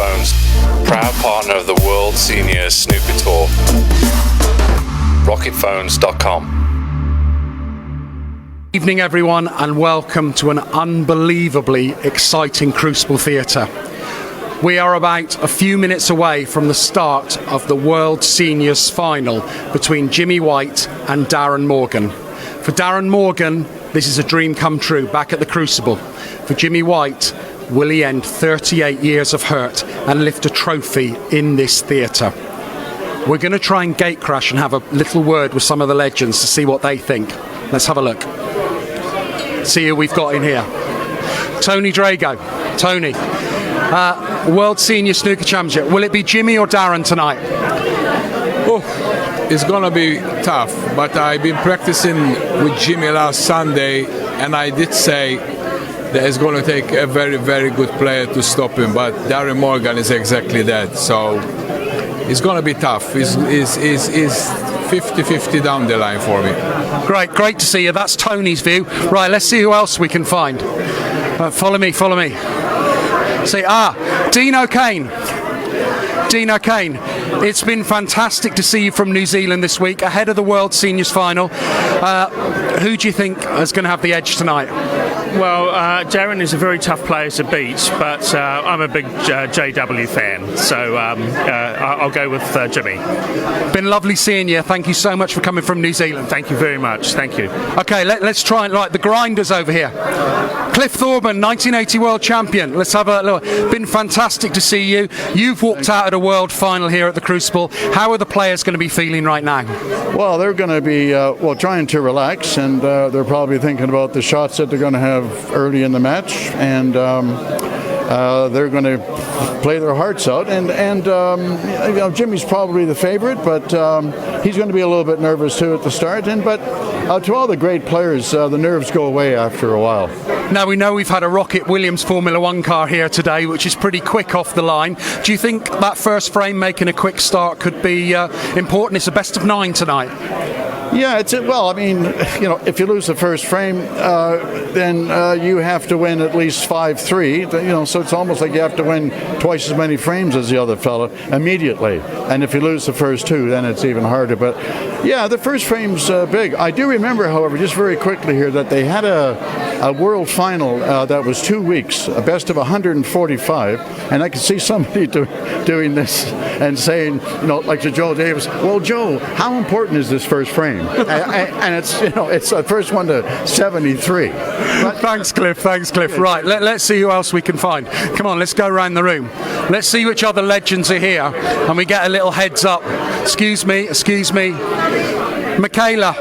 Phones, proud partner of the World Senior Snooker Tour. Rocketphones.com. Evening everyone, and welcome to an unbelievably exciting Crucible Theatre. We are about a few minutes away from the start of the World Seniors Final between Jimmy White and Darren Morgan. For Darren Morgan, this is a dream come true back at the Crucible. For Jimmy White, will he end 38 years of hurt and lift a trophy in this theatre? We're going to try and gate crash and have a little word with some of the legends to see what they think. Let's have a look. See who we've got in here. Tony Drago. Tony, World Senior Snooker Championship. Will it be Jimmy or Darren tonight? Oh, it's going to be tough, but I've been practicing with Jimmy last Sunday, and I did say that it's going to take a very, very good player to stop him, but Darren Morgan is exactly that, so it's going to be tough. It's 50-50 down the line for me. Great to see you. That's Tony's view. Right, let's see who else we can find. Follow me. See, Dean O'Kane. Dean O'Kane, it's been fantastic to see you from New Zealand this week, ahead of the World Seniors Final. Who do you think is going to have the edge tonight? Well, Darren is a very tough player to beat, but I'm a big JW fan, so I'll go with Jimmy. Been lovely seeing you. Thank you so much for coming from New Zealand. Thank you very much. Thank you. Okay, let's try and the grinders over here. Cliff Thorburn, 1980 world champion. Let's have a look. Been fantastic to see you. You've walked out at a world final here at the Crucible. How are the players going to be feeling right now? Well, they're going to be trying to relax, and they're probably thinking about the shots that they're going to have early in the match, and they're going to play their hearts out. And Jimmy's probably the favorite, but he's going to be a little bit nervous too at the start. But to all the great players, the nerves go away after a while. Now, we know we've had a Rocket Williams Formula One car here today, which is pretty quick off the line. Do you think that first frame making a quick start could be important? It's a best of 9 tonight. Yeah, if you lose the first frame, then you have to win at least 5-3. So it's almost like you have to win twice as many frames as the other fella immediately. And if you lose the first 2, then it's even harder. But yeah, the first frame's big. I do remember, however, just very quickly here, that they had a world final that was 2 weeks, a best of 145, and I could see somebody doing this and saying, like to Joe Davis, well, Joe, how important is this first frame? and it's the first one to 73. But, Thanks, Cliff. Right, let's see who else we can find. Come on, let's go around the room. Let's see which other legends are here, and we get a little heads up. Excuse me. Michaela,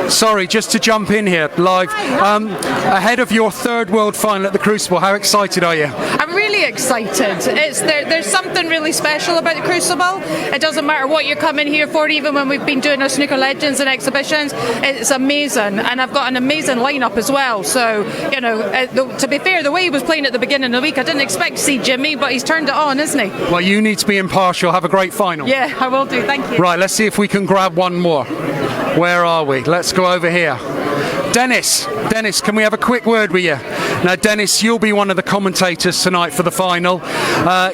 sorry, just to jump in here live. Ahead of your third world final at the Crucible, how excited are you? I'm really excited. There's something really special about the Crucible. It doesn't matter what you're coming here for, even when we've been doing our snooker legends and exhibitions. It's amazing, and I've got an amazing lineup as well. So, to be fair, the way he was playing at the beginning of the week, I didn't expect to see Jimmy, but he's turned it on, isn't he? Well, you need to be impartial. Have a great final. Yeah, I will do. Thank you. Right, let's see if we can grab one more. Where are we? Let's go over here. Dennis, can we have a quick word with you? Now, Dennis, you'll be one of the commentators tonight for the final.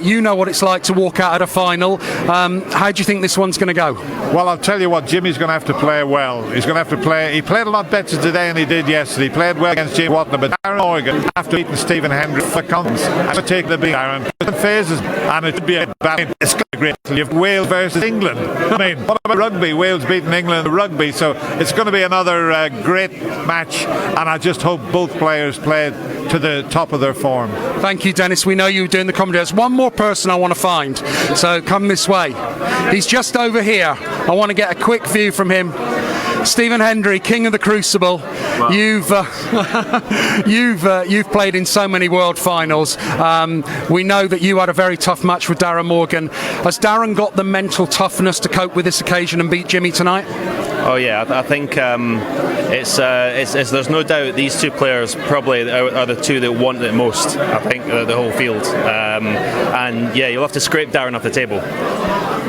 You know what it's like to walk out at a final. How do you think this one's going to go? Well, I'll tell you what, Jimmy's going to have to play well. He's going to have to play. He played a lot better today than he did yesterday. He played well against Jimmy Watner, but Darren Morgan, after beating Stephen Hendry for comes, has to take the big Darren. Phases, and it should be a battle. It's going to be great. You have Wales versus England. I mean, what about rugby? Wales beating England in rugby, so it's going to be another great match, and I just hope both players play to the top of their form. Thank you, Dennis. We know you were doing the commentary. There's one more person I want to find, so come this way. He's just over here. I want to get a quick view from him. Stephen Hendry, King of the Crucible. Wow. You've played in so many world finals. We know that you had a very tough match with Darren Morgan. Has Darren got the mental toughness to cope with this occasion and beat Jimmy tonight? Oh yeah, I think it's there's no doubt these two players probably are the two that want it most. I think the whole field, and yeah, you'll have to scrape Darren off the table.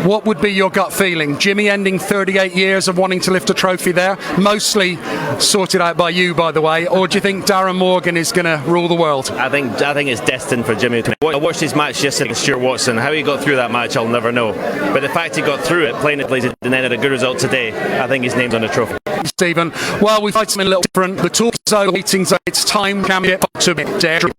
What would be your gut feeling? Jimmy ending 38 years of wanting to lift a trophy there, mostly sorted out by you, by the way, or do you think Darren Morgan is going to rule the world? I think it's destined for Jimmy. I watched his match yesterday against Stuart Watson. How he got through that match, I'll never know. But the fact he got through it, playing it, and then had a good result today, I think his name's on the trophy. Stephen, well, we've tried something a little different. The talk zone waiting, so it's time can get to it, Darren.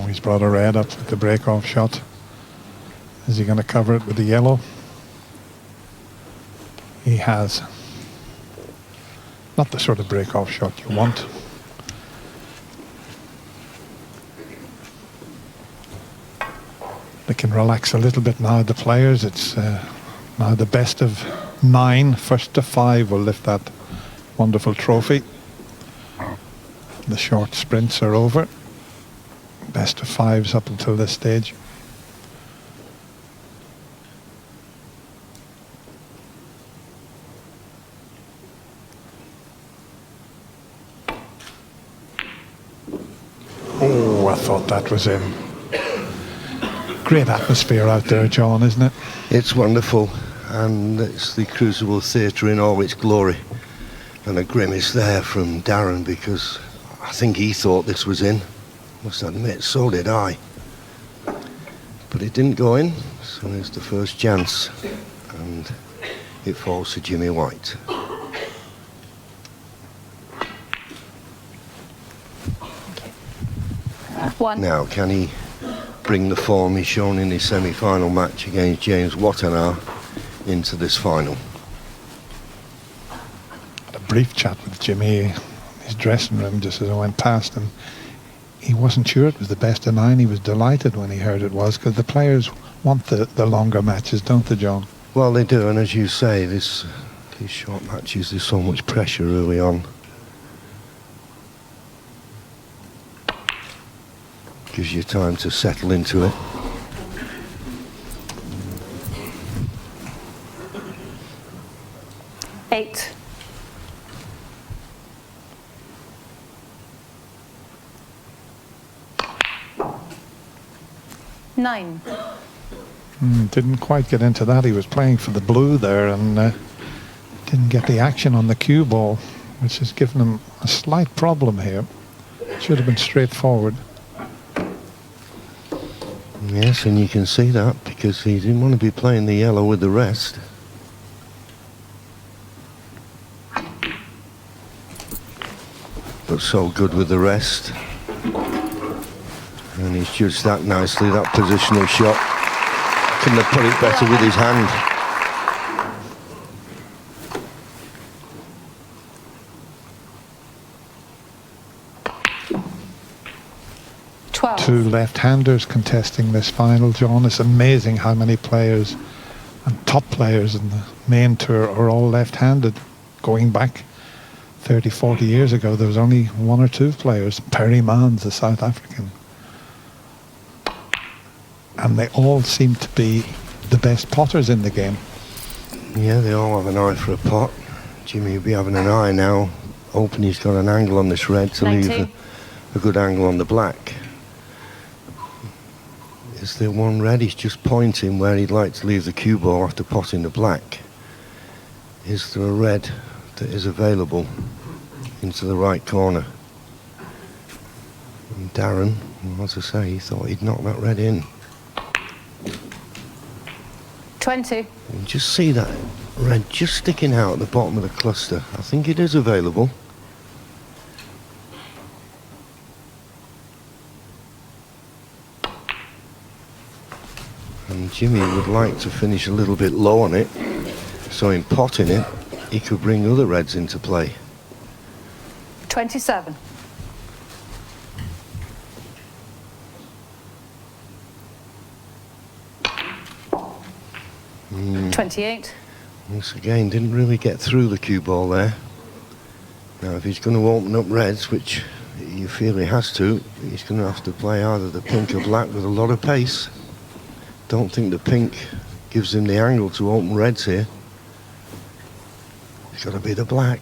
He's brought a red up with the break-off shot. Is he going to cover it with the yellow? He has. Not the sort of break-off shot you want. They can relax a little bit now, the players. It's now the best of 9. First to 5 will lift that wonderful trophy. The short sprints are over. Best of 5s up until this stage. Oh, I thought that was him. Great atmosphere out there, John, isn't it? It's wonderful, and it's the Crucible Theatre in all its glory. And a grimace there from Darren, because I think he thought this was in. Must admit, so did I. But it didn't go in, so there's the first chance. And it falls to Jimmy White. Now, can he bring the form he's shown in his semi-final match against James Watanabe into this final? Had a brief chat with Jimmy in his dressing room just as I went past him. He wasn't sure it was the best of 9. He was delighted when he heard it was, because the players want the longer matches, don't they, John? Well, they do, and as you say, these short matches, there's so much pressure early on. Gives you time to settle into it. Eight. 9. Didn't quite get into that. He was playing for the blue there and didn't get the action on the cue ball, which has given him a slight problem here. Should have been straightforward. Yes, and you can see that because he didn't want to be playing the yellow with the rest. But so good with the rest. And he's judged that nicely, that positional shot. Couldn't have put it better with his hand. Two left-handers contesting this final, John. It's amazing how many players and top players in the main tour are all left-handed. Going back 30, 40 years ago, there was only 1 or 2 players. Perry Mans, the South African. And they all seem to be the best potters in the game. Yeah, they all have an eye for a pot. Jimmy will be having an eye now, hoping he's got an angle on this red to 90. leave a good angle on the black. Is there one red? He's just pointing where he'd like to leave the cue ball after potting the black. Is there a red that is available into the right corner? And Darren, well, as I say, he thought he'd knock that red in. 20. You just see that red just sticking out at the bottom of the cluster. I think it is available. And Jimmy would like to finish a little bit low on it, so in potting it, he could bring other reds into play. 27. 28. Once again, didn't really get through the cue ball there. Now, if he's going to open up reds, which you feel he has to, he's going to have to play either the pink or black with a lot of pace. Don't think the pink gives him the angle to open reds here. It's got to be the black.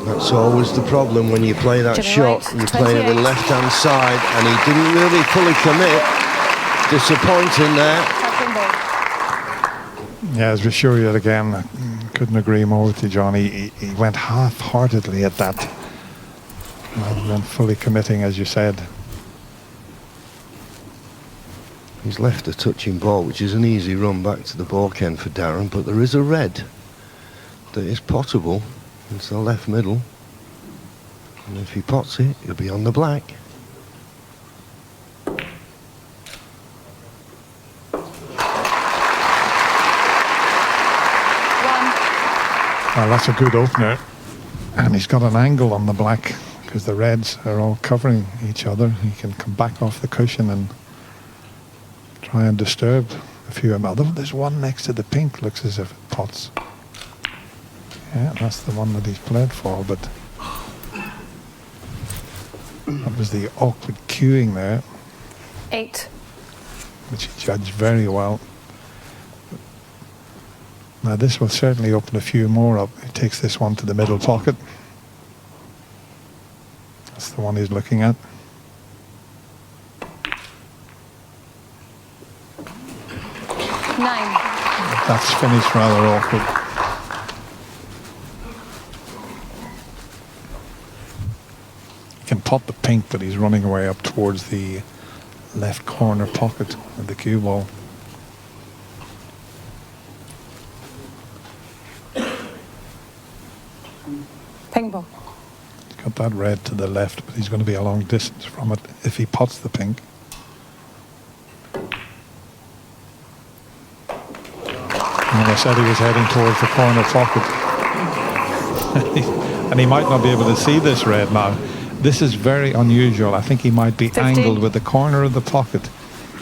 That's always the problem when you play that shot. You're playing it with the left-hand side, and he didn't really fully commit. Disappointing there. Yeah, as we show you again, I couldn't agree more with you, John. He went half-heartedly at that, rather than fully committing, as you said. He's left a touching ball, which is an easy run back to the baulk end for Darren, but there is a red that is potable. It's the left middle, and if he pots it, he'll be on the black. Well, that's a good opener, and he's got an angle on the black because the reds are all covering each other. He can come back off the cushion and try and disturb a few of them. Although there's one next to the pink, looks as if it pots. Yeah, that's the one that he's played for, but that was the awkward cueing there. 8. Which he judged very well. Now this will certainly open a few more up. He takes this one to the middle pocket. That's the one he's looking at. Nine. That's finished rather awkward. He can pot the pink, but he's running away up towards the left corner pocket of the cue ball. Ping ball. He's got that red to the left, but he's going to be a long distance from it if he pots the pink. And I said he was heading towards the corner pocket. And he might not be able to see this red now. This is very unusual. I think he might be 15. angled with the corner of the pocket.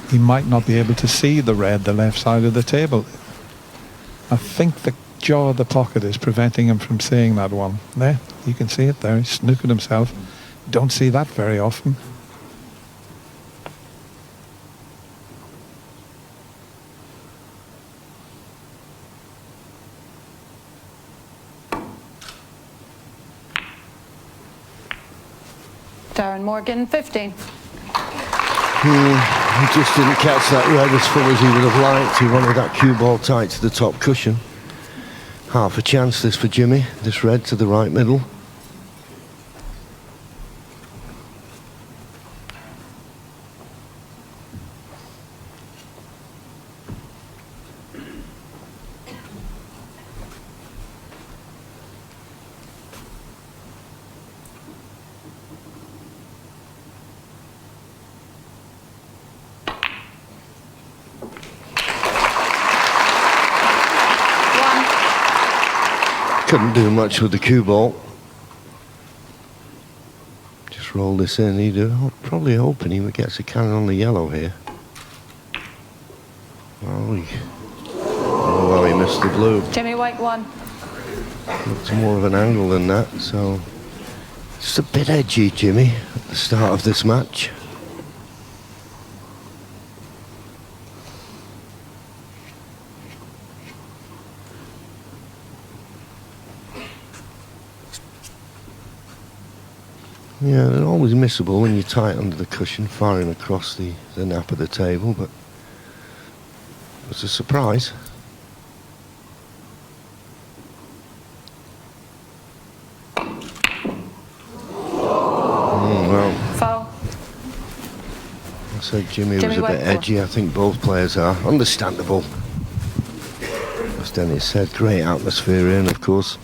He might not be able to see the red, the left side of the table. I think the jaw of the pocket is preventing him from seeing that one. There, you can see it there. He's snookered himself. Don't see that very often. Darren Morgan, 15. He just didn't catch that red as full as he would have liked. He wanted that cue ball tight to the top cushion. Half a chance this for Jimmy. This red to the right middle. Couldn't do much with the cue ball. Just roll this in. He'd probably hoping he gets a cannon on the yellow here. Oh, well, he missed the blue. Jimmy White, 1. It's more of an angle than that, so just a bit edgy, Jimmy, at the start of this match. Yeah, they're always missable when you're tight under the cushion, firing across the nap of the table, but it was a surprise. Well, Foul. I said Jimmy was a bit edgy. I think both players are. Understandable. As Dennis said, great atmosphere here, and of course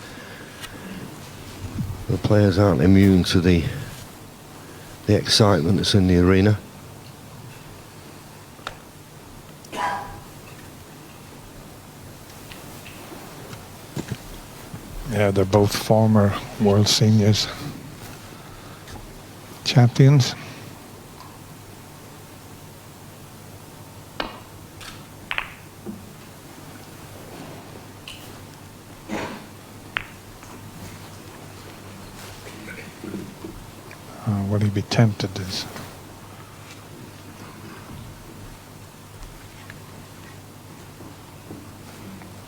the players aren't immune to the excitement that's in the arena. Yeah, they're both former World Seniors champions. will he be tempted? Is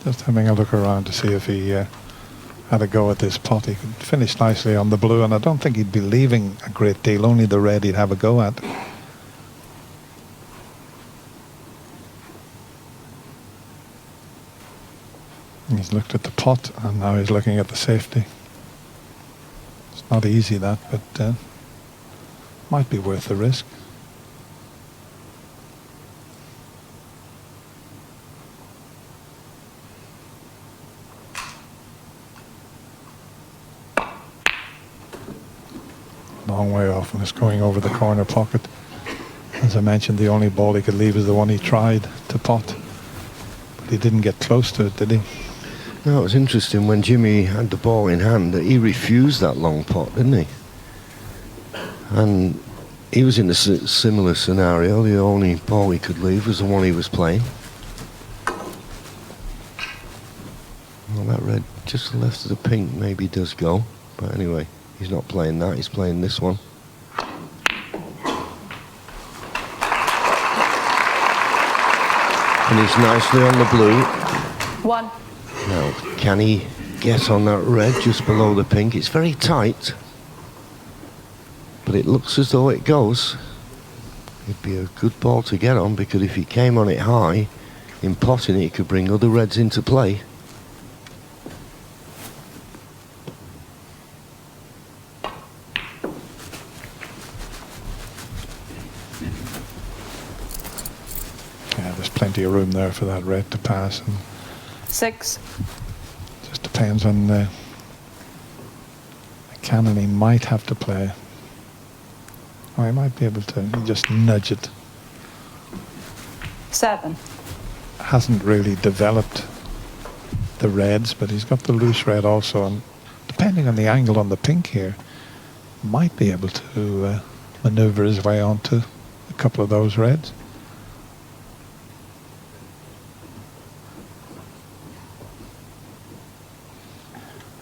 just having a look around to see if he had a go at this pot. He could finish nicely on the blue, and I don't think he'd be leaving a great deal, only the red he'd have a go at. He's looked at the pot, and now he's looking at the safety. It's not easy, that, but might be worth the risk. Long way off, and it's going over the corner pocket. As I mentioned, the only ball he could leave is the one he tried to pot, but he didn't get close to it, did he? No, it was interesting when Jimmy had the ball in hand that he refused that long pot, didn't he? And he was in a similar scenario. The only ball he could leave was the one he was playing. Well, that red just to the left of the pink maybe does go, but anyway, he's not playing that, he's playing this one. Finished nicely on the blue. 1. Now, can he get on that red just below the pink? It's very tight, but it looks as though it goes. It'd be a good ball to get on, because if he came on it high, in potting it, he could bring other reds into play. Yeah, there's plenty of room there for that red to pass, and 6. just depends on the cannon he might have to play. Or he might be able to just nudge it. 7. Hasn't really developed the reds, but he's got the loose red also, and depending on the angle on the pink here, might be able to maneuver his way onto a couple of those reds.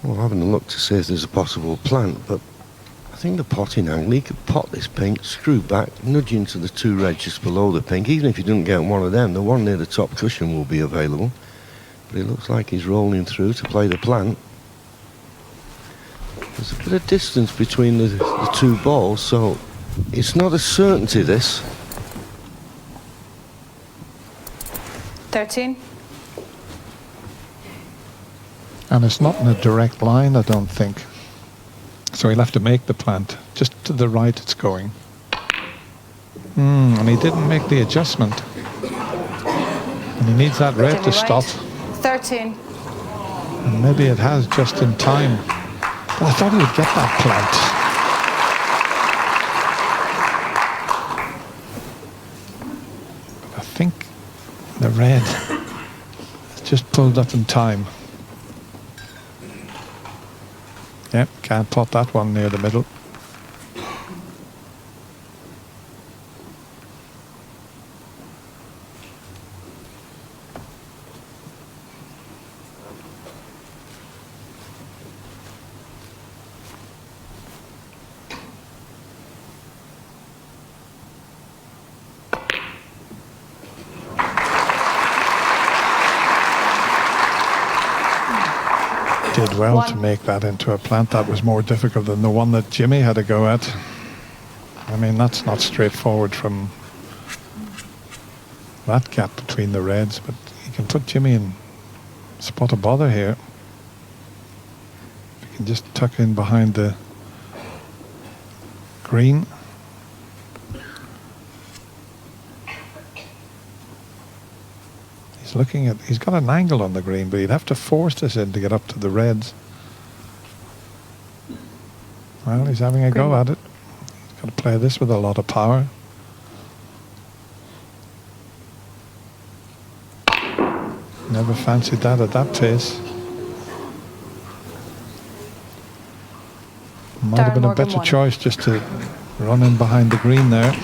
Well, having a look to see if there's a possible plant, but I think the potting angle, he could pot this pink, screw back, nudge into the 2 reds just below the pink. Even if he doesn't get one of them, the one near the top cushion will be available. But it looks like he's rolling through to play the plant. There's a bit of distance between the 2 balls, so it's not a certainty, this. 13. And it's not in a direct line, I don't think. So he'll have to make the plant. Just to the right it's going. And he didn't make the adjustment. And he needs that red to stop. 13. And maybe it has just in time. But I thought he would get that plant. But I think the red has just pulled up in time. Yep, can't pot that one near the middle. Did well to make that into a plant. That was more difficult than the one that Jimmy had to go at. I mean, that's not straightforward from that gap between the reds, but he can put Jimmy in spot of bother here. He can just tuck in behind the green. Looking at, he's got an angle on the green, but he'd have to force this in to get up to the reds. Well, he's having a go at it. He's got to play this with a lot of power. Never fancied that at that pace. Might have been a better choice just to run in behind the green there.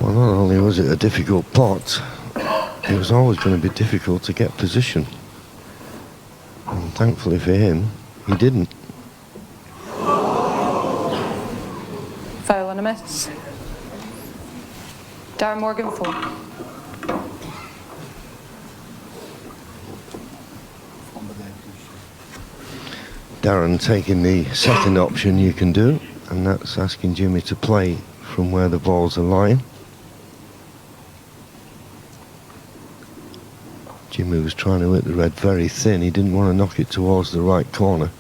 Well, not only was it a difficult pot, it was always going to be difficult to get position. And And thankfully for him, he didn't. Foul and a miss. Darren Morgan 4. Darren taking the second option you can do, and that's asking Jimmy to play from where the balls are lying. Jimmy was trying to hit the red very thin. He didn't want to knock it towards the right corner.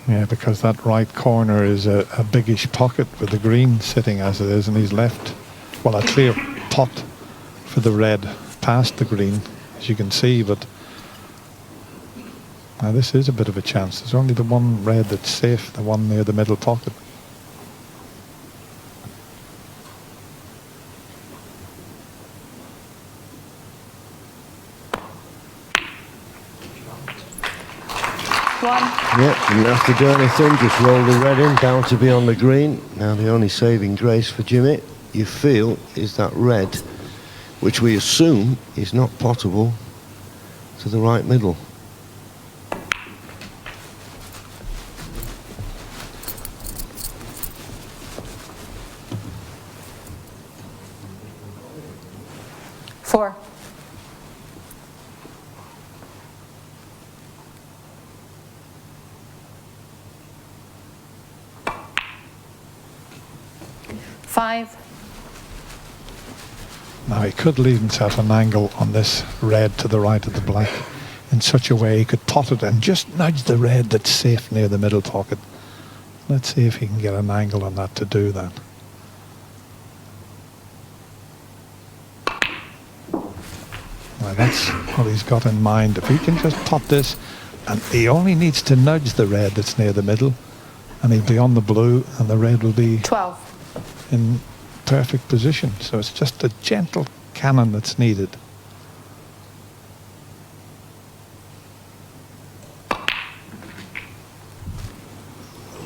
Yeah, because that right corner is a biggish pocket with the green sitting as it is, and he's left, well, a clear pot for the red past the green, as you can see, but now this is a bit of a chance. There's only the one red that's safe, the one near the middle pocket. Yep, didn't have to do anything, just roll the red in, down to be on the green. Now the only saving grace for Jimmy, you feel, is that red, which we assume is not potable, to the right middle. Four. Five. Now he could leave himself an angle on this red to the right of the black in such a way he could pot it and just nudge the red that's safe near the middle pocket. Let's see if he can get an angle on that to do that. Well, that's what he's got in mind. If he can just pot this, and he only needs to nudge the red that's near the middle, and he'll be on the blue, and the red will be 12. in perfect position. So it's just a gentle cannon that's needed.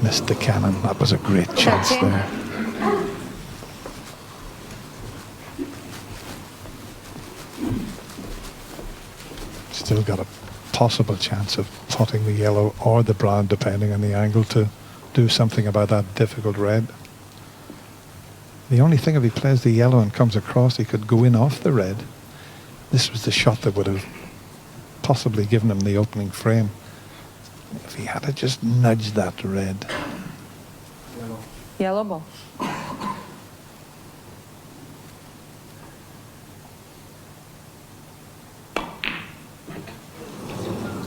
Missed the cannon. That was a great chance there. Still got a possible chance of potting the yellow or the brown, depending on the angle, to do something about that difficult red. The only thing, if he plays the yellow and comes across, he could go in off the red. This was the shot that would have possibly given him the opening frame. If he had to just nudge that red. Yellow ball.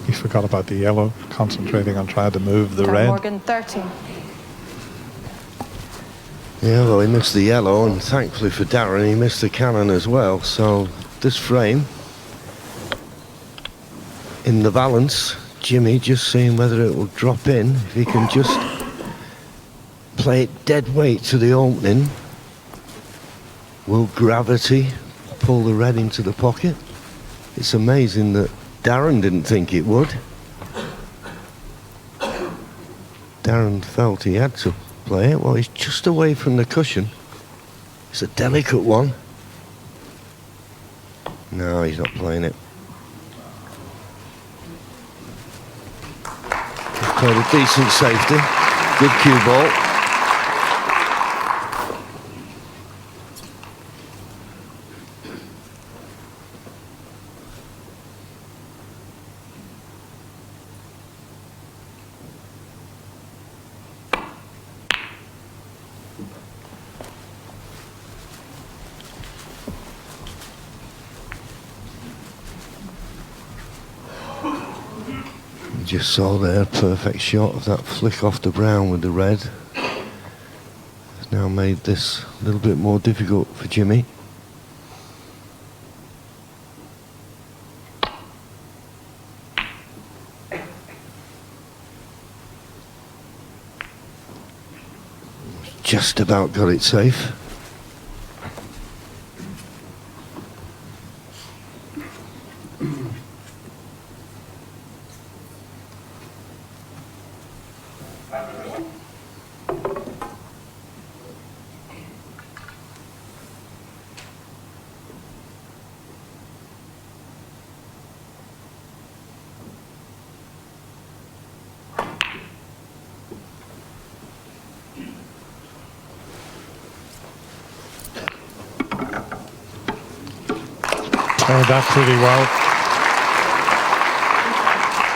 He forgot about the yellow, concentrating on trying to move the Darren red. Morgan 13. Yeah, well, he missed the yellow, and thankfully for Darren, he missed the cannon as well. So this frame, in the balance, Jimmy just seeing whether it will drop in. If he can just play it dead weight to the opening, will gravity pull the red into the pocket? It's amazing that Darren didn't think it would. Darren felt he had to play it. Well, he's just away from the cushion. It's a delicate one. No, he's not playing it. He's played a decent safety. Good cue ball. Just saw there, perfect shot of that flick off the brown with the red. Has now made this a little bit more difficult for Jimmy. Just about got it safe. Held that pretty well.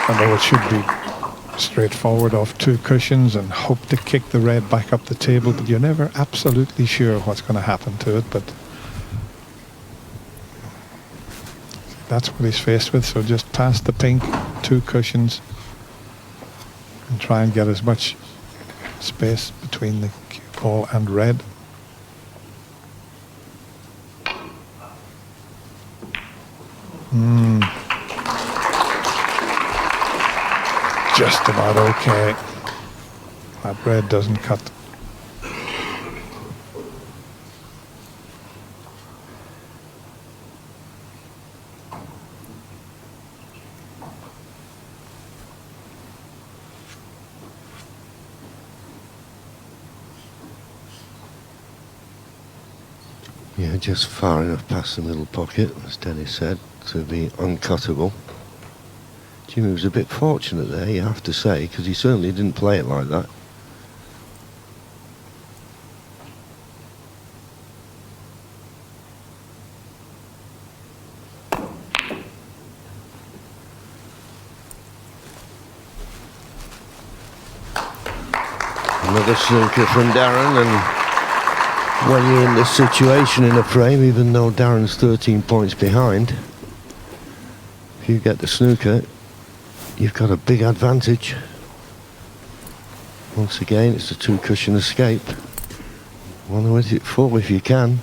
I know it should be straightforward off 2 cushions and hope to kick the red back up the table, but you're never absolutely sure what's going to happen to it. But that's what he's faced with. So just pass the pink, 2 cushions, and try and get as much space between the cue ball and red. Just about okay. That red doesn't cut. Yeah, just far enough past the middle pocket, as Dennis said, to be uncuttable. Jimmy was a bit fortunate there, you have to say, because he certainly didn't play it like that. Another snooker from Darren, and when you're in this situation in a frame, even though Darren's 13 points behind, if you get the snooker, you've got a big advantage. Once again, it's a 2 cushion escape. Want to hit it full if you can.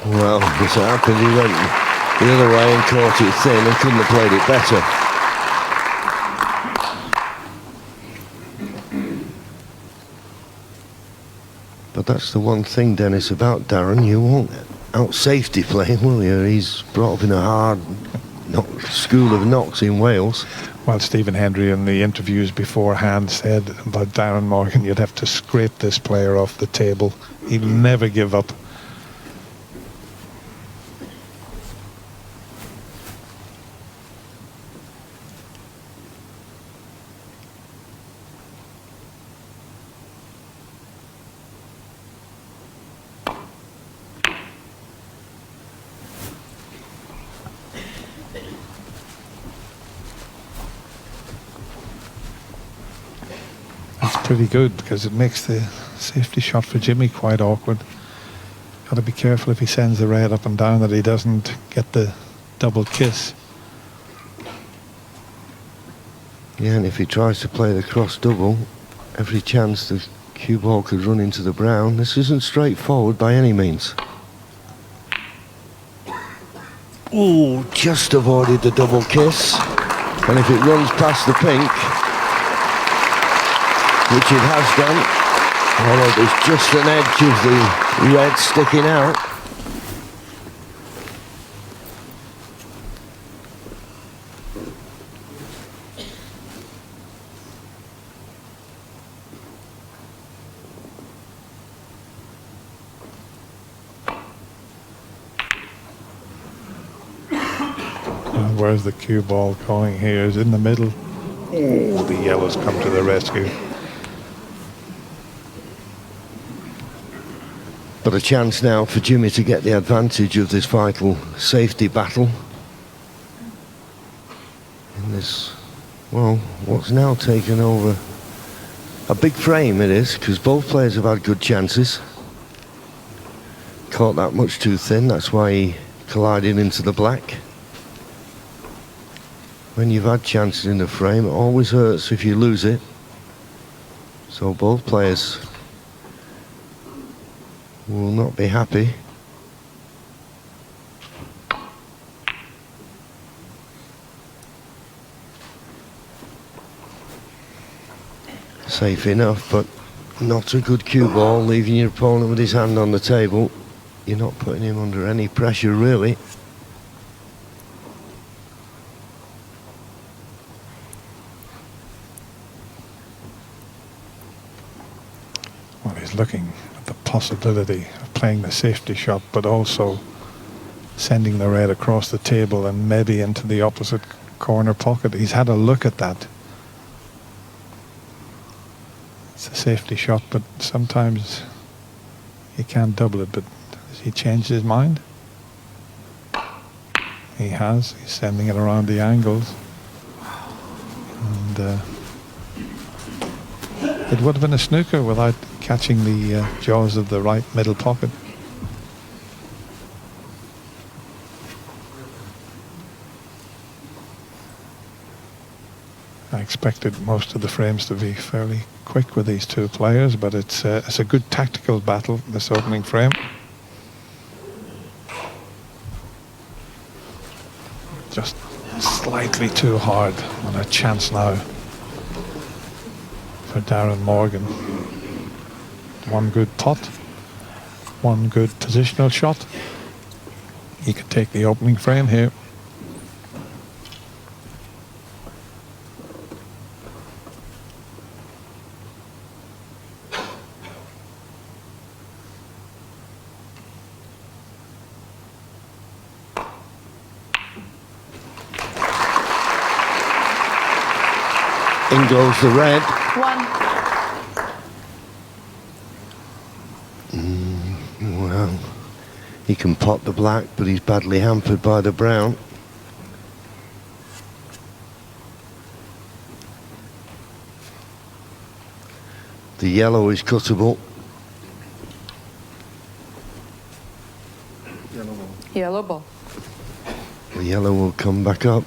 Well, as it happened, he went the other way and caught it thin and couldn't have played it better. But that's the one thing, Dennis, about Darren. You won't out safety play him, will you? He's brought up in a hard school of knocks in Wales. Well, Stephen Hendry in the interviews beforehand said about Darren Morgan, you'd have to scrape this player off the table. He'll never give up. Pretty good, because it makes the safety shot for Jimmy quite awkward. Got to be careful if he sends the red up and down that he doesn't get the double kiss. Yeah, and if he tries to play the cross double, every chance the cue ball could run into the brown. This isn't straightforward by any means. Ooh, just avoided the double kiss. And if it runs past the pink, which it has done, although there's just an edge of the red sticking out. And where's the cue ball going here? Is in the middle. Oh, the yellows come to the rescue. But a chance now for Jimmy to get the advantage of this vital safety battle. In this, well, what's now taken over a big frame it is, because both players have had good chances. Caught that much too thin, that's why he collided into the black. When you've had chances in the frame, it always hurts if you lose it. So both players will not be happy. Safe enough, but not a good cue ball, leaving your opponent with his hand on the table. You're not putting him under any pressure, really. Well, he's looking at the possibility of playing the safety shot, but also sending the red across the table and maybe into the opposite corner pocket. He's had a look at that. It's a safety shot, but sometimes he can't double it, but has he changed his mind? He has. He's sending it around the angles. And it would have been a snooker without catching the jaws of the right middle pocket. I expected most of the frames to be fairly quick with these two players, but it's a good tactical battle, this opening frame. Just slightly too hard, and a chance now for Darren Morgan. One good pot, one good positional shot. He could take the opening frame here. In goes the red. 1. Well, he can pot the black, but he's badly hampered by the brown. The yellow is cuttable. Yellow ball. The yellow will come back up,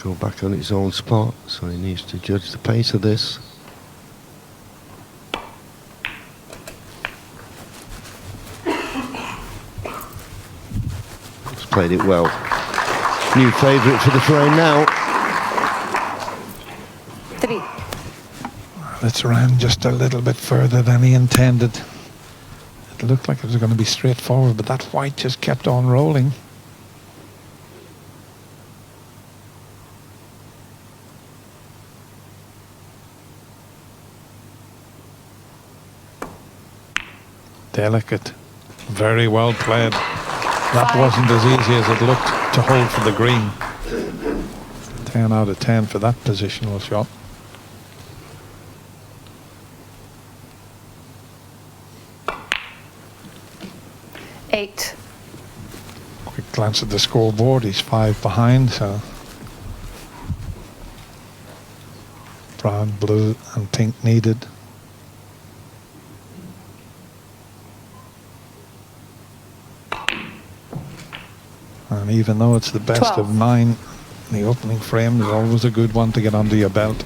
go back on its own spot, so he needs to judge the pace of this. He's played it well. New favourite for the frame now. 3. It's ran just a little bit further than he intended. It looked like it was going to be straightforward, but that white just kept on rolling. Delicate. Very well played. That wasn't as easy as it looked to hold for the green. 10 out of 10 for that positional shot. Eight. Quick glance at the scoreboard. He's 5 behind, so brown, blue and pink needed. And even though it's the best 12. of 9, the opening frame is always a good one to get under your belt.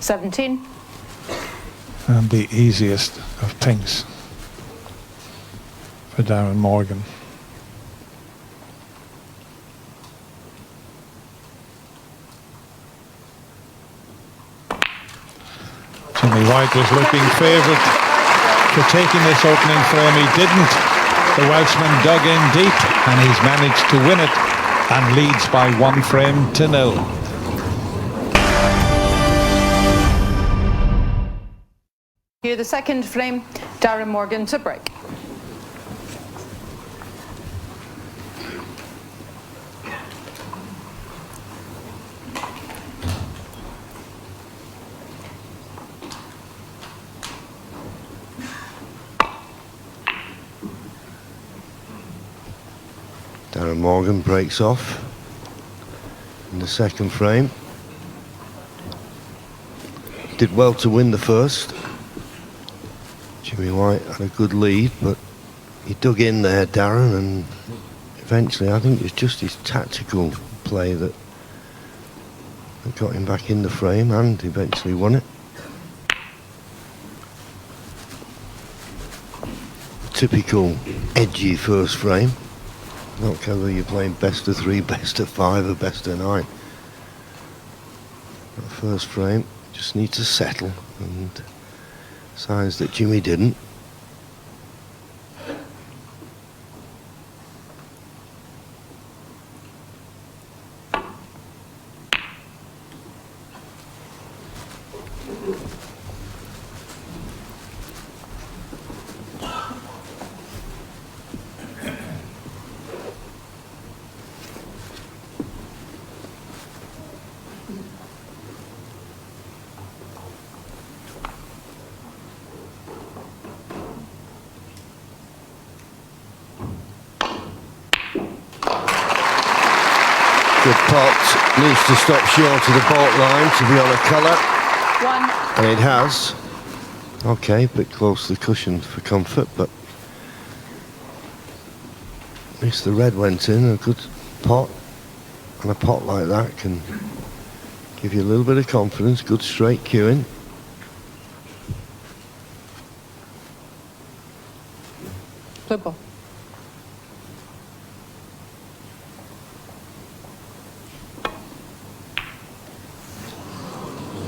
$17. And the easiest of pinks for Darren Morgan. Jimmy White was looking favourite for taking this opening frame. He didn't. The Welshman dug in deep and he's managed to win it and leads by 1 frame to 0. Here the second frame, Darren Morgan to break. Darren Morgan breaks off in the second frame. Did well to win the first. Jimmy White had a good lead, but he dug in there, Darren, and eventually I think it's just his tactical play that got him back in the frame and eventually won it. Typical edgy first frame. Not care whether you're playing best of 3, best of 5 or best of 9. That first frame just needs to settle, and signs that Jimmy didn't. pot needs to stop short of the baulk line to be on a colour. 1. And it has. Okay, a bit close to the cushion for comfort, but at least the red went in. A good pot, and a pot like that can give you a little bit of confidence. Good straight cueing. Blue ball.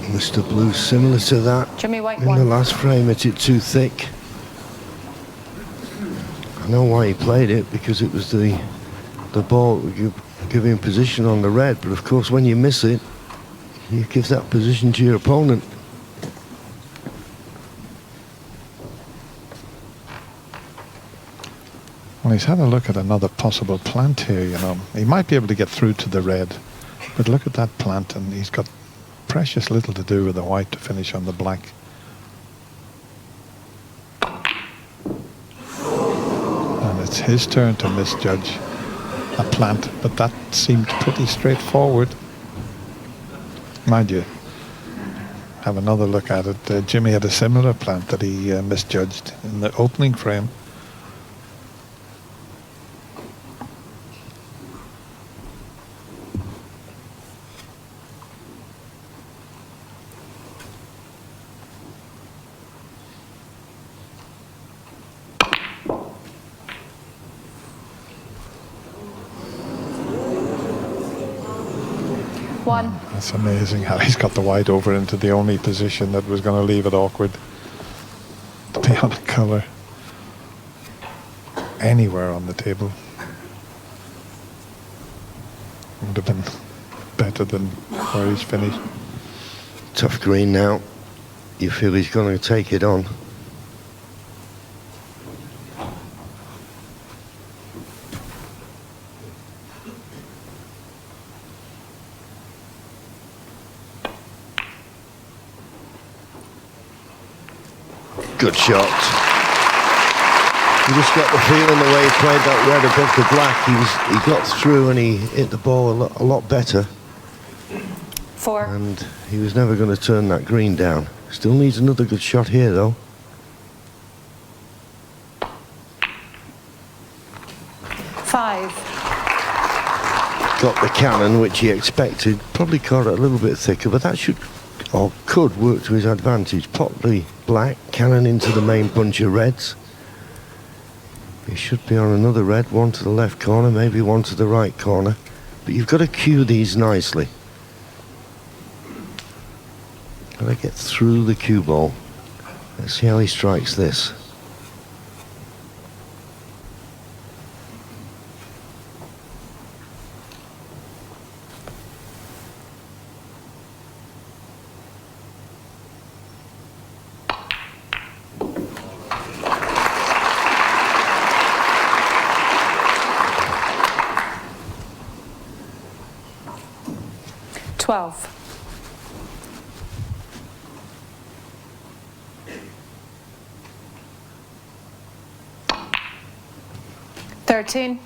Mr. Blue, similar to that Jimmy White, in 1. the last frame, hit it too thick. I know why he played it, because it was the ball that would give him position on the red, but of course when you miss it, you give that position to your opponent. Well, he's had a look at another possible plant here, you know. He might be able to get through to the red, but look at that plant, and he's got precious little to do with the white to finish on the black. And it's his turn to misjudge a plant, but that seemed pretty straightforward. Mind you, have another look at it. Jimmy had a similar plant that he misjudged in the opening frame. It's amazing how he's got the white over into the only position that was going to leave it awkward to be on a colour anywhere on the table. Would have been better than where he's finished. Tough green now. You feel he's going to take it on. Good shot. You just got the feeling the way he played that red above the black, he got through and he hit the ball a lot better. 4. And he was never going to turn that green down. Still needs another good shot here though. 5. Got the cannon, which he expected. Probably caught it a little bit thicker, but that should or could work to his advantage. Pop the black, cannon into the main bunch of reds. He should be on another red, one to the left corner, maybe one to the right corner. But you've got to cue these nicely. Got to get through the cue ball. Let's see how he strikes this. $13.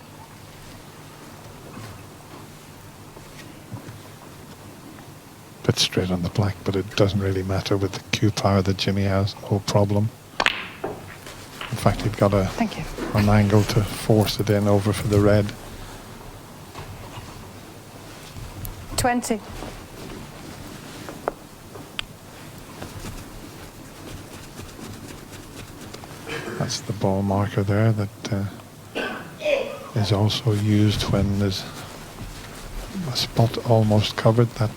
Bit straight on the black, but it doesn't really matter with the cue power that Jimmy has. No problem. In fact, he'd got an angle to force it in over for the red. 20. That's the ball marker there that is also used when there's a spot almost covered. That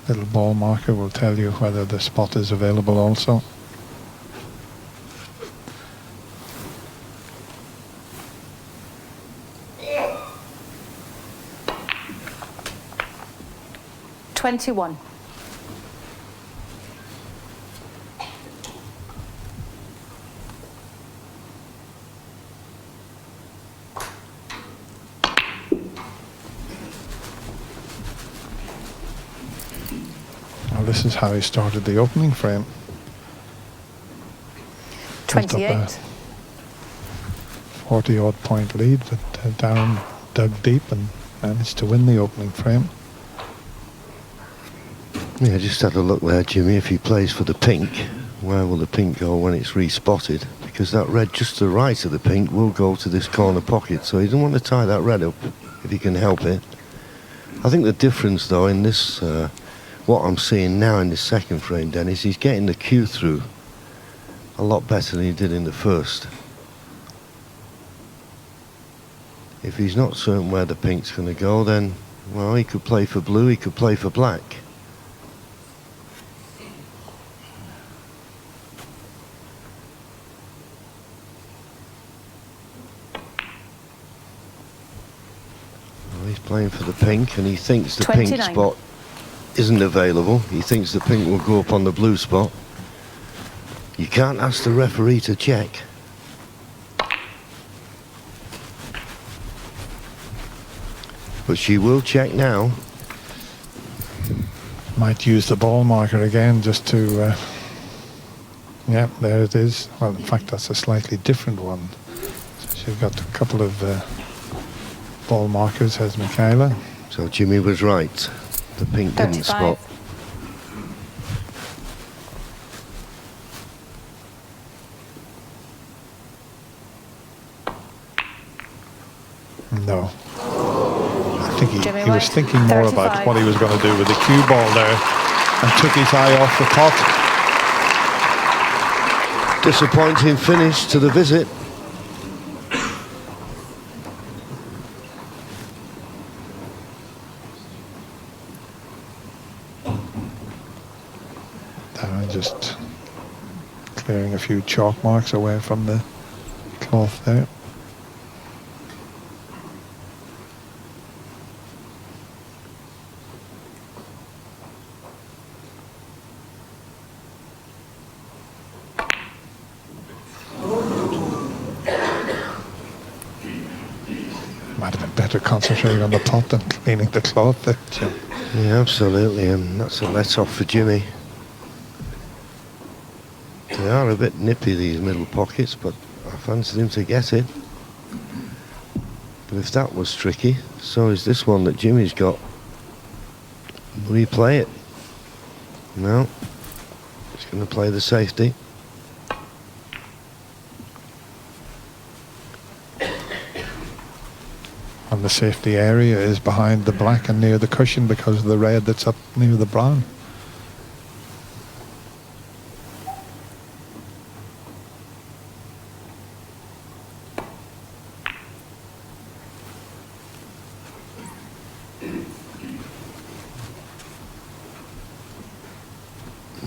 little ball marker will tell you whether the spot is available also. $21. Well, this is how he started the opening frame. 28. 40-odd point lead, but Darren dug deep and managed to win the opening frame. Yeah, just had a look there, Jimmy. If he plays for the pink, where will the pink go when it's respotted? Because that red just to the right of the pink will go to this corner pocket, so he doesn't want to tie that red up if he can help it. I think the difference, though, in this, what I'm seeing now in the second frame, Dennis, he's getting the cue through a lot better than he did in the first. If he's not certain where the pink's going to go, then, well, he could play for blue, he could play for black. He's playing for the pink, and he thinks the 29. pink spot isn't available. He thinks the pink will go up on the blue spot. You can't ask the referee to check. But she will check now. Might use the ball marker again just to... yeah, there it is. Well, in fact, that's a slightly different one. So she's got a couple of ball markers, has Michaela. So Jimmy was right. The pink didn't 35. spot. No. I think Jimmy he was White, thinking more about 35. what he was going to do with the cue ball there and took his eye off the pot. Disappointing finish to the visit. Darren just clearing a few chalk marks away from the cloth there. Might have been better concentrating on the pot than cleaning the cloth there, Jim. Yeah, absolutely, and that's a let-off for Jimmy. They are a bit nippy, these middle pockets, but I fancied him to get it. But if that was tricky, so is this one that Jimmy's got. Will he play it? No. He's going to play the safety. And the safety area is behind the black and near the cushion because of the red that's up near the brown.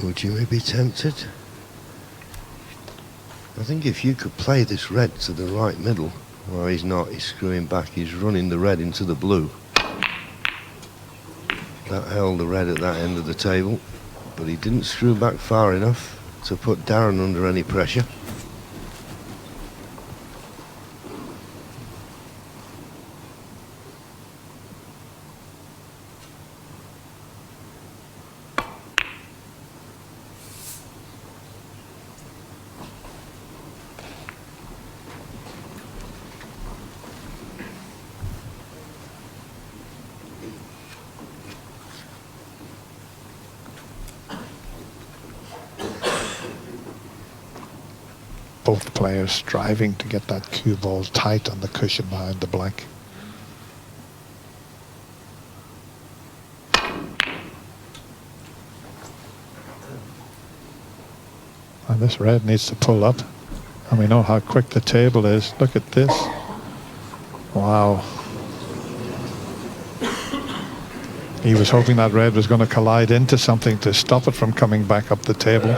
Would you maybe be tempted? I think if you could play this red to the right middle, well, he's not, he's screwing back, he's running the red into the blue. That held the red at that end of the table, but he didn't screw back far enough to put Darren under any pressure. Both players striving to get that cue ball tight on the cushion behind the black. And this red needs to pull up. And we know how quick the table is. Look at this. Wow. He was hoping that red was going to collide into something to stop it from coming back up the table.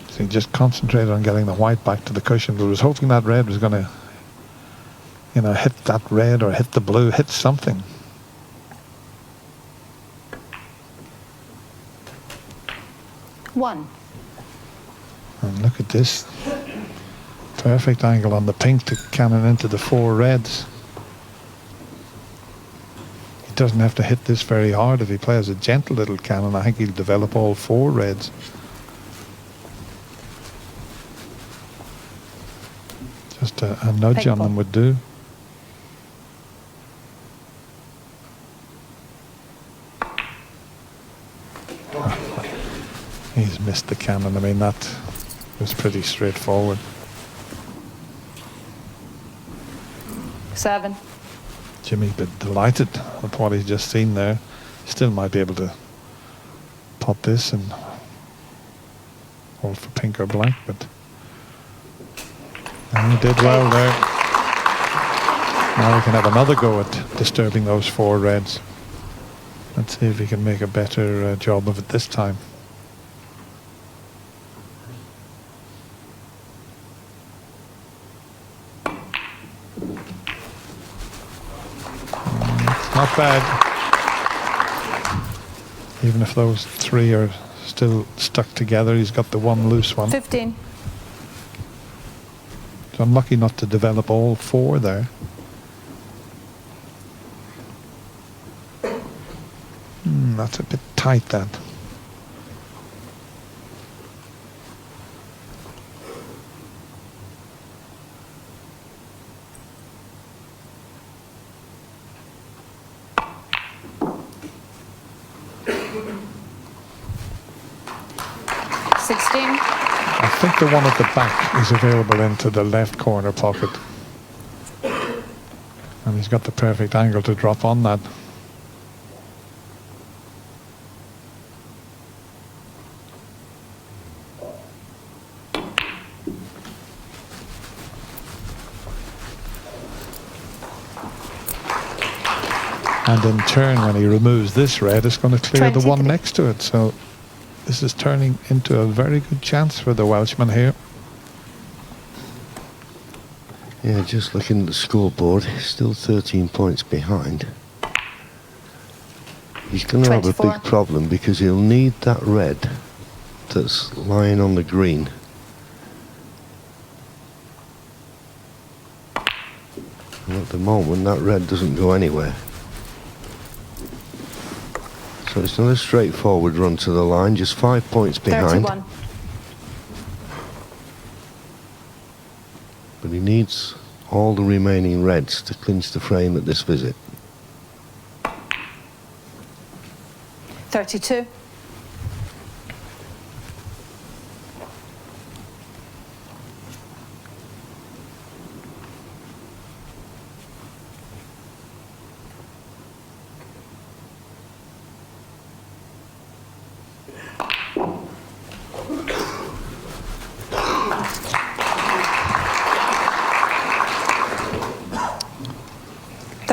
So he just concentrated on getting the white back to the cushion, but was hoping that red was going to, you know, hit that red or hit the blue, hit something. One. And look at this. Perfect angle on the pink to cannon into the four reds. He doesn't have to hit this very hard. If he plays a gentle little cannon, I think he'll develop all four reds. just a nudge on them would do. He's missed the cannon. I mean, that was pretty straightforward. 7. Jimmy's been delighted with what he's just seen there. Still might be able to pot this and hold for pink or black, but he did well there. Now we can have another go at disturbing those 4 reds. Let's see if he can make a better job of it this time. Not bad. Even if those 3 are still stuck together, he's got the one loose one. 15. So unlucky not to develop all 4 there. That's a bit tight, that. I think the one at the back is available into the left corner pocket. And he's got the perfect angle to drop on that. And in turn, when he removes this red, it's going to clear the one next to it. So this is turning into a very good chance for the Welshman here. Yeah, just looking at the scoreboard, he's still 13 points behind. He's going to have a big problem because he'll need that red that's lying on the green. And at the moment, that red doesn't go anywhere. So it's not a straightforward run to the line, just 5 points behind. 31. But he needs all the remaining reds to clinch the frame at this visit. 32.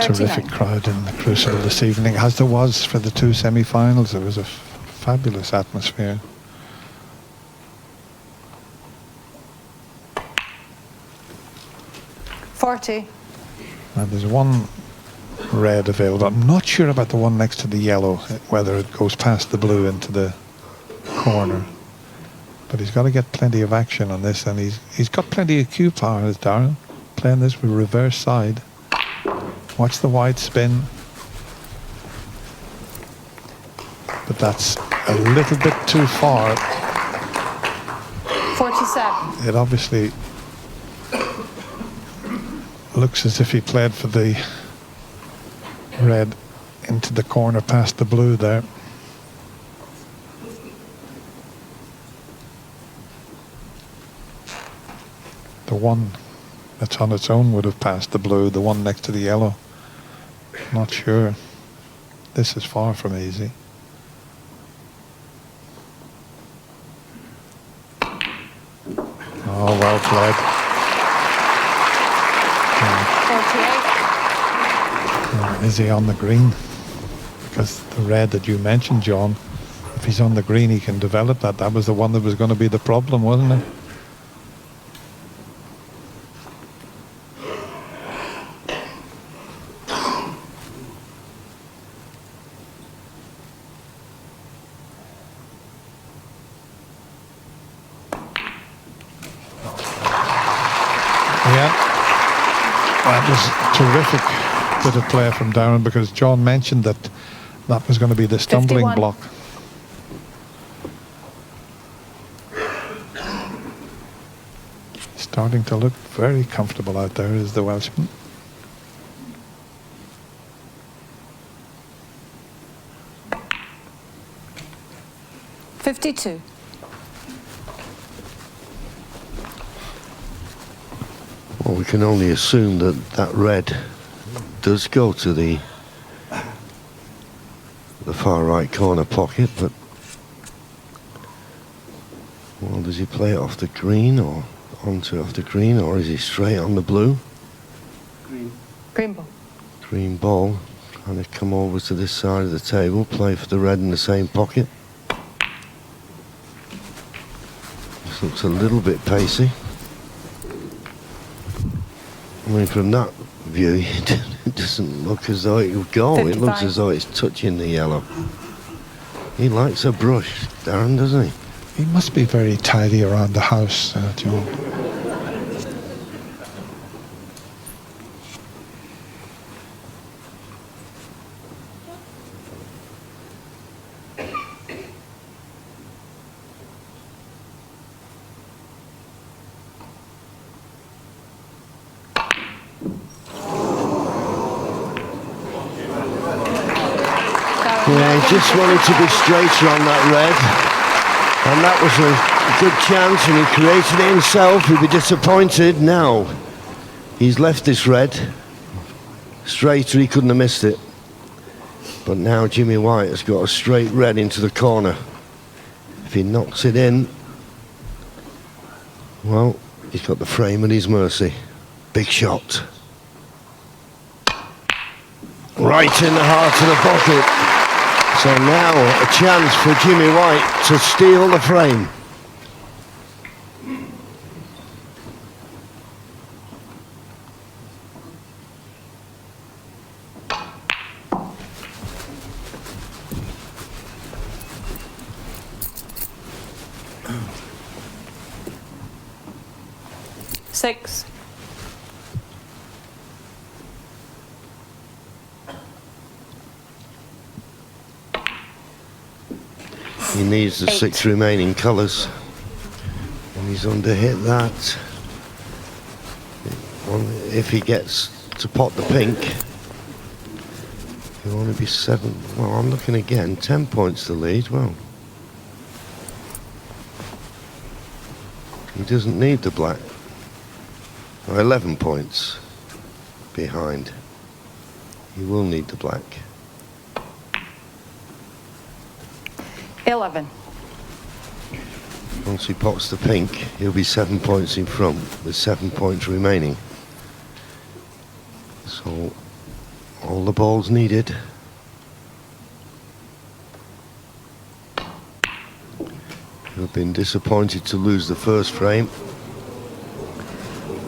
Terrific crowd in the Crucible this evening, as there was for the 2 semi-finals. It was a fabulous atmosphere. $40. Now there's one red available. I'm not sure about the one next to the yellow, whether it goes past the blue into the corner. But he's got to get plenty of action on this, and he's got plenty of cue power, as Darren, playing this with reverse side. Watch the wide spin. But that's a little bit too far. 47. It obviously looks as if he played for the red into the corner past the blue there. The one that's on its own would have passed the blue, the one next to the yellow. Not sure. This is far from easy. Oh, well played. Is he on the green? Because the red that you mentioned, John, if he's on the green, he can develop that. That was the one that was going to be the problem, wasn't it? Terrific bit of play from Darren, because John mentioned that that was going to be the stumbling 51. block. Starting to look very comfortable out there is the Welshman. .52. Well, we can only assume that that red does go to the far right corner pocket, but well, does he play it off the green or onto off the green, or is he straight on the blue? Green ball. Green ball. Trying to come over to this side of the table, play for the red in the same pocket. This looks a little bit pacey. I mean, from that view, it doesn't look as though it would go. 55. It looks as though it's touching the yellow. He likes a brush, Darren, doesn't he? He must be very tidy around the house, John. Yeah, he just wanted to be straighter on that red, and that was a good chance, and he created it himself. He'd be disappointed now. He's left this red straighter, he couldn't have missed it. But now Jimmy White has got a straight red into the corner. If he knocks it in, well, he's got the frame at his mercy. Big shot. Right in the heart of the pocket. So now a chance for Jimmy White to steal the frame. .6. He needs the 6 remaining colours, and he's underhit that. Well, if he gets to pot the pink, he'll only be 7. Well, I'm looking again, 10 points to lead. Well, he doesn't need the black. 11 points behind. He will need the black. 11. Once he pots the pink, he'll be 7 points in front with 7 points remaining. So all the balls needed. He'll have been disappointed to lose the first frame.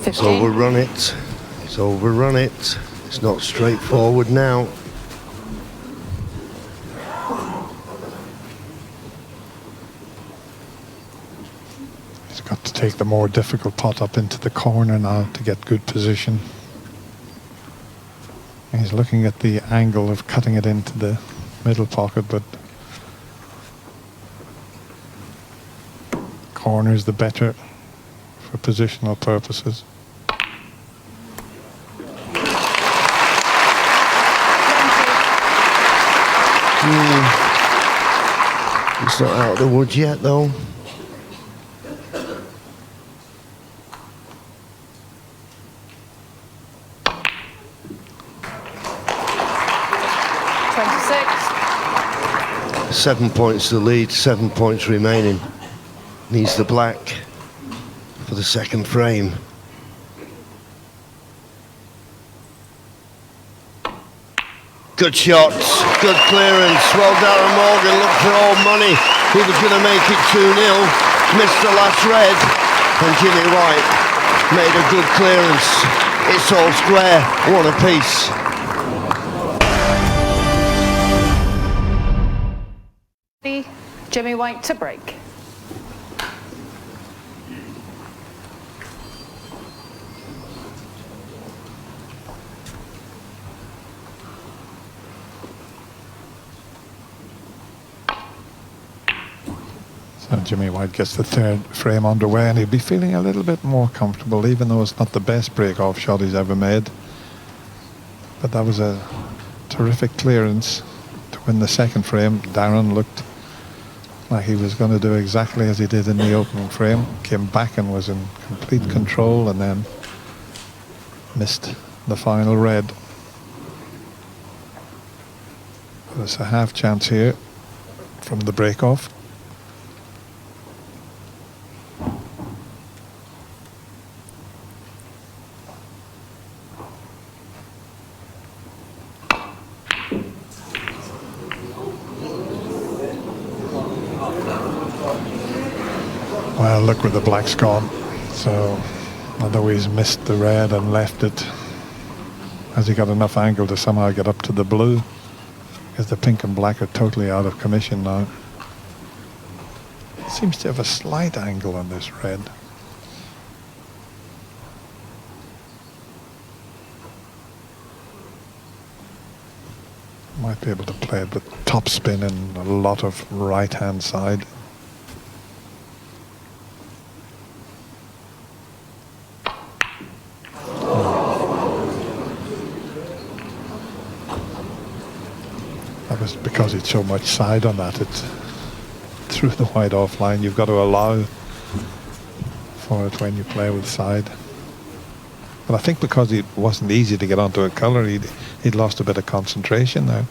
15. He's overrun it. He's overrun it. It's not straightforward now. Got to take the more difficult pot up into the corner now to get good position. He's looking at the angle of cutting it into the middle pocket, but corner is the better for positional purposes. He's not out of the woods yet, though. .26. 7 points to lead, 7 points remaining. Needs the black for the second frame. Good shots, good clearance. Well, Darren Morgan looked for all money. He was going to make it 2-0. Missed the last red. And Jimmy White made a good clearance. It's all square. One apiece. Jimmy White to break. And Jimmy White gets the third frame underway, and he'll be feeling a little bit more comfortable, even though it's not the best break-off shot he's ever made. But that was a terrific clearance to win the second frame. Darren looked like he was going to do exactly as he did in the opening frame. Came back and was in complete control, and then missed the final red. There's a half chance here from the break-off. Well, look where the black's gone. So, although he's missed the red and left it, has he got enough angle to somehow get up to the blue? Because the pink and black are totally out of commission now. It seems to have a slight angle on this red. Might be able to play it with top spin and a lot of right-hand side. Because it's so much side on that, it threw the white offline. You've got to allow for it when you play with side. But I think because it wasn't easy to get onto a colour, he'd lost a bit of concentration there.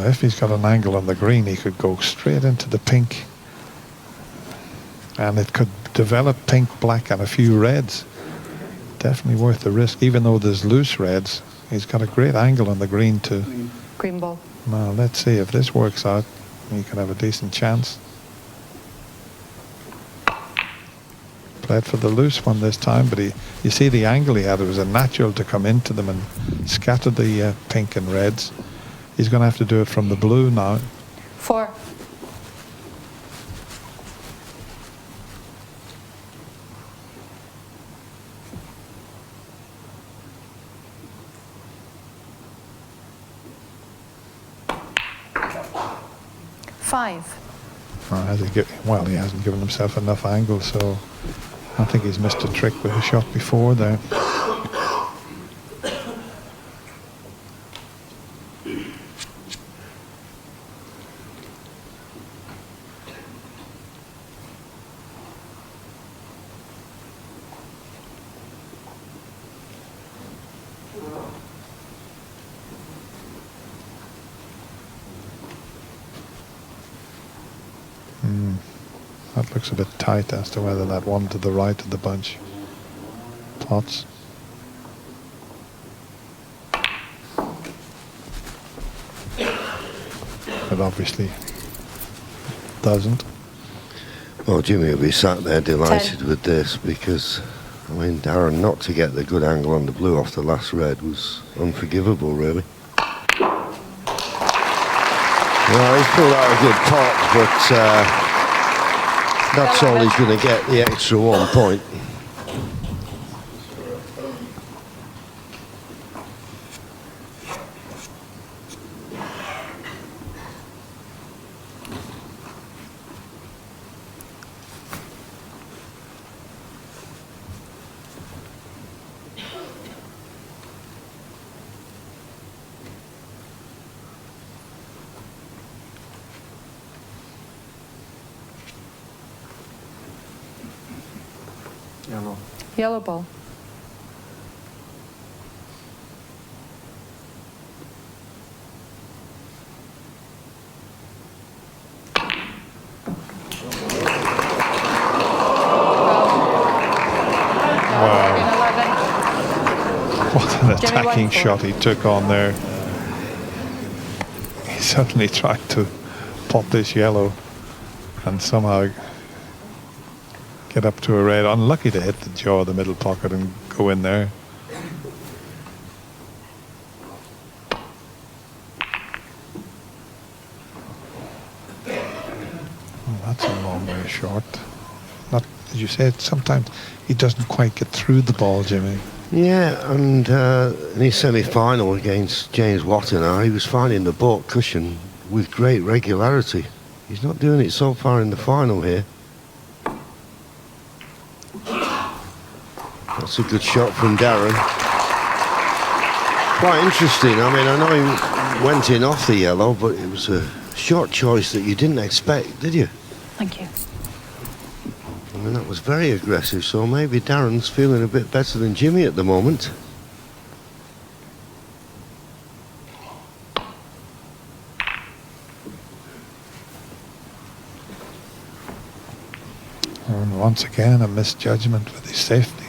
If he's got an angle on the green, he could go straight into the pink, and it could develop pink, black and a few reds. Definitely worth the risk, even though there's loose reds. He's got a great angle on the green too. Green ball. Now let's see if this works out. He can have a decent chance. Played for the loose one this time, but you see the angle he had. It was a natural to come into them and scatter the pink and reds. He's going to have to do it from the blue now. 4. Well, he hasn't given himself enough angle, so I think he's missed a trick with a shot before there. That looks a bit tight as to whether that one to the right of the bunch pots. But obviously doesn't. Well, Jimmy will be sat there delighted with this, because I mean, Darren not to get the good angle on the blue off the last red was unforgivable, really. Well, he's pulled out a good pot, but that's all he's going to get, the extra 1 point. Yellow ball. What an attacking shot he took on there. He suddenly tried to pot this yellow and somehow get up to a red. Unlucky to hit the jaw of the middle pocket and go in there. short. Not, as you said, sometimes he doesn't quite get through the ball, Jimmy. Yeah, and in his semi-final against James Watanabe, he was finding the baulk cushion with great regularity. He's not doing it so far in the final here. That's a good shot from Darren. Quite interesting. I mean, I know he went in off the yellow, but it was a short choice that you didn't expect, did you? Thank you. I mean, that was very aggressive, so maybe Darren's feeling a bit better than Jimmy at the moment. And once again, a misjudgment with his safety.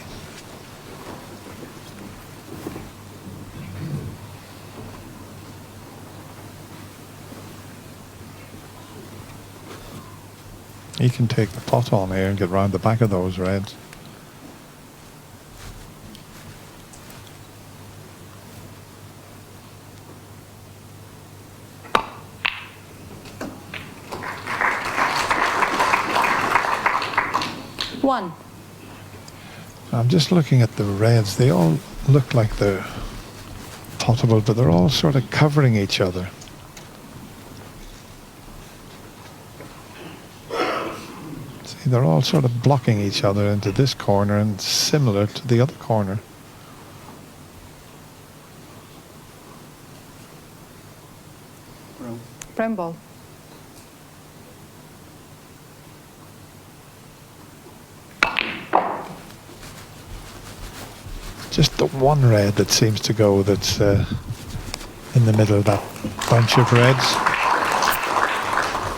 He can take the pot on here and get round the back of those reds. One. I'm just looking at the reds. They all look like they're potable, but they're all sort of covering each other. See, they're all sort of blocking each other into this corner and similar to the other corner. Brown ball. Just the one red that seems to go that's in the middle of that bunch of reds.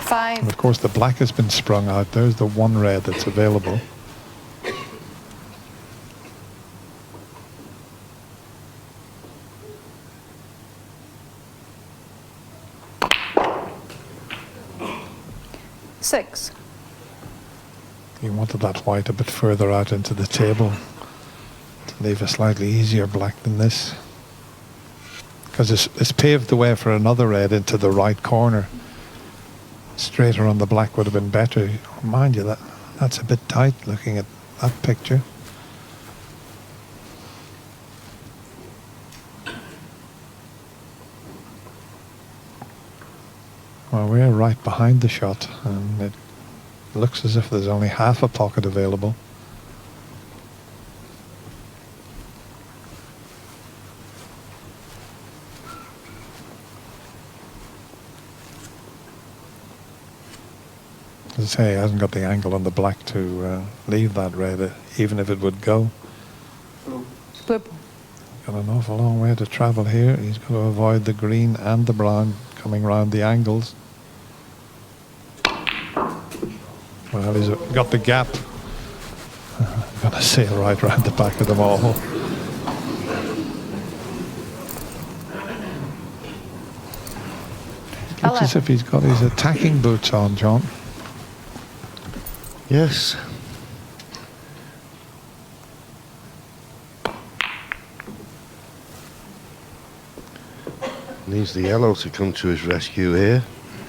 Five. And of course the black has been sprung out. There's the one red that's available. Six. You wanted that white a bit further out into the table to leave a slightly easier black than this, because it's paved the way for another red into the right corner. Straighter on the black would have been better. Mind you, that's a bit tight looking at that picture. Well, we're right behind the shot, and it looks as if there's only half a pocket available. As I say, he hasn't got the angle on the black to leave that red, even if it would go. Blue. Got an awful long way to travel here. He's got to avoid the green and the brown coming round the angles. Well, he's got the gap. Going to sail right round the back of them all. Looks as if he's got his attacking boots on, John. Yes. Needs the yellow to come to his rescue here.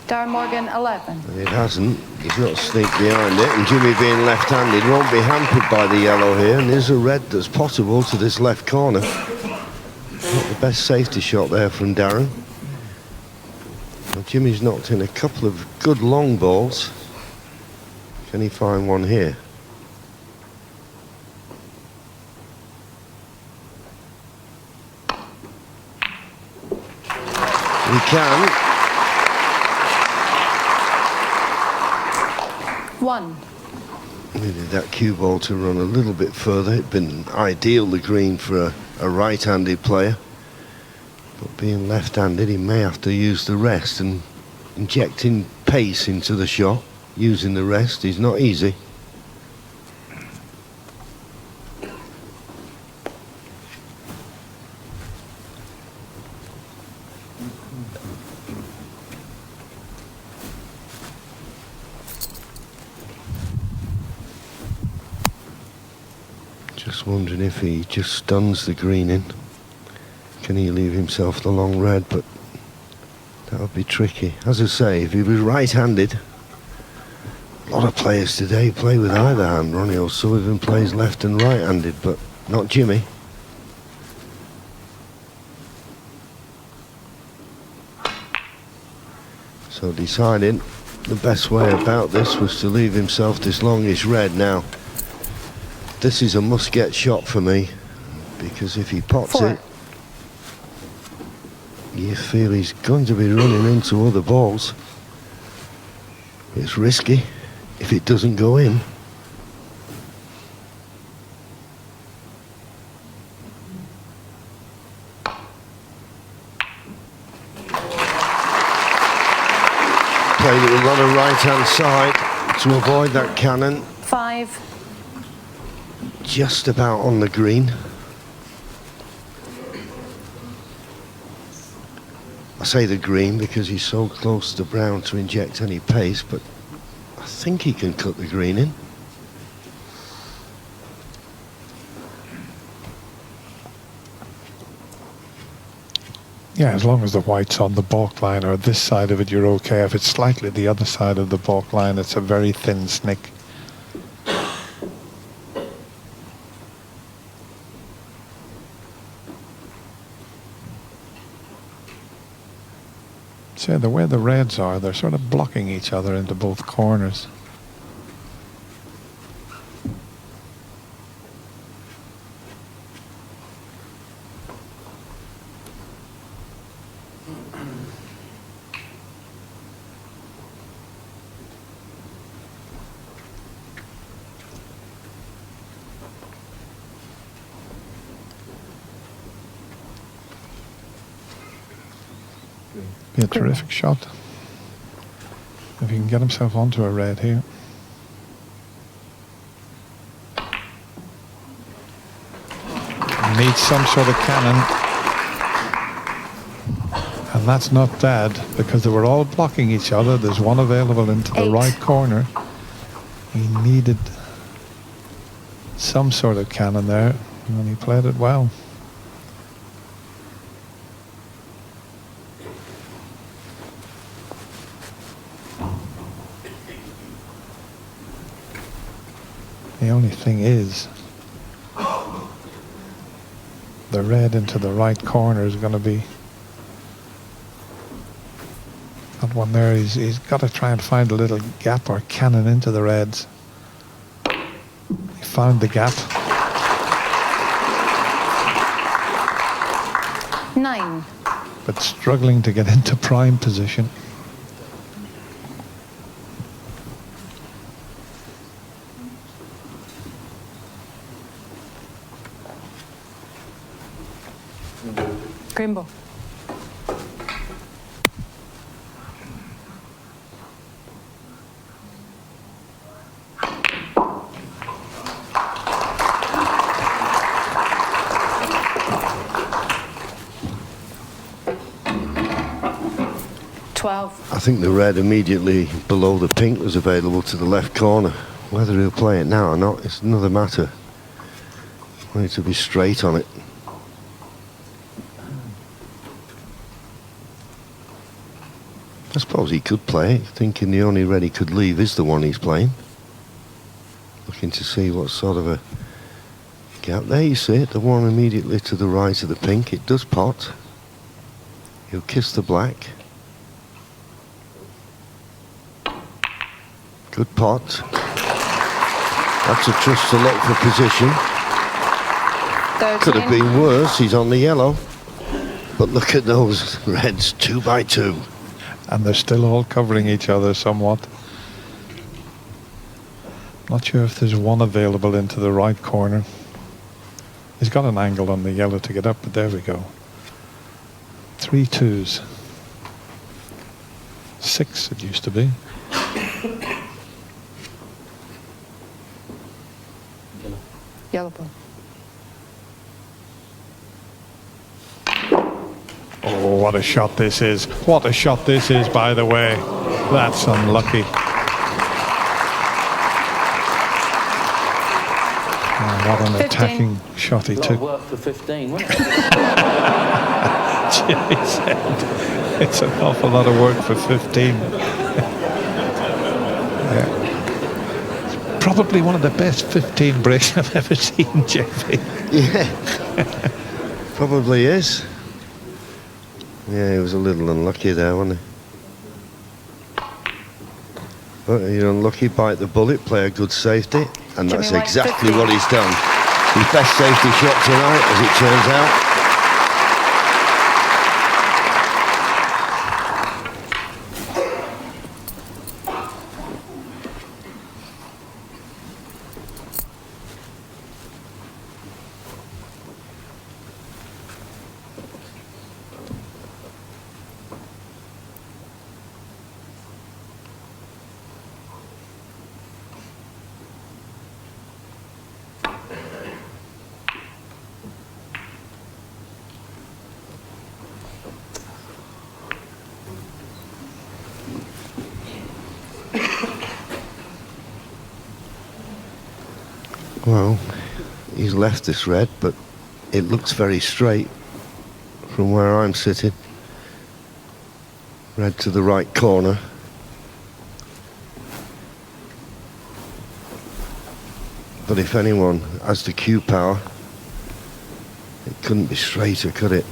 Darren Morgan, 11. And it hasn't. He's not sneaked behind it. And Jimmy, being left-handed, won't be hampered by the yellow here. And there's a red that's possible to this left corner. Not the best safety shot there from Darren. Well, Jimmy's knocked in a couple of good long balls. Can he find one here? He can. One. Needed that cue ball to run a little bit further. It'd been ideal, the green, for a right-handed player. But being left-handed, he may have to use the rest, and injecting pace into the shot, using the rest, is not easy. Just wondering if he just stuns the green in. Can he leave himself the long red? But that would be tricky. As I say, if he was right-handed, A lot of players today play with either hand. Ronnie O'Sullivan plays left and right-handed, but not Jimmy. So deciding the best way about this was to leave himself this longish red. Now, this is a must-get shot for me, because if he pots it, you feel he's going to be running into other balls. It's risky if it doesn't go in. Played it a lot of right-hand side to avoid that cannon. 5. Just about on the green. I say the green because he's so close to brown to inject any pace, but I think he can cut the green in. Yeah, as long as the white's on the balk line or this side of it, you're okay. If it's slightly the other side of the balk line, it's a very thin snick. So the way the reds are, they're sort of blocking each other into both corners. Be a terrific shot if he can get himself onto a red here. Needs some sort of cannon, and that's not bad because they were all blocking each other. There's one available into the right corner. He needed some sort of cannon there, and he played it well. The only thing is, the red into the right corner is going to be that one there. He's got to try and find a little gap or cannon into the reds. He found the gap. 9. But struggling to get into prime position. Green ball. I think the red immediately below the pink was available to the left corner. Whether he'll play it now or not, it's another matter. I need to be straight on it. I suppose he could play it, thinking the only red he could leave is the one he's playing. Looking to see what sort of a gap. There you see it, the one immediately to the right of the pink. It does pot. He'll kiss the black. Good pot. That's a trust to luck for position. 13. Could have been worse, he's on the yellow. But look at those reds, 2 by 2. And they're still all covering each other somewhat. Not sure if there's one available into the right corner. He's got an angle on the yellow to get up, but there we go. 3 2s. 6 it used to be. Yellow ball. Oh, what a shot this is. What a shot this is, by the way. That's unlucky. Oh, what an 15. attacking shot he took. Work for 15, wasn't it? Jimmy said it's an awful lot of work for 15. Yeah. probably one of the best 15 breaks I've ever seen, Jeffy. Yeah, probably is. Yeah, he was a little unlucky there, wasn't he? But you're unlucky, bite the bullet, play a good safety, and that's exactly what he's done. His best safety shot tonight, as it turns out. Well, he's left this red, but it looks very straight from where I'm sitting. Red to the right corner. But if anyone has the cue power, it couldn't be straighter, could it?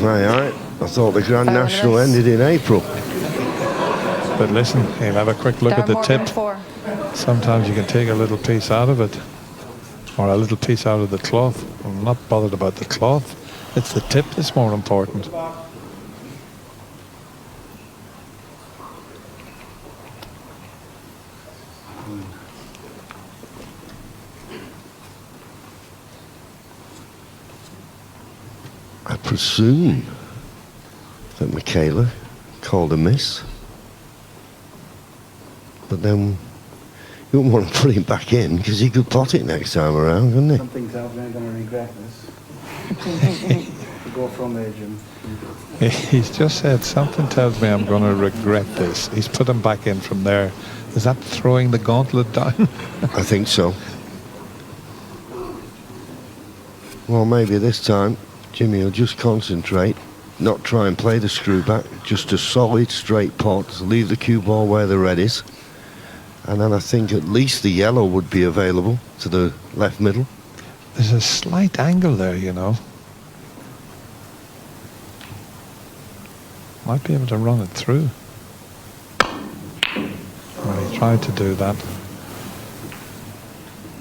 Aye. I thought the Grand National ended in April. But listen, he'll have a quick look at the tip. Sometimes you can take a little piece out of it, or a little piece out of the cloth. I'm not bothered about the cloth. It's the tip that's more important. I presume that Michaela called a miss. But then you wouldn't want to put him back in because he could pot it next time around, couldn't he? Something tells me I'm going to regret this. To go from there, Jim. He's just said, something tells me I'm going to regret this. He's put him back in from there. Is that throwing the gauntlet down? I think so. Well, maybe this time Jimmy will just concentrate, not try and play the screw back, just a solid straight pot, leave the cue ball where the red is. And then I think at least the yellow would be available to the left middle. There's a slight angle there, you know. Might be able to run it through. Well, he tried to do that.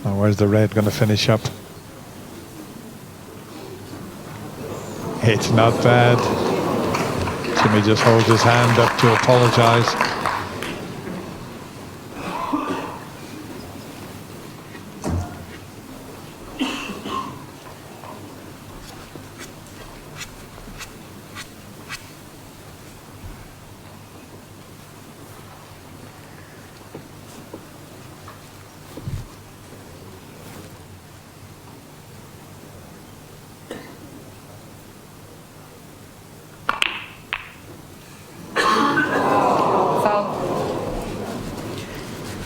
Now where's the red going to finish up? It's not bad. Jimmy just holds his hand up to apologise.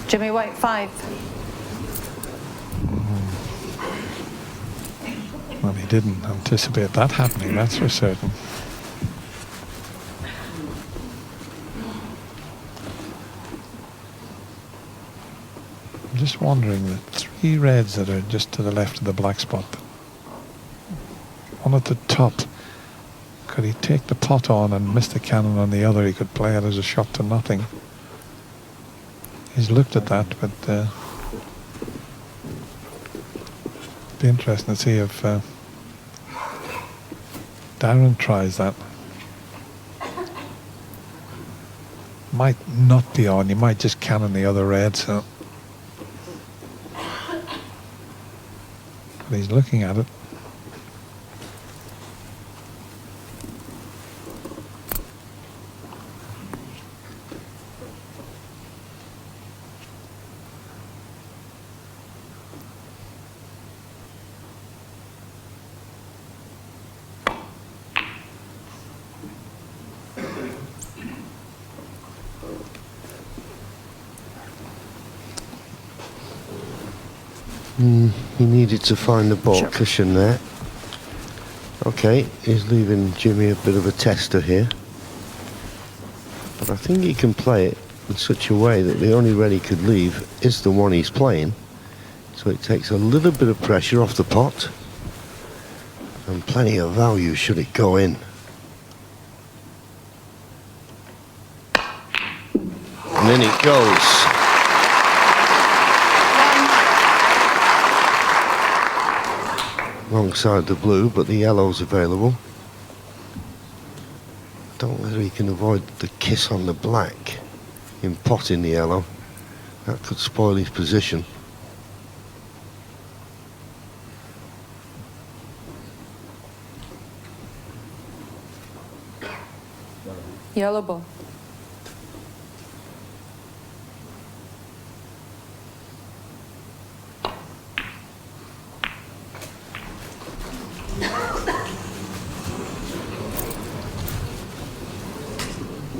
Jimmy White, 5. Well, he didn't anticipate that happening, that's for certain. I'm just wondering, the 3 reds that are just to the left of the black spot, one at the top, could he take the pot on and miss the cannon on the other? He could play it as a shot to nothing. He's looked at that, but be interesting to see if Darren tries that. Might not be on, you might just cannon the other red, so. But he's looking at it. He needed to find the ball cushion there. Okay, he's leaving Jimmy a bit of a tester here. I think he can play it in such a way that the only red he could leave is the one he's playing. So it takes a little bit of pressure off the pot. And plenty of value should it go in. And in it goes. Wrong side the blue, but the yellow's available. I don't know whether he can avoid the kiss on the black in potting the yellow. That could spoil his position. Yellow ball.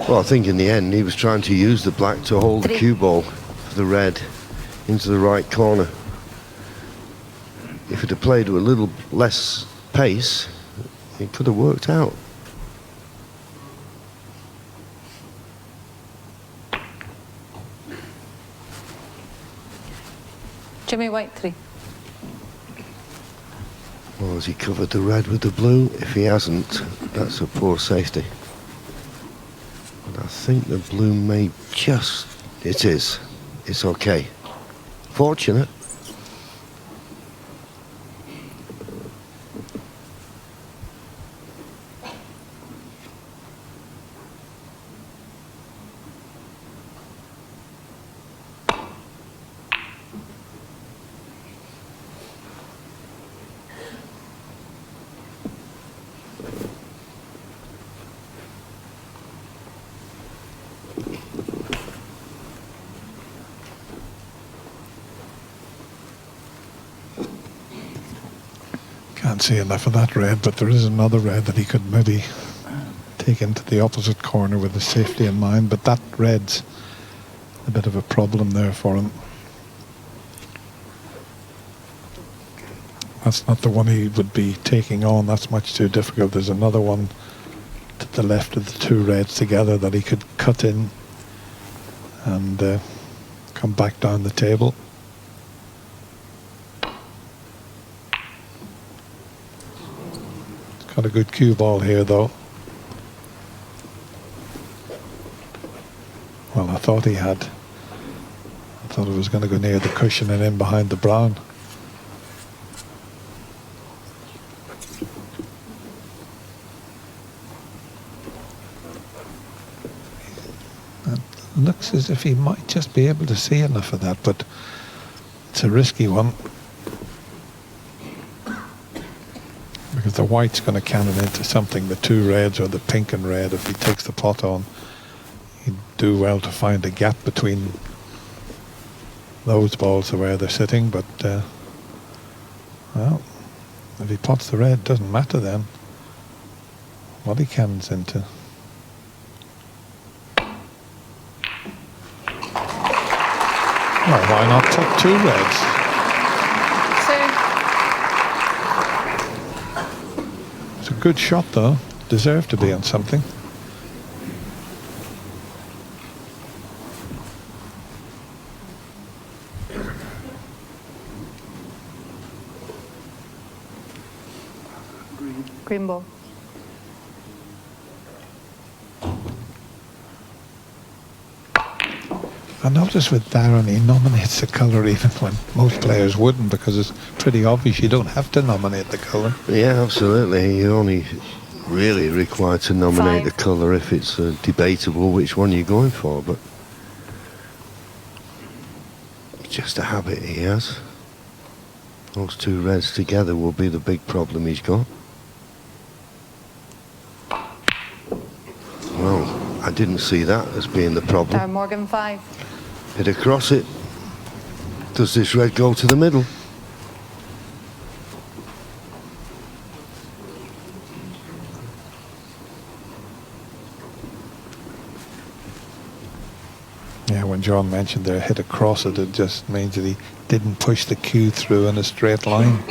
Well, I think in the end he was trying to use the black to hold the cue ball for the red into the right corner. If it had played with a little less pace, it could have worked out. Jimmy White 3. Well, has he covered the red with the blue? If he hasn't, that's a poor safety. But I think the blue may just... It is. It's okay. Fortunate. Can't see enough of that red, but there is another red that he could maybe take into the opposite corner with the safety in mind, but that red's a bit of a problem there for him. That's not the one he would be taking on. That's much too difficult. There's another one to the left of the two reds together that he could cut in and come back down the table. Got a good cue ball here, though. Well, I thought he had. I thought it was going to go near the cushion and in behind the brown. It looks as if he might just be able to see enough of that, but it's a risky one. Because the white's going to cannon into something, the two reds or the pink and red. If he takes the pot on, he'd do well to find a gap between those balls to where they're sitting. But, well, if he pots the red, doesn't matter then what he cannons into. Well, why not put two reds? Good shot, though. Deserved to be on something. Green ball. I notice with Darren, he nominates the colour even when most players wouldn't, because it's pretty obvious you don't have to nominate the colour. Yeah, absolutely. You're only really required to nominate the colour if it's debatable which one you're going for, but it's just a habit he has. Those two reds together will be the big problem he's got. Well, I didn't see that as being the problem. Darren Morgan 5. Hit across it. Does this red go to the middle? Yeah, when John mentioned there, hit across it, it just means that he didn't push the cue through in a straight line.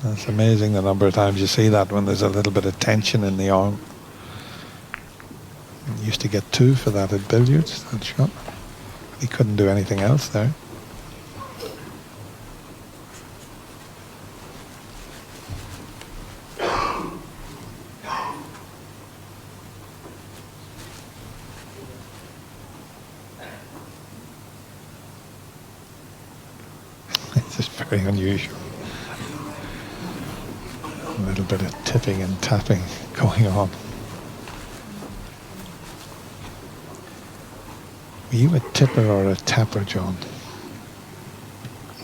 That's amazing the number of times you see that when there's a little bit of tension in the arm. He used to get 2 for that at billiards, that shot. He couldn't do anything else there. This is very unusual. A little bit of tipping and tapping going on. Were you a tipper or a tapper, John?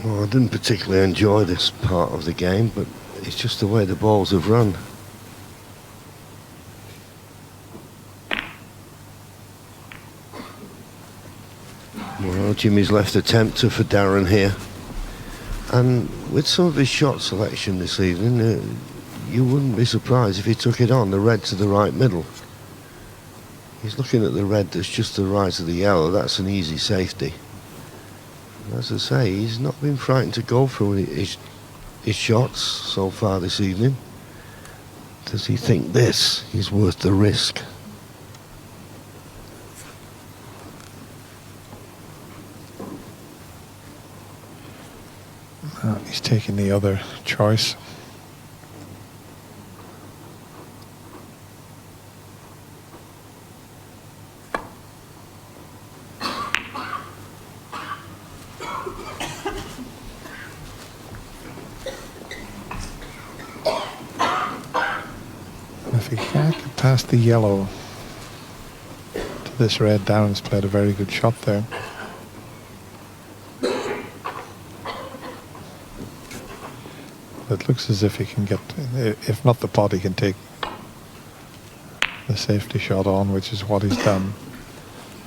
Well, I didn't particularly enjoy this part of the game, but it's just the way the balls have run. Well, Jimmy's left a tempter for Darren here. And with some of his shot selection this evening, you wouldn't be surprised if he took it on, the red to the right middle. He's looking at the red that's just to the right of the yellow. That's an easy safety. And as I say, he's not been frightened to go through his shots so far this evening. Does he think this is worth the risk? He's taking the other choice. If he can't get past the yellow to this red, Darren's played a very good shot there. It looks as if he can get, if not the pot, he can take the safety shot on, which is what he's done.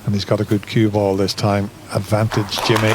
And he's got a good cue ball this time. Advantage, Jimmy.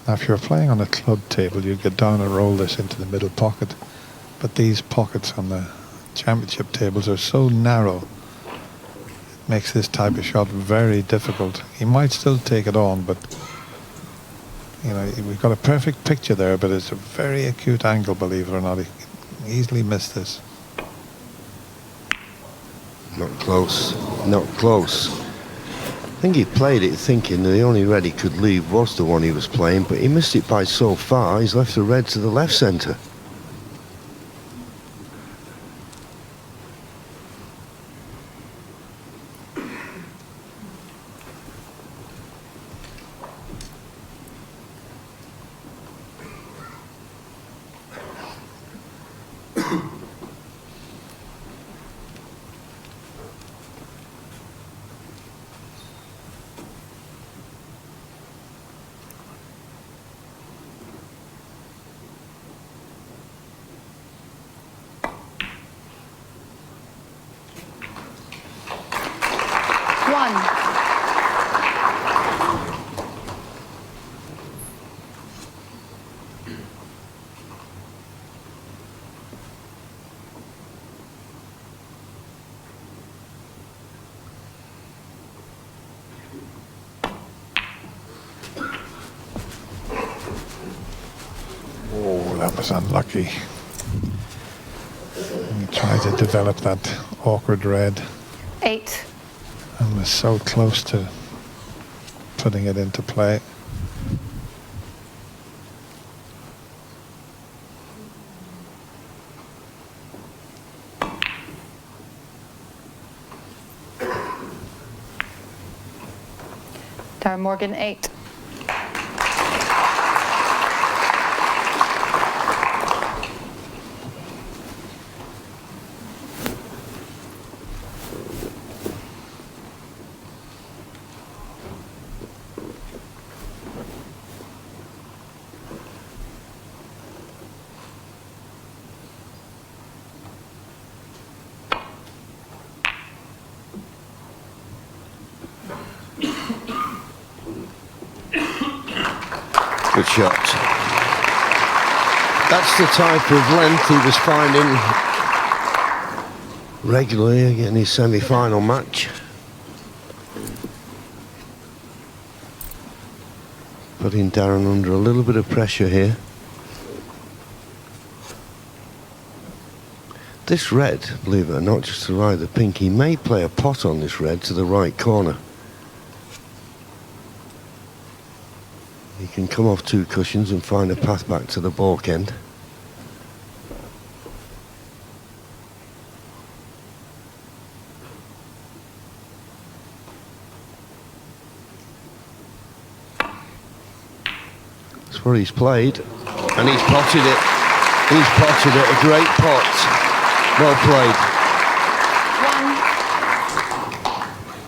Now, if you're playing on a club table, you'd get down and roll this into the middle pocket. But these pockets on the championship tables are so narrow, it makes this type of shot very difficult. He might still take it on, but you know, we've got a perfect picture there, but it's a very acute angle, believe it or not. He can easily miss this. Not close, not close. I think he played it thinking the only red he could leave was the one he was playing, but he missed it by so far, he's left the red to the left centre. That was unlucky. He tried to develop that awkward red 8. and was so close to putting it into play. Darren Morgan, 8. Good shot. That's the type of length he was finding regularly in his semi-final match. Putting Darren under a little bit of pressure here. This red, believe it or not, just to the right of the pink, he may play a pot on this red to the right corner. He can come off 2 cushions and find a path back to the balk end. That's where he's played, and he's potted it. He's potted it, a great pot. Well played.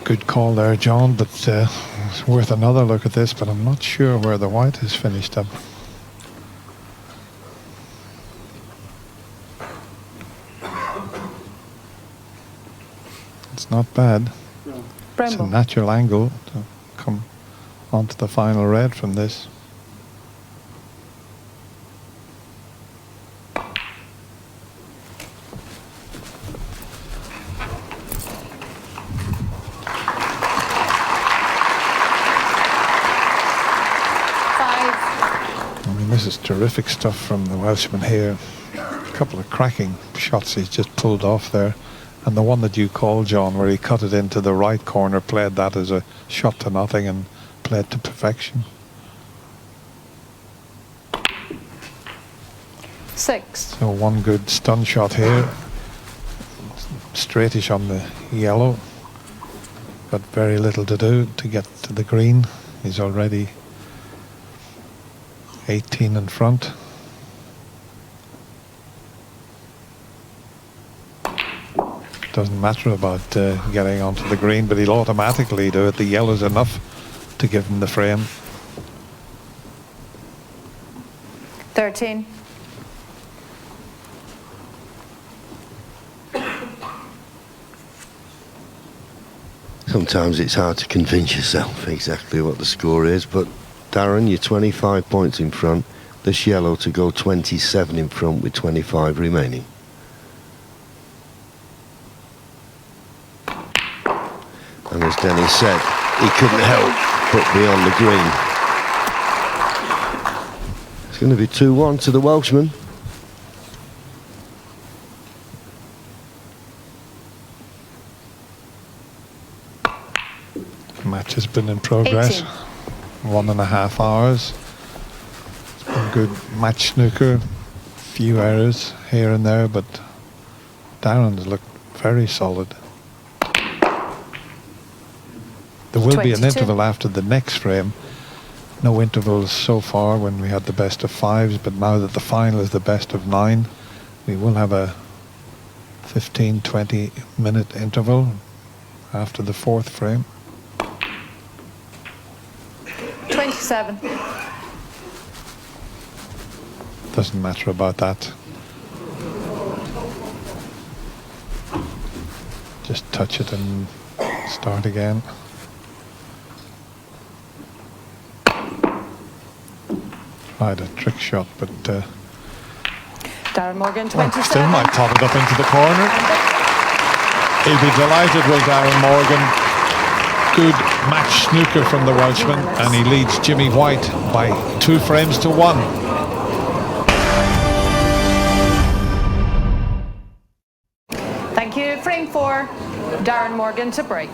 Good call there, John, but it's worth another look at this, but I'm not sure where the white has finished up. It's not bad. It's a natural angle to come onto the final red from this. This is terrific stuff from the Welshman here. A couple of cracking shots he's just pulled off there. And the one that you called, John, where he cut it into the right corner, played that as a shot to nothing and played to perfection. 6. So one good stun shot here. Straightish on the yellow. But very little to do to get to the green. He's already 18 in front. Doesn't matter about getting onto the green, but he'll automatically do it. The yellow's enough to give him the frame. 13. Sometimes it's hard to convince yourself exactly what the score is, but Darren, you're 25 points in front. This yellow to go 27 in front with 25 remaining. And as Dennis said, he couldn't help but be on the green. It's going to be 2-1 to the Welshman. The match has been in progress. 18. 1.5 hours. It's been good match snooker. Few errors here and there, but Darren's looked very solid. There will be an 22. interval after the next frame. No intervals so far when we had the best of 5s, but now that the final is the best of 9, we will have a 15-20 minute interval after the 4th frame. 27. Doesn't matter about that. Just touch it and start again. Tried a trick shot, but Darren Morgan, 27. still might top it up into the corner. He'll be delighted with Darren Morgan. Good match snooker from the Welshman, and he leads Jimmy White by 2 frames to 1. Thank you. Frame 4, Darren Morgan to break.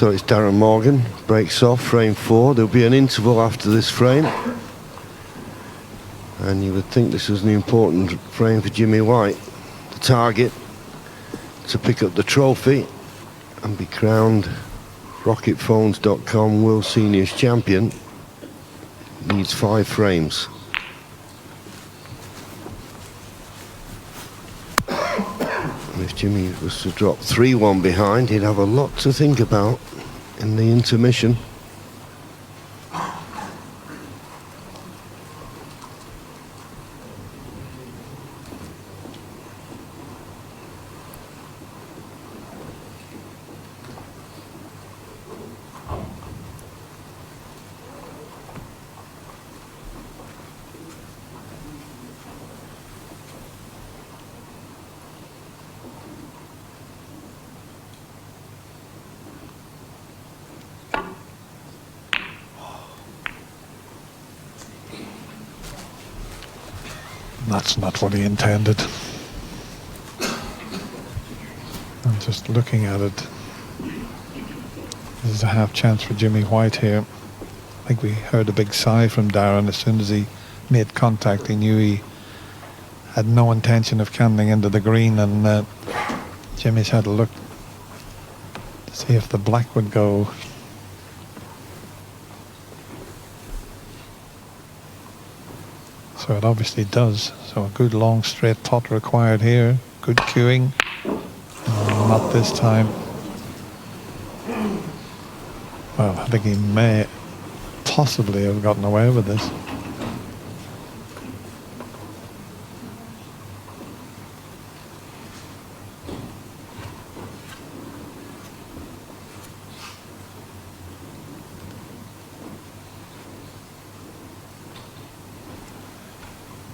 So it's Darren Morgan, breaks off, frame 4. There'll be an interval after this frame. And you would think this was an important frame for Jimmy White. The target to pick up the trophy and be crowned RocketPhones.com World Seniors Champion needs 5 frames. And if Jimmy was to drop 3-1 behind, he'd have a lot to think about in the intermission. That's not what he intended. I'm just looking at it. This is a half chance for Jimmy White here. I think we heard a big sigh from Darren as soon as he made contact. He knew he had no intention of canting into the green, and Jimmy's had a look to see if the black would go. So it obviously does. So a good long straight putt required here. Good cueing. Not this time. Well, I think he may possibly have gotten away with this.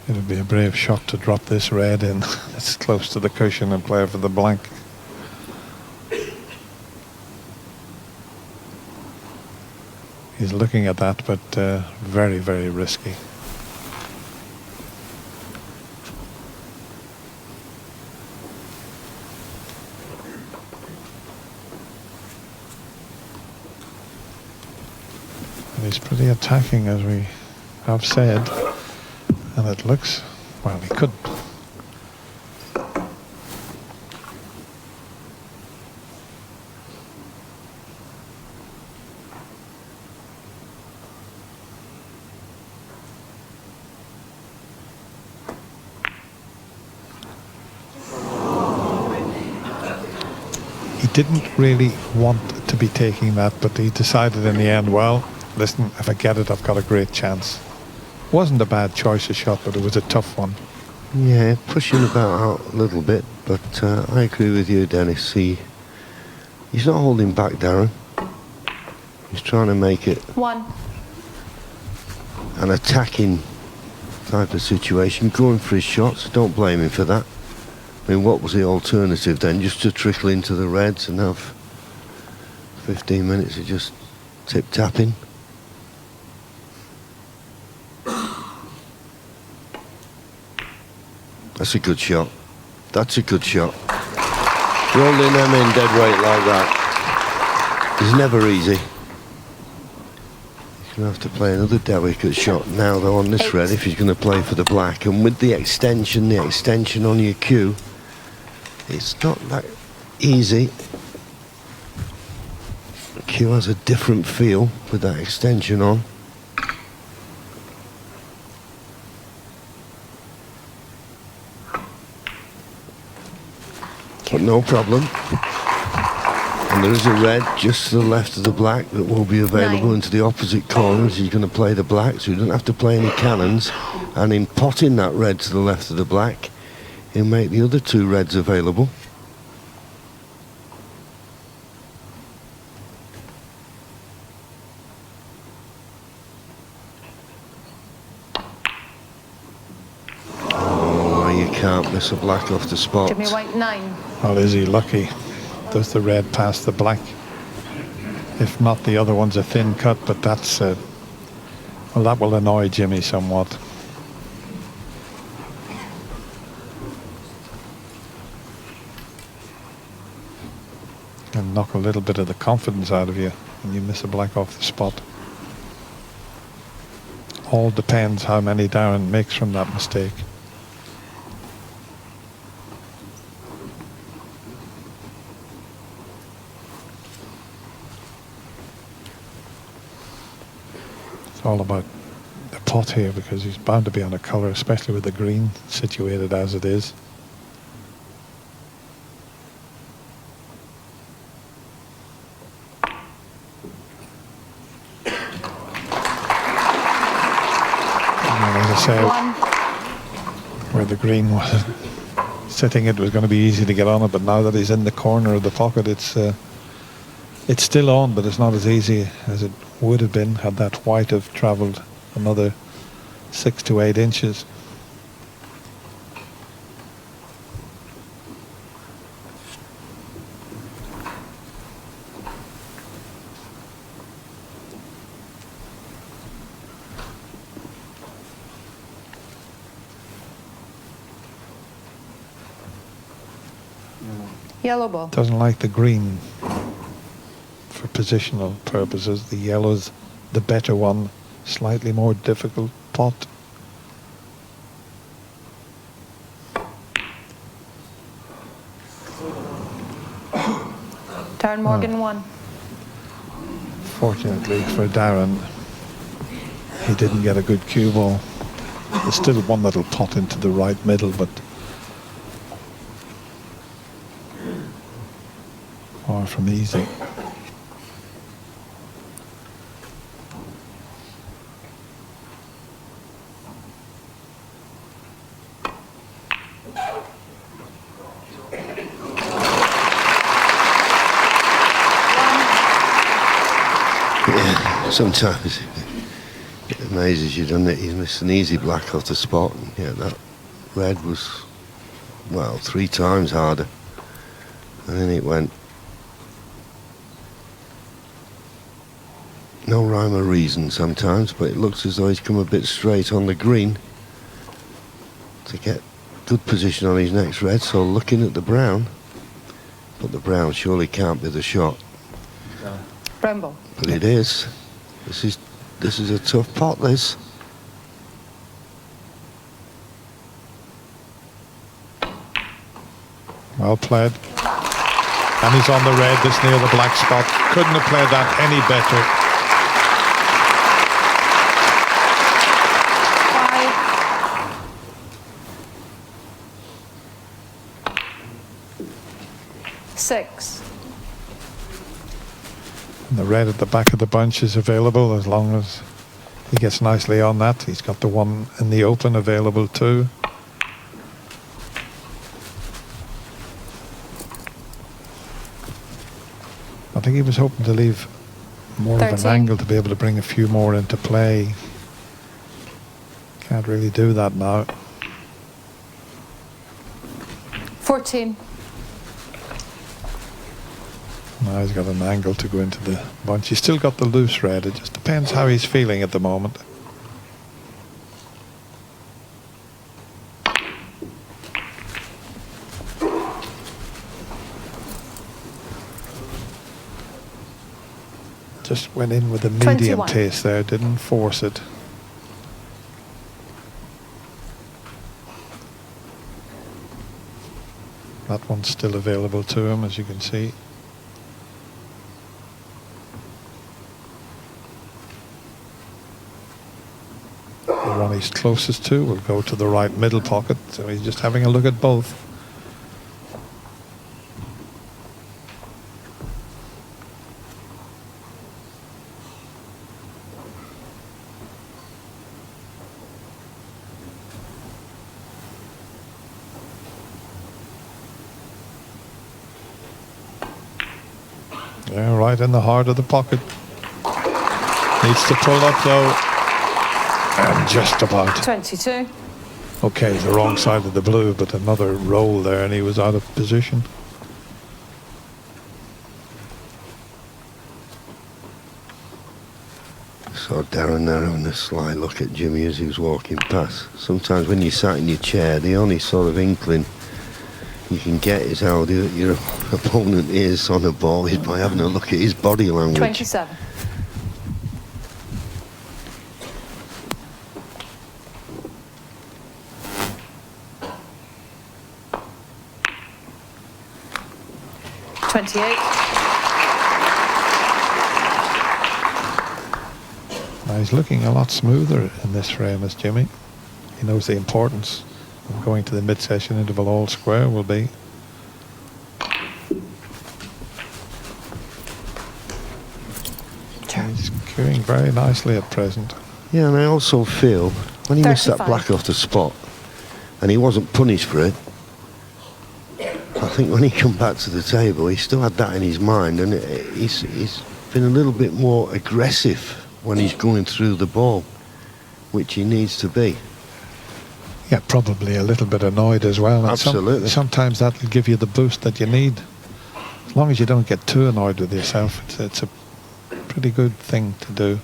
It would be a brave shot to drop this red in. It's close to the cushion and play for the blank. He's looking at that, but very, very risky. And he's pretty attacking, as we have said. And it looks, well, he could. He didn't really want to be taking that, but he decided in the end, well, listen, if I get it, I've got a great chance. Wasn't a bad choice of shot, but it was a tough one. Yeah, pushing about out a little bit, but I agree with you, Dennis. He's not holding back, Darren. He's trying to make it an attacking type of situation, going for his shots. Don't blame him for that. I mean, what was the alternative then? Just to trickle into the reds and have 15 minutes of just tip-tapping? That's a good shot. That's a good shot. Rolling them in dead weight like that is never easy. He's going to have to play another delicate shot now, though, on this red if he's going to play for the black. And with the extension on your cue, it's not that easy. The cue has a different feel with that extension on. But no problem. And there is a red just to the left of the black that will be available into the opposite corner as he's going to play the black, so he doesn't have to play any cannons. And in potting that red to the left of the black, he'll make the other 2 reds available. Oh, you can't miss a black off the spot. Jimmy White 9. Well, is he lucky? Does the red pass the black? If not, the other one's a thin cut, but that's well, that will annoy Jimmy somewhat. And knock a little bit of the confidence out of you when you miss a black off the spot. All depends how many Darren makes from that mistake. It's all about the pot here because he's bound to be on a colour, especially with the green situated as it is. Where the green was sitting, it was going to be easy to get on it, but now that he's in the corner of the pocket, it's still on, but it's not as easy as it would have been had that white have travelled another 6 to 8 inches. Yellow ball. Doesn't like the green for positional purposes. The yellow's the better one, slightly more difficult pot. Darren Morgan 1. Fortunately for Darren, he didn't get a good cue ball. There's still one that'll pot into the right middle, but far from easy. Yeah, sometimes it amazes you, doesn't it? He's missed an easy black off the spot, and yeah, that red was, well, 3 times harder. And then it went no rhyme or reason sometimes, but it looks as though he's come a bit straight on the green to get good position on his next red. So looking at the brown, but the brown surely can't be the shot. No. Brown ball. But it is. This is a tough pot, this. Well played. And he's on the red, this near the black spot. Couldn't have played that any better. 6. And the red at the back of the bunch is available as long as he gets nicely on that. He's got the one in the open available too. I think he was hoping to leave more 13. of an angle to be able to bring a few more into play. Can't really do that now. 14. Now he's got an angle to go into the bunch. He's still got the loose red. It just depends how he's feeling at the moment. Just went in with a medium 21. taste there, didn't force it. That one's still available to him, as you can see. The one he's closest to will go to the right middle pocket, so he's just having a look at both. Yeah, right in the heart of the pocket. Needs to pull up though. And just about. 22. Okay, the wrong side of the blue, but another roll there and he was out of position. Saw Darren there having a sly look at Jimmy as he was walking past. Sometimes when you sat in your chair, the only sort of inkling you can get is how your opponent is on a ball is by having a look at his body language. 27. He's looking a lot smoother in this frame as Jimmy. He knows the importance of going to the mid-session interval all square will be. He's cueing very nicely at present. Yeah, and I also feel when he missed that black off the spot and he wasn't punished for it, I think when he come back to the table, he still had that in his mind, and he's been a little bit more aggressive when he's going through the ball, which he needs to be. Yeah, probably a little bit annoyed as well. And absolutely. Sometimes that'll give you the boost that you need. As long as you don't get too annoyed with yourself, it's a pretty good thing to do.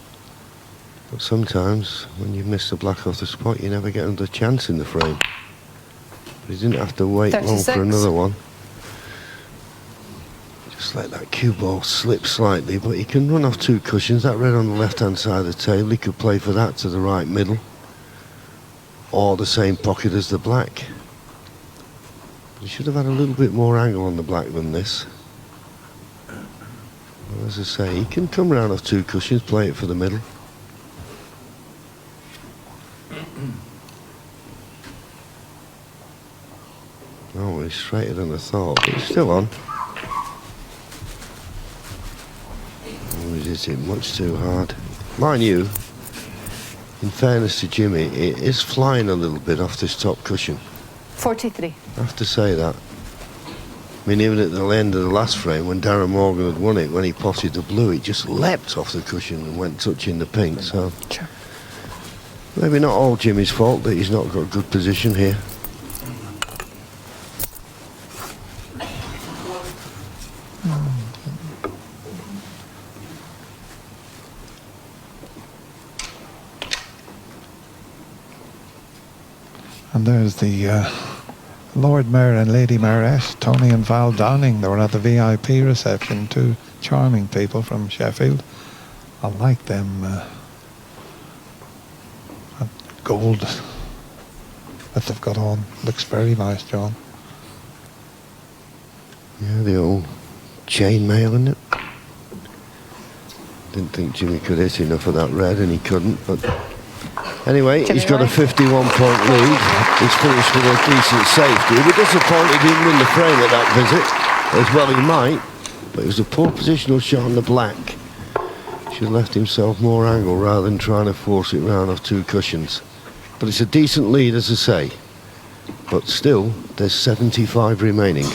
But sometimes when you miss the black off the spot, you never get another chance in the frame. But he didn't have to wait 36. long for another one. Just let that cue ball slip slightly, but he can run off 2 cushions. That red on the left-hand side of the table, he could play for that to the right middle, or the same pocket as the black. He should have had a little bit more angle on the black than this. Well, as I say, he can come round off 2 cushions, play it for the middle. Oh, he's straighter than I thought, but he's still on. Oh, he's hitting much too hard. Mind you, in fairness to Jimmy, it is flying a little bit off this top cushion. 43. I have to say that. I mean, even at the end of the last frame, when Darren Morgan had won it, when he potted the blue, it just leapt off the cushion and went touching the pink. So sure. Maybe not all Jimmy's fault that he's not got good position here. And there's the Lord Mayor and Lady Mayoress, Tony and Val Downing. They were at the VIP reception, 2 charming people from Sheffield. I like them. That gold that they've got on looks very nice, John. Yeah, the old chainmail, isn't it? Didn't think Jimmy could hit enough of that red, and he couldn't, but anyway, he's got a 51-point lead. He's finished with a decent safety. He'll be disappointed he didn't win the frame at that visit. As well he might, but it was a poor positional shot on the black. Should have left himself more angle rather than trying to force it round off 2 cushions. But it's a decent lead, as I say. But still, there's 75 remaining.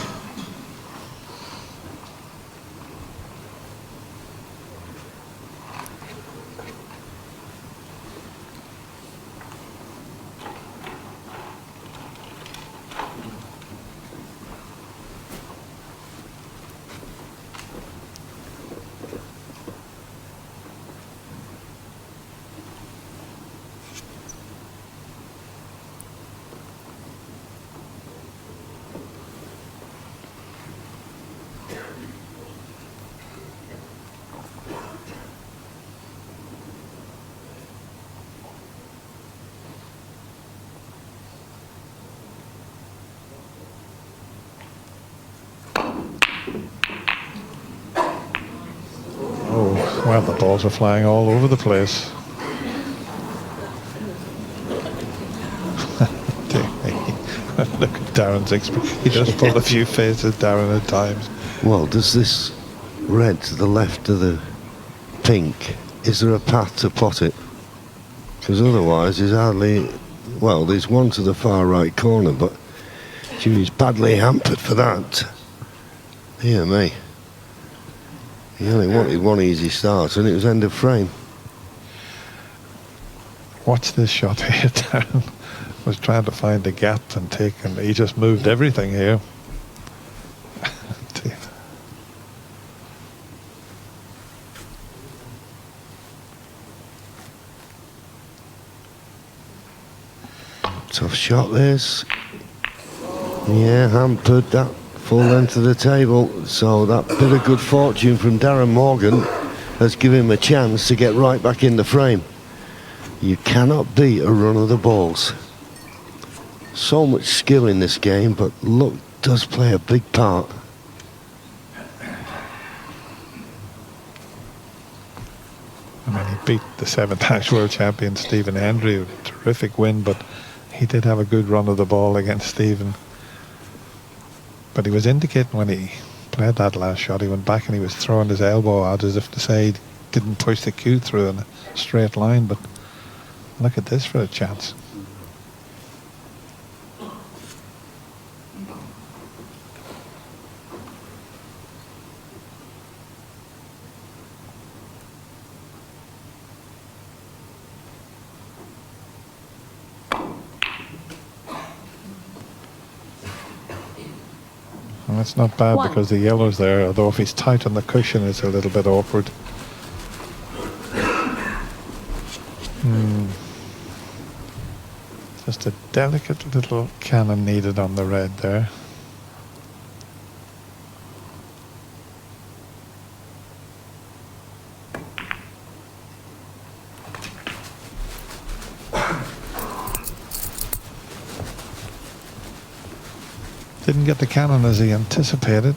Well, the balls are flying all over the place. Look at Darren's expression. He does pull a few faces, Darren, at times. Well, does this red to the left of the pink, is there a path to pot it? Because otherwise there's hardly... Well, there's one to the far right corner, but Jimmy's badly hampered for that. Dear me. He only wanted one easy start, and it was end of frame. Watch this shot here, Darren. Was trying to find the gap and he just moved everything here. Tough shot, this. Yeah, hampered that full length of the table. So that bit of good fortune from Darren Morgan has given him a chance to get right back in the frame. You cannot beat a run of the balls. So much skill in this game, but luck does play a big part. I mean, he beat the 7-time world champion Stephen Hendry, a terrific win, but he did have a good run of the ball against Stephen. But he was indicating when he played that last shot, he went back and he was throwing his elbow out as if to say he didn't push the cue through in a straight line. But look at this for a chance. And that's not bad because the yellow's there, although if he's tight on the cushion it's a little bit awkward. Just a delicate little cannon needed on the red there. Didn't get the cannon as he anticipated.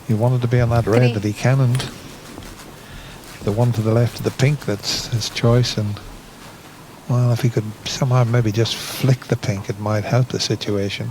He wanted to be on that red that he cannoned. The one to the left of the pink, that's his choice. And well, if he could somehow maybe just flick the pink, it might help the situation.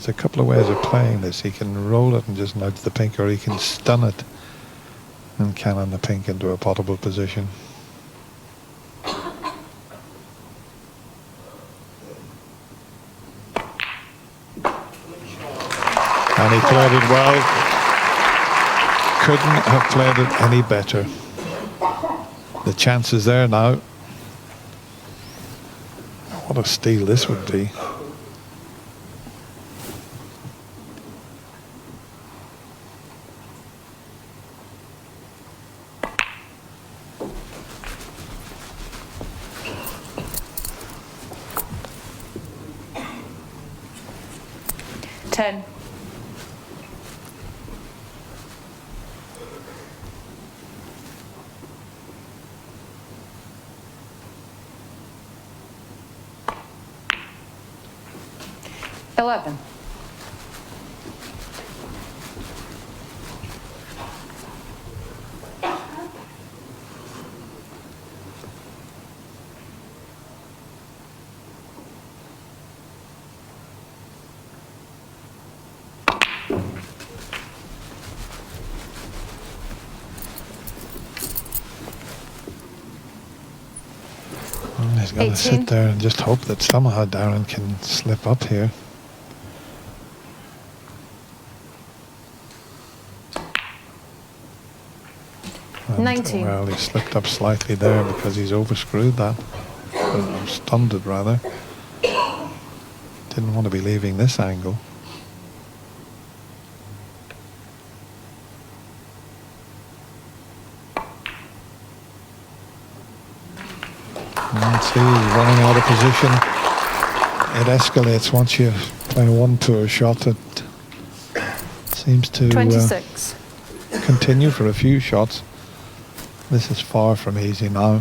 A couple of ways of playing this. He can roll it and just nudge the pink, or he can stun it and cannon the pink into a potable position. And he played it well. Couldn't have played it any better. The chance is there now. What a steal this would be. $11. He's got to sit there and just hope that somehow Darren can slip up here. And, 19. well, he slipped up slightly there because he's overscrewed that. Or stunned it, rather. Didn't want to be leaving this angle. And see, he's running out of position. It escalates once you play one poor shot. It seems to 26. Continue for a few shots. This is far from easy now.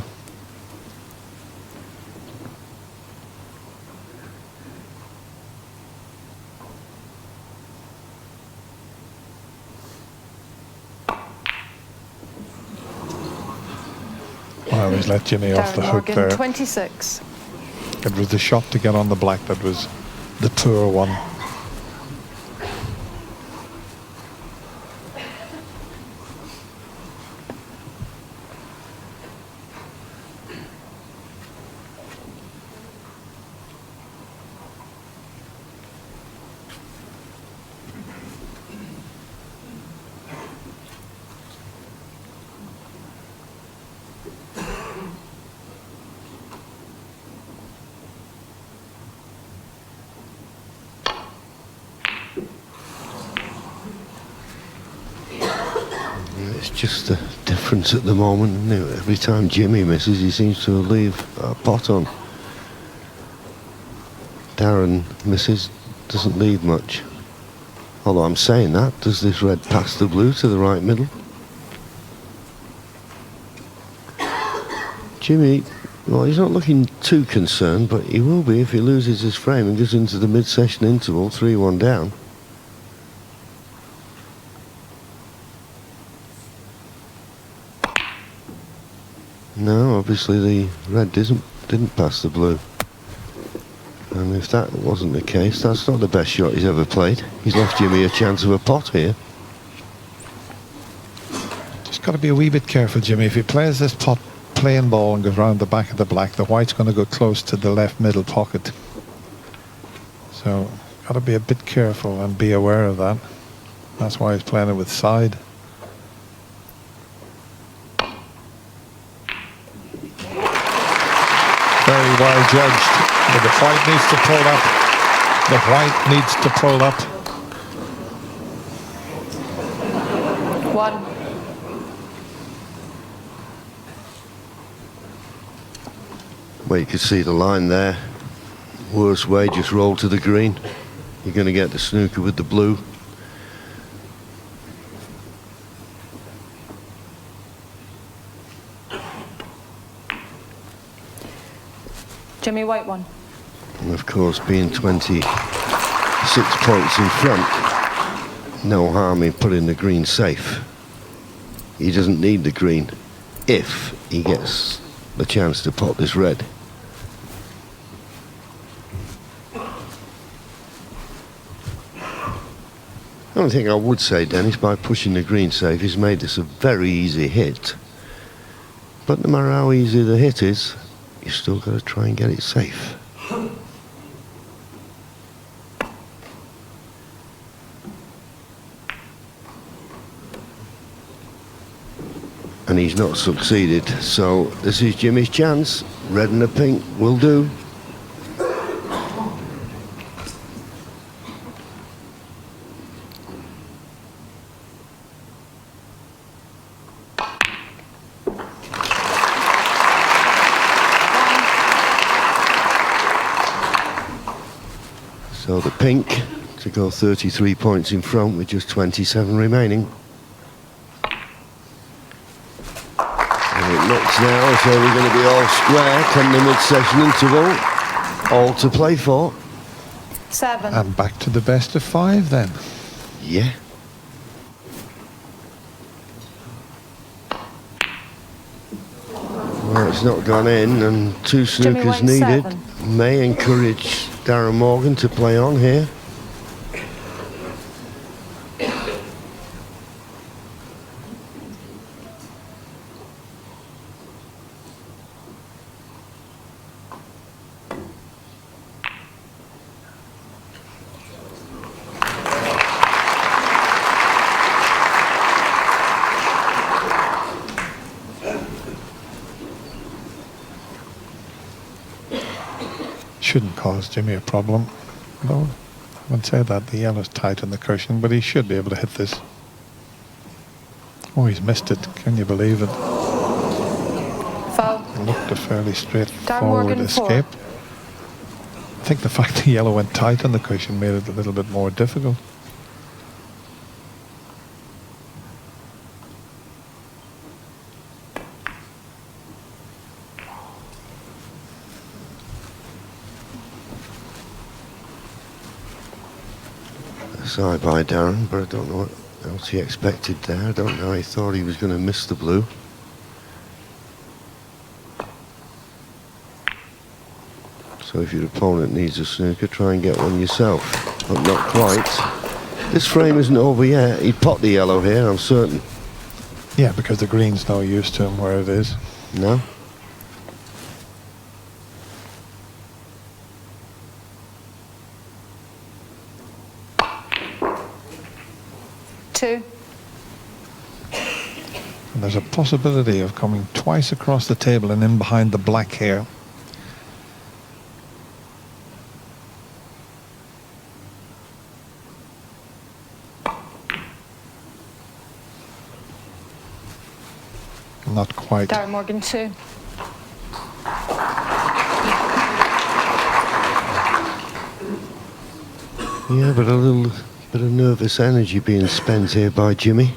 Well, he's let Jimmy off the hook there. 26. It was the shot to get on the black that was the poor one. It's just the difference at the moment, isn't it? Every time Jimmy misses, he seems to leave a pot on. Darren misses, doesn't leave much. Although I'm saying that, does this red pass the blue to the right middle? Jimmy, well, he's not looking too concerned, but he will be if he loses his frame and goes into the mid-session interval, 3-1 down. No, obviously the red didn't pass the blue. And if that wasn't the case, that's not the best shot he's ever played. He's left Jimmy a chance of a pot here. Just got to be a wee bit careful, Jimmy. If he plays this pot plain ball and goes round the back of the black, the white's going to go close to the left middle pocket. So, got to be a bit careful and be aware of that. That's why he's playing it with side. Very well judged. But the white needs to pull up. The white needs to pull up. 1. Well, you can see the line there. Worst way, just roll to the green. You're going to get the snooker with the blue. Jimmy White 1. And of course, being 26 points in front, no harm in putting the green safe. He doesn't need the green if he gets the chance to pot this red. The only thing I would say, Dennis, by pushing the green safe, he's made this a very easy hit. But no matter how easy the hit is, you've still got to try and get it safe. And he's not succeeded, so this is Jimmy's chance. Red and a pink will do. So the pink to go 33 points in front with just 27 remaining. And it looks now as though we're going to be all square come the mid-session interval. All to play for. 7. And back to the best of 5 then. Yeah. Well, it's not gone in, and 2 Jimmy snookers White needed. 7. May encourage Darren Morgan to play on here. Shouldn't cause Jimmy a problem. No, I wouldn't say that. The yellow's tight on the cushion, but he should be able to hit this. Oh, he's missed it. Can you believe it? Foul. Looked a fairly straightforward Morgan, escape. 4. I think the fact the yellow went tight on the cushion made it a little bit more difficult. Side by Darren, but I don't know what else he expected there. I don't know, he thought he was going to miss the blue. So if your opponent needs a snooker, try and get one yourself, but not quite. This frame isn't over yet. He'd pot the yellow here, I'm certain. Yeah, because the green's no use to him where it is. No? Two. And there's a possibility of coming twice across the table and in behind the black here. not quite. Darren Morgan 2. Yeah, but a little bit of nervous energy being spent here by Jimmy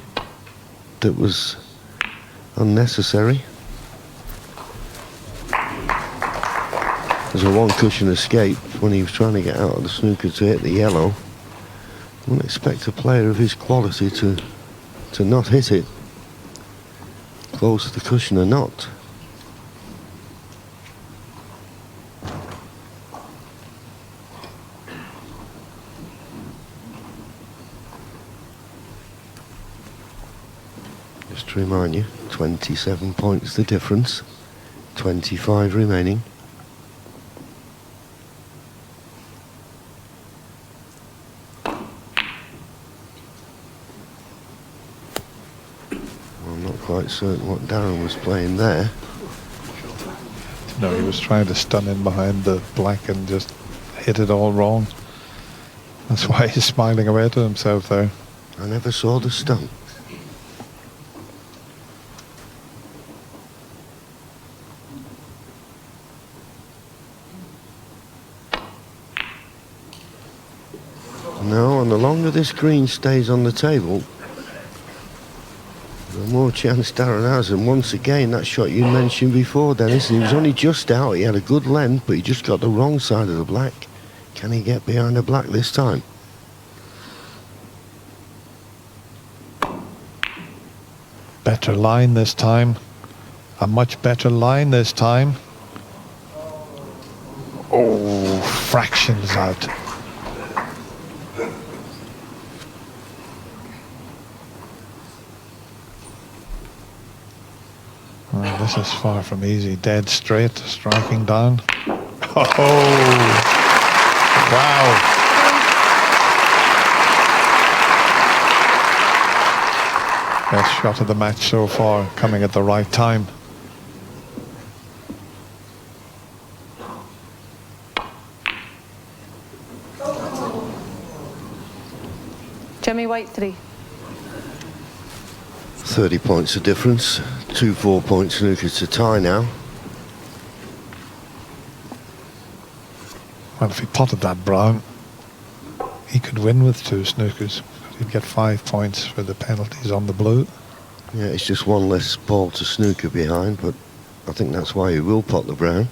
that was unnecessary. There's a one cushion escape when he was trying to get out of the snooker to hit the yellow. I wouldn't expect a player of his quality to not hit it close to the cushion or not. Just to remind you, 27 points the difference, 25 remaining. I'm not quite certain what Darren was playing there. No, he was trying to stun in behind the black and just hit it all wrong. That's why he's smiling away to himself there. I never saw the stun. No, and the longer this green stays on the table, the more chance Darren has. And once again, that shot you mentioned before, Dennis, he was only just out. He had a good length, but he just got the wrong side of the black. Can he get behind the black this time? Better line this time. A much better line this time. Oh, fractions out. Well, this is far from easy. Dead straight, striking down. Oh, wow. Best shot of the match so far, coming at the right time. Jimmy White 3. 30 points of difference. 2 4-point snookers to tie now. Well, if he potted that brown, he could win with 2 snookers. He'd get 5 points for the penalties on the blue. Yeah, it's just one less ball to snooker behind, but I think that's why he will pot the brown.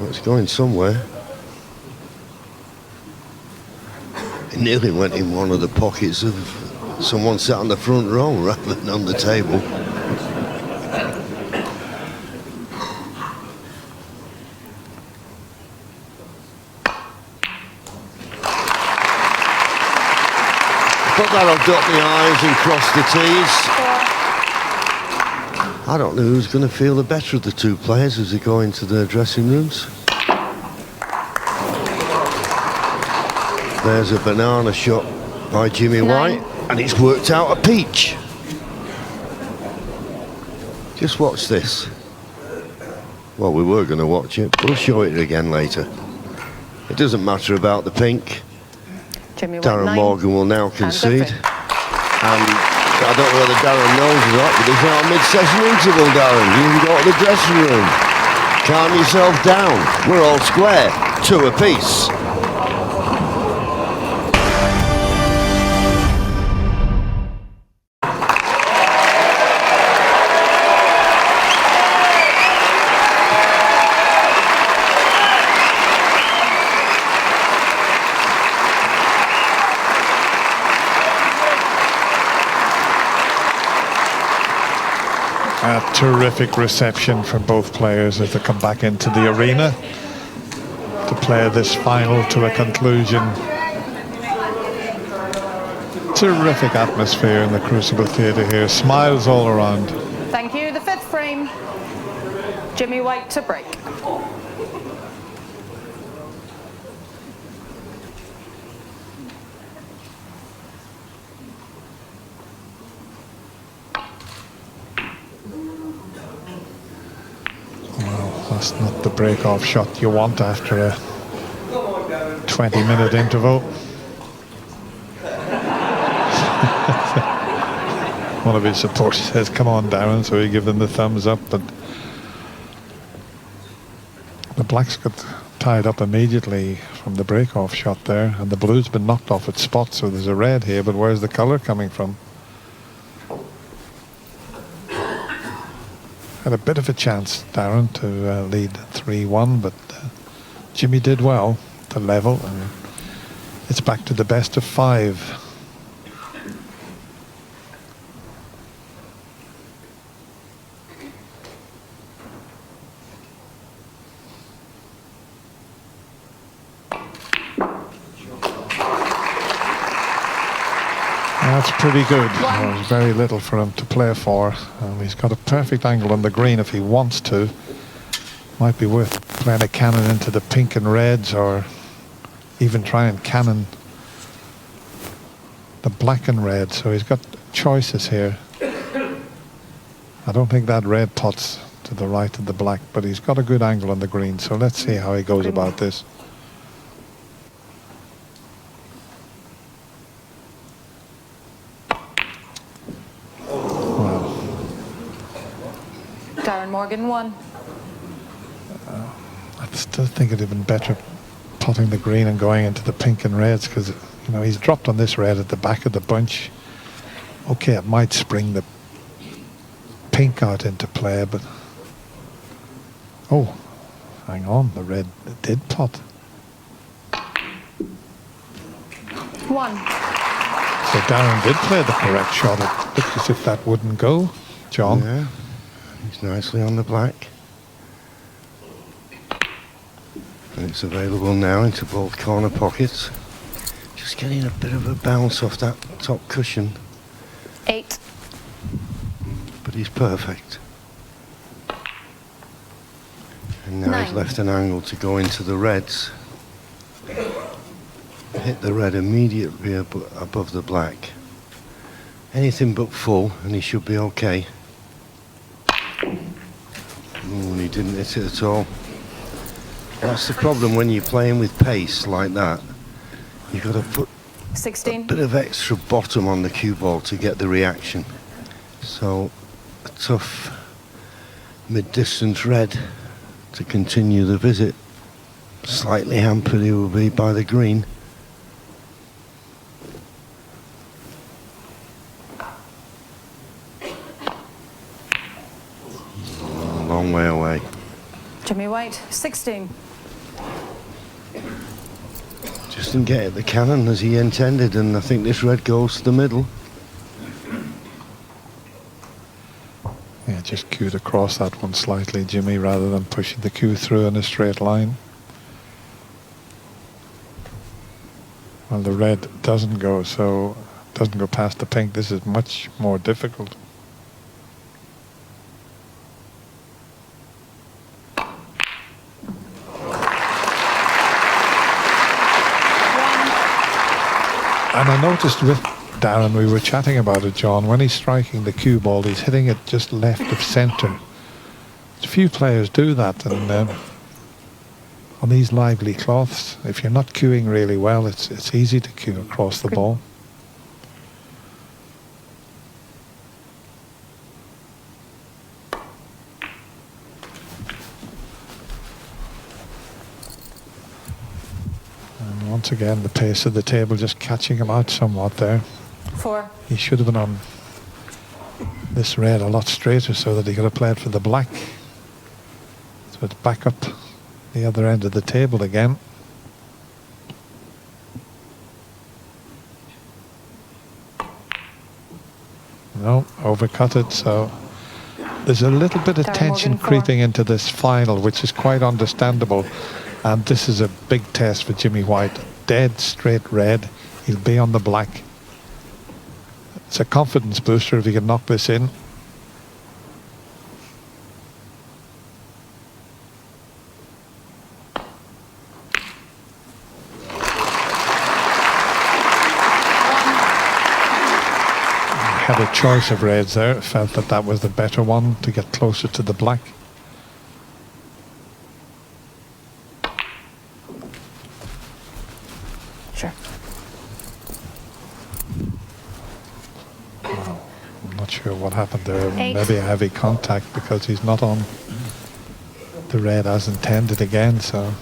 Well, it's going somewhere. It nearly went in one of the pockets of someone sat on the front row rather than on the table. But that'll dot the I's and cross the T's. I don't know who's going to feel the better of the two players as they go into their dressing rooms. There's a banana shot by Jimmy White, and it's worked out a peach. Just watch this. Well, we were going to watch it, but we'll show it again later. It doesn't matter about the pink. Darren Morgan will now concede. And I don't know whether Darren knows or not, but there's now a mid-session interval, Darren. You can go to the dressing room. Calm yourself down. We're all square. 2 apiece. A terrific reception for both players as they come back into the arena to play this final to a conclusion. Terrific atmosphere in the Crucible Theatre here. Smiles all around. Thank you. The 5th frame, Jimmy White to break. That's not the break-off shot you want after a 20-minute interval. One of his supporters says, "Come on, Darren," so he gives them the thumbs up, but the blacks got tied up immediately from the break-off shot there, and the blue's been knocked off its spot, so there's a red here, but where's the colour coming from? Had a bit of a chance, Darren, to lead 3-1, but Jimmy did well to level, and it's back to the best of 5. That's pretty good. There's very little for him to play for. He's got a perfect angle on the green if he wants to. Might be worth playing a cannon into the pink and reds, or even try and cannon the black and red. So he's got choices here. I don't think that red pots to the right of the black, but he's got a good angle on the green. So let's see how he goes about this. Darren Morgan 1. I still think it'd have been better potting the green and going into the pink and reds, because, you know, he's dropped on this red at the back of the bunch. Okay, it might spring the pink out into play, but oh, hang on, the red did pot. 1. So Darren did play the correct shot. It looked as if that wouldn't go, John. Yeah, he's nicely on the black. And it's available now into both corner pockets. Just getting a bit of a bounce off that top cushion. 8. But he's perfect. And now 9. he's left an angle to go into the reds. Hit the red immediately above the black. Anything but full, and he should be okay. Ooh, and he didn't hit it at all. That's the problem when you're playing with pace like that. You've got to put 16. a bit of extra bottom on the cue ball to get the reaction. So a tough mid-distance red to continue the visit. Slightly hampered he will be by the green. A long way away. Jimmy White 16. Just didn't get at the cannon as he intended, and I think this red goes to the middle. Yeah, just cued across that one slightly, Jimmy, rather than pushing the cue through in a straight line. Well, the red doesn't go, so doesn't go past the pink. This is much more difficult. And I noticed with Darren, we were chatting about it, John, when he's striking the cue ball, he's hitting it just left of centre. A few players do that, and on these lively cloths, if you're not cueing really well, it's easy to cue across the ball. And once again, the pace of the table just catching him out somewhat there. 4. He should have been on this red a lot straighter so that he could have played for the black. So it's back up the other end of the table again. No, overcut it, so there's a little bit of tension creeping into this final, which is quite understandable. And this is a big test for Jimmy White. Dead straight red, he'll be on the black. It's a confidence booster if he can knock this in. Had a choice of reds there, felt that that was the better one to get closer to the black. Sure. happened there. 8. Maybe a heavy contact because he's not on the red as intended again, so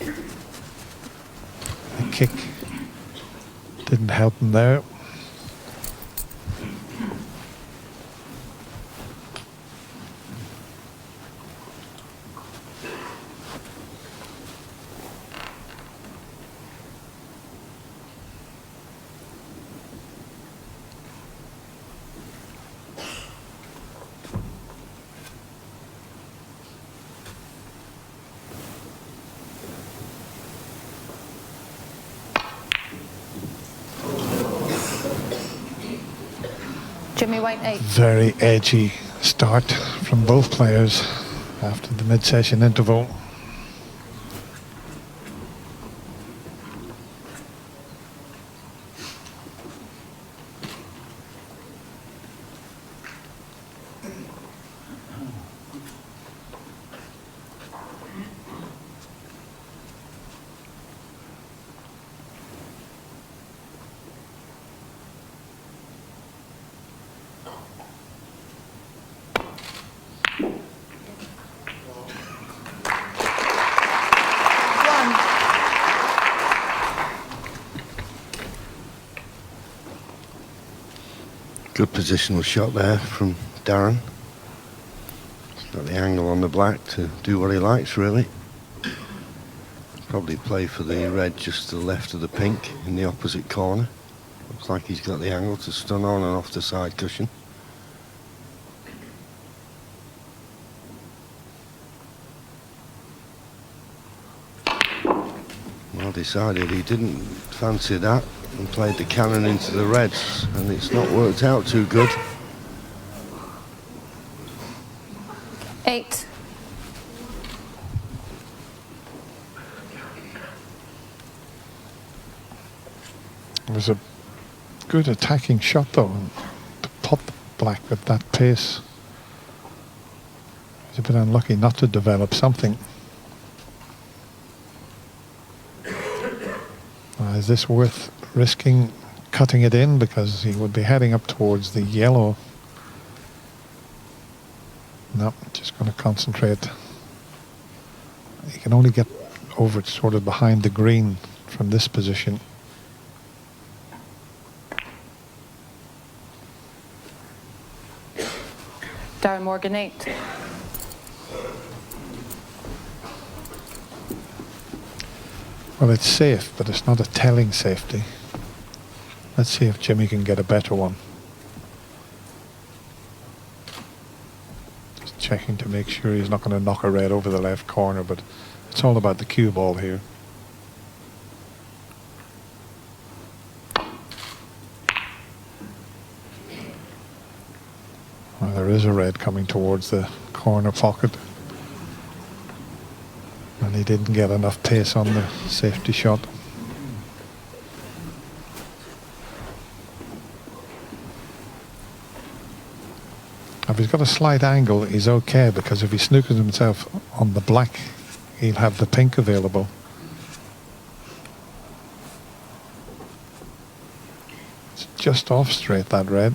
the kick didn't help him there. Jimmy White 8. Very edgy start from both players after the mid-session interval. Good positional shot there from Darren. He's got the angle on the black to do what he likes, really. Probably play for the red just to the left of the pink in the opposite corner. Looks like he's got the angle to stun on and off the side cushion. Well decided, he didn't fancy that and played the cannon into the reds, and it's not worked out too good. 8. It was a good attacking shot though, and to pop black at that pace. He's a bit unlucky not to develop something. Is this worth risking cutting it in, because he would be heading up towards the yellow? No, just going to concentrate. He can only get over it sort of behind the green from this position. Darren Morgan 8. Well, it's safe, but it's not a telling safety. Let's see if Jimmy can get a better one. Just checking to make sure he's not going to knock a red over the left corner, but it's all about the cue ball here. Well, there is a red coming towards the corner pocket. And he didn't get enough pace on the safety shot. If he's got a slight angle, he's okay, because if he snookers himself on the black, he'll have the pink available. It's just off straight, that red.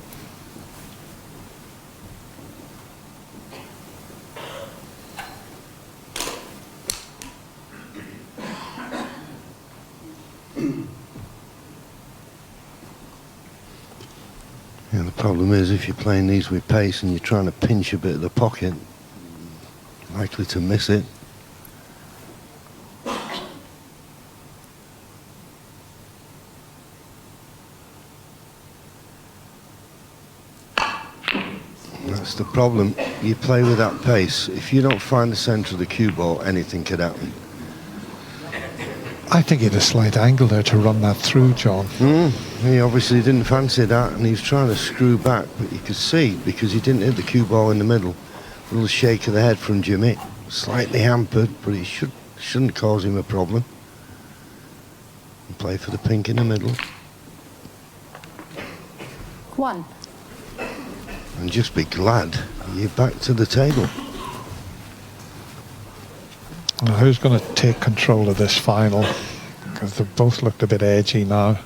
Yeah, the problem is, if you're playing these with pace and you're trying to pinch a bit of the pocket, likely to miss it. That's the problem. You play with that pace. If you don't find the centre of the cue ball, anything could happen. I think he had a slight angle there to run that through, John. He obviously didn't fancy that, and he was trying to screw back, but you could see, because he didn't hit the cue ball in the middle, a little shake of the head from Jimmy. Slightly hampered, but it shouldn't cause him a problem. And play for the pink in the middle. 1. And just be glad you're back to the table. Now, who's going to take control of this final? Because they've both looked a bit edgy now,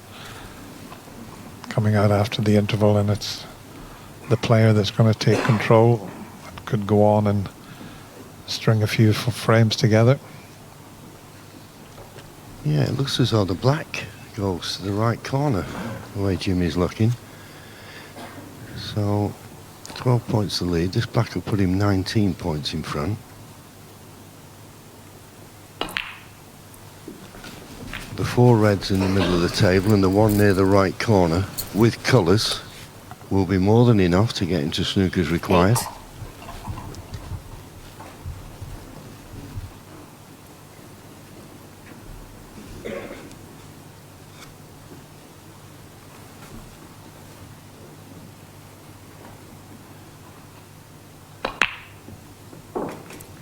coming out after the interval, and it's the player that's going to take control. That could go on and string a few frames together. Yeah, it looks as though the black goes to the right corner, the way Jimmy's looking. So, 12 points to lead. This black will put him 19 points in front. The 4 reds in the middle of the table and the one near the right corner with colours will be more than enough to get into snooker's required.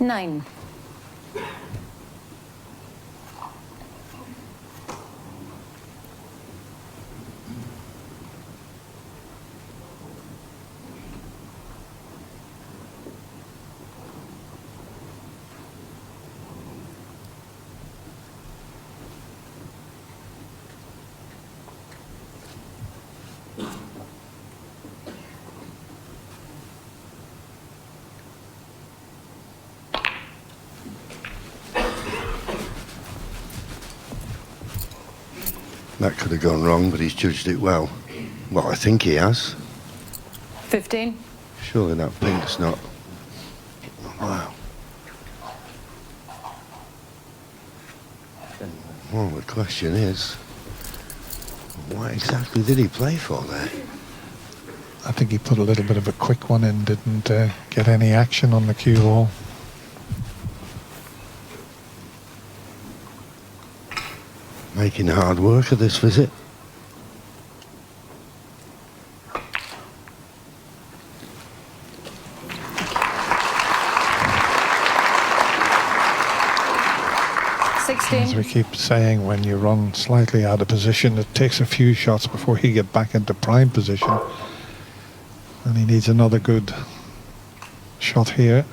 8. Nine. That could have gone wrong, but he's judged it well. Well, I think he has. 15. Surely that pink's not... Wow. Well, the question is, what exactly did he play for there? I think he put a little bit of a quick one in, didn't get any action on the cue ball. Making hard work of this visit. As we keep saying, when you run slightly out of position, it takes a few shots before you get back into prime position. And he needs another good shot here.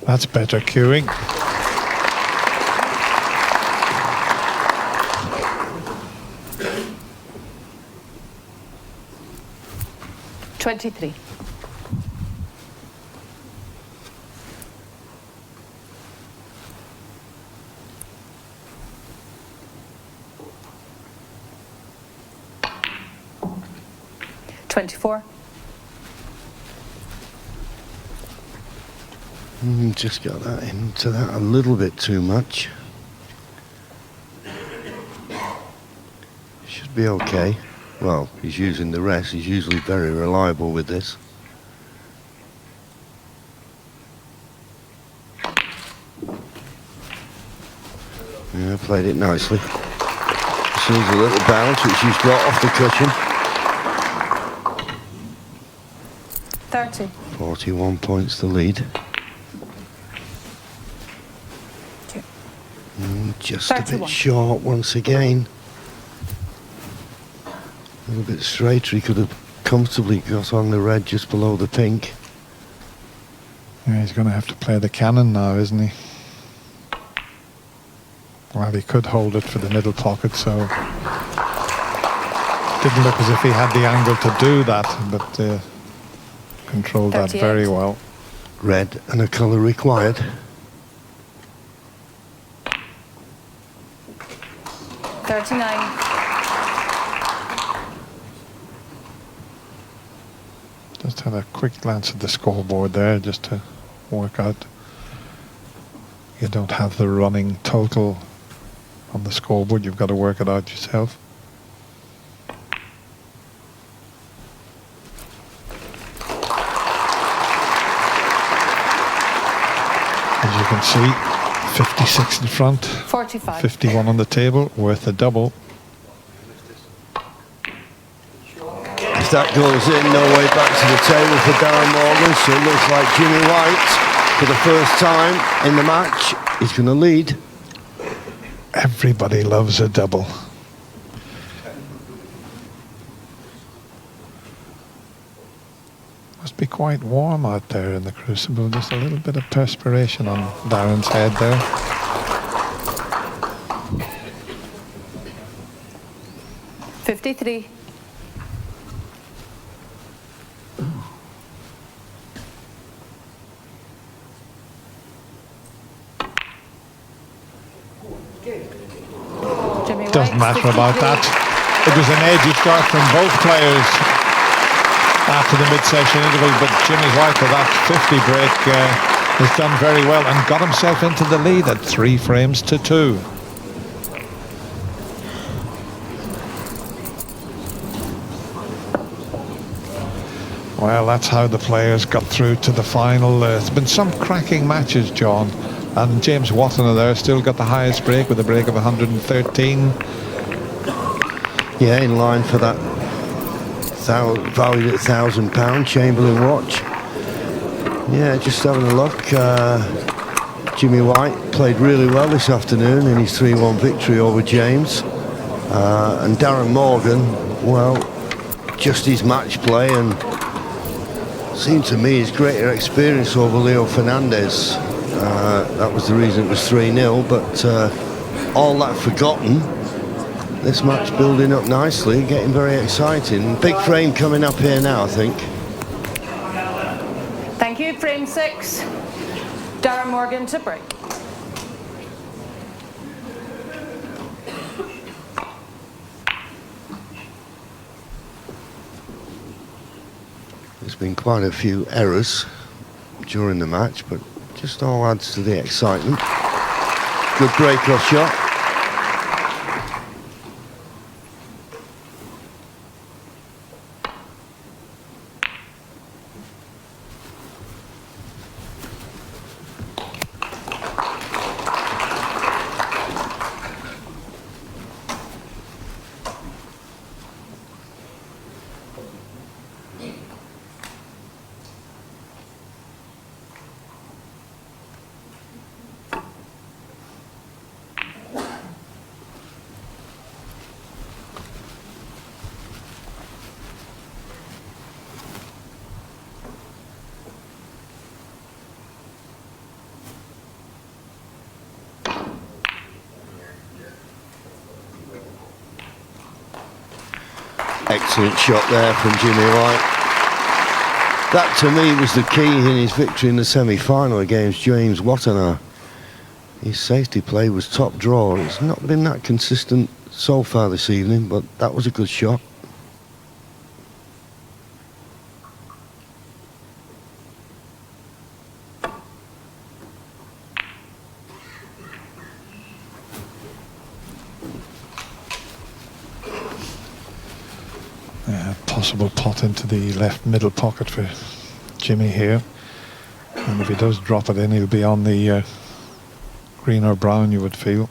That's better cueing. $23. $24. Just got that into that a little bit too much. Should be okay. Well, he's using the rest. He's usually very reliable with this. Yeah, played it nicely. Sees a little bounce which he's got off the cushion. 30. 41 points to lead. Just 31. a bit short once again. A little bit straighter. He could have comfortably got on the red just below the pink. Yeah, he's going to have to play the cannon now, isn't he? Well, he could hold it for the middle pocket, so didn't look as if he had the angle to do that, but controlled 38. that very well. Red and a colour required. 39. Just had a quick glance at the scoreboard there just to work out. You don't have the running total on the scoreboard, you've got to work it out yourself. As you can see, 56 in front, 45. 51 on the table, worth a double. If that goes in, no way back to the table for Darren Morgan, so it looks like Jimmy White, for the first time in the match, is going to lead. Everybody loves a double. Must be quite warm out there in the crucible. Just a little bit of perspiration on Darren's head there. .53. Doesn't matter about that. It was an edgy shot from both players after the mid-session interval, but Jimmy White with that 50 break has done very well and got himself into the lead at 3 frames to 2. Well, that's how the players got through to the final. It's been some cracking matches, John. And James Watton there still got the highest break with a break of 113. Yeah, in line for that valued at £1,000 Chamberlain watch. Yeah, just having a look. Jimmy White played really well this afternoon in his 3-1 victory over James. And Darren Morgan, well, just his match play and seemed to me his greater experience over Leo Fernandez. That was the reason it was 3-0, but all that forgotten, this match building up nicely, getting very exciting. Big frame coming up here now, I think. Thank you. Frame 6. Darren Morgan to break. There's been quite a few errors during the match, but just all adds to the excitement. Good break-off shot. Excellent shot there from Jimmy White. That to me was the key in his victory in the semi-final against James Watton. His safety play was top draw. It's not been that consistent so far this evening, but that was a good shot. Possible pot into the left middle pocket for Jimmy here, and if he does drop it in, he'll be on the green or brown, you would feel.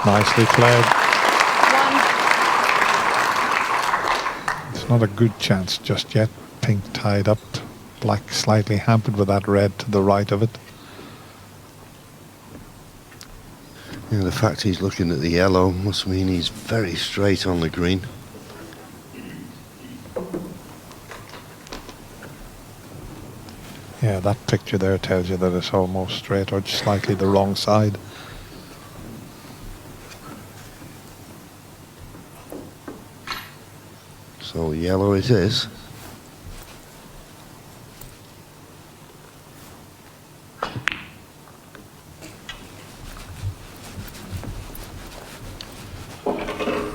Nicely played. It's not a good chance just yet. Pink tied up, black slightly hampered with that red to the right of it. You know, the fact he's looking at the yellow must mean he's very straight on the green. Yeah, that picture there tells you that it's almost straight or just slightly the wrong side. So yellow it is.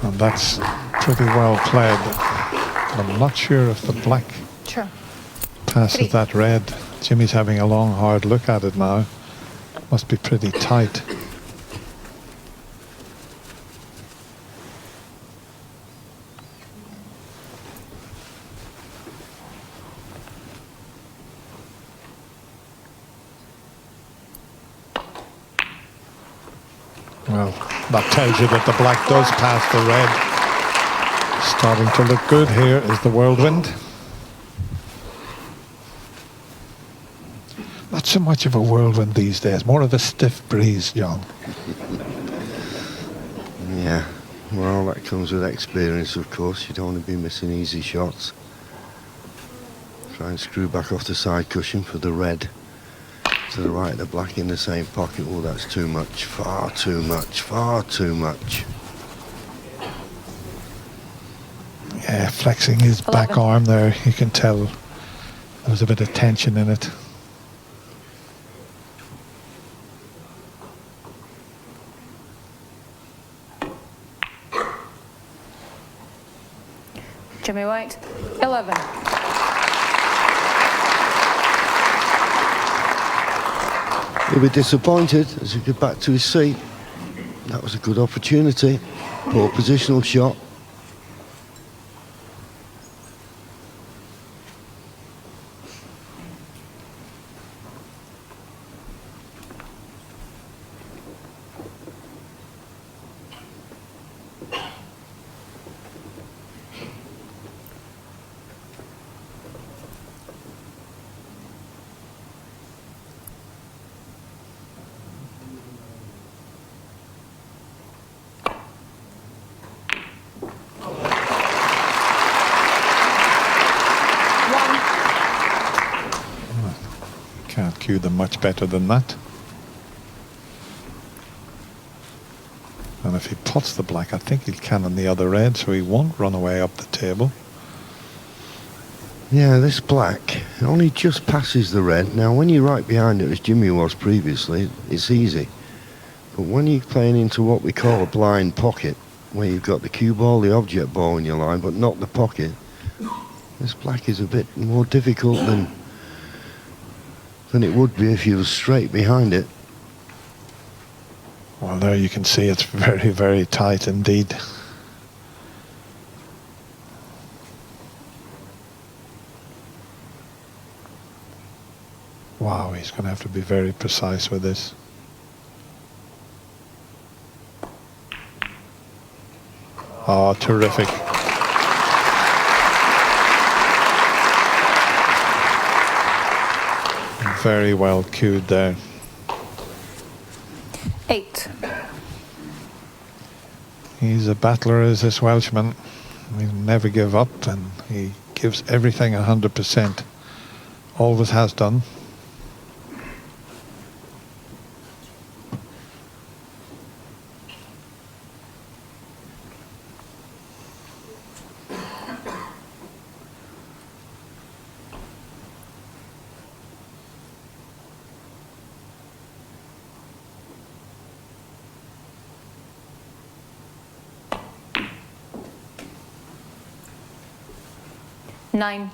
And that's pretty well played. I'm not sure if the black passes that red. Jimmy's having a long, hard look at it now. Must be pretty tight. Well, that tells you that the black does pass the red. Starting to look good here is the whirlwind. Not so much of a whirlwind these days, more of a stiff breeze, John. Yeah, Well, that comes with experience, of course. You don't want to be missing easy shots. Try and screw back off the side cushion for the red. To the right, the black in the same pocket. Oh, that's too much. Far too much. Far too much. Yeah, flexing his back arm there. You can tell there was a bit of tension in it. Jimmy White, 11. He'll be disappointed as he gets back to his seat. That was a good opportunity. Poor positional shot. Can't cue them much better than that. And if he pots the black, I think he'll cannon the other red, so he won't run away up the table. Yeah, this black only just passes the red. Now, when you're right behind it, as Jimmy was previously, it's easy. But when you're playing into what we call a blind pocket, where you've got the cue ball, the object ball in your line, but not the pocket, this black is a bit more difficult than it would be if you were straight behind it. Well, there you can see it's very, very tight indeed. Wow, he's going to have to be very precise with this. Oh, terrific. Very well cued there. 8. He's a battler, is this Welshman. He'll never give up, and he gives everything 100%. Always has done. Nine.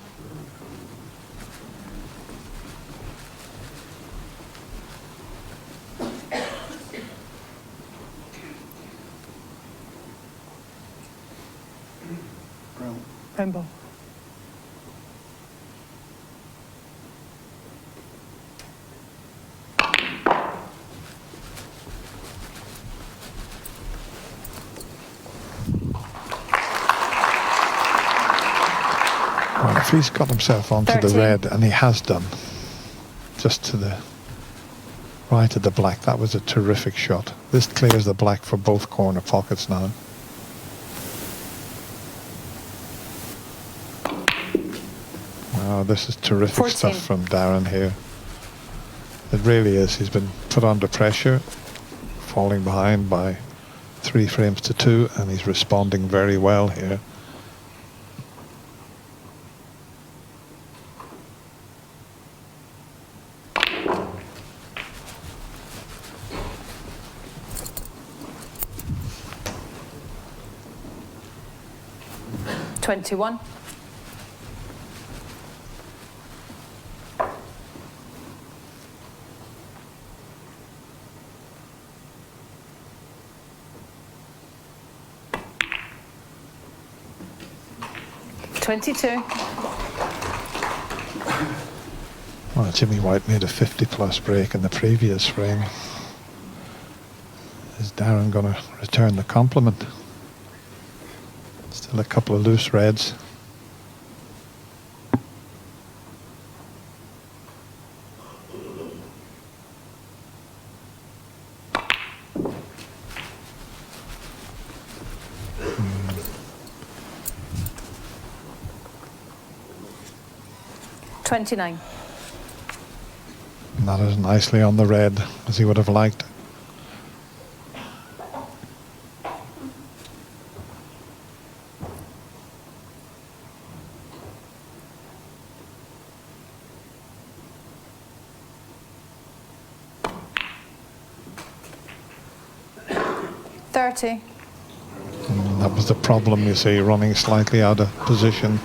Rainbow. Well, if he's got himself onto 13. the red, and he has done, just to the right of the black, that was a terrific shot. This clears the black for both corner pockets now. Oh, this is terrific 14. stuff from Darren here. It really is. He's been put under pressure, falling behind by 3 frames to 2, and he's responding very well here. $21. $22. Well, Jimmy White made a 50-plus break in the previous frame. Is Darren going to return the compliment? Still a couple of loose reds. 29. Not as nicely on the red as he would have liked. That was the problem, you see, running slightly out of position.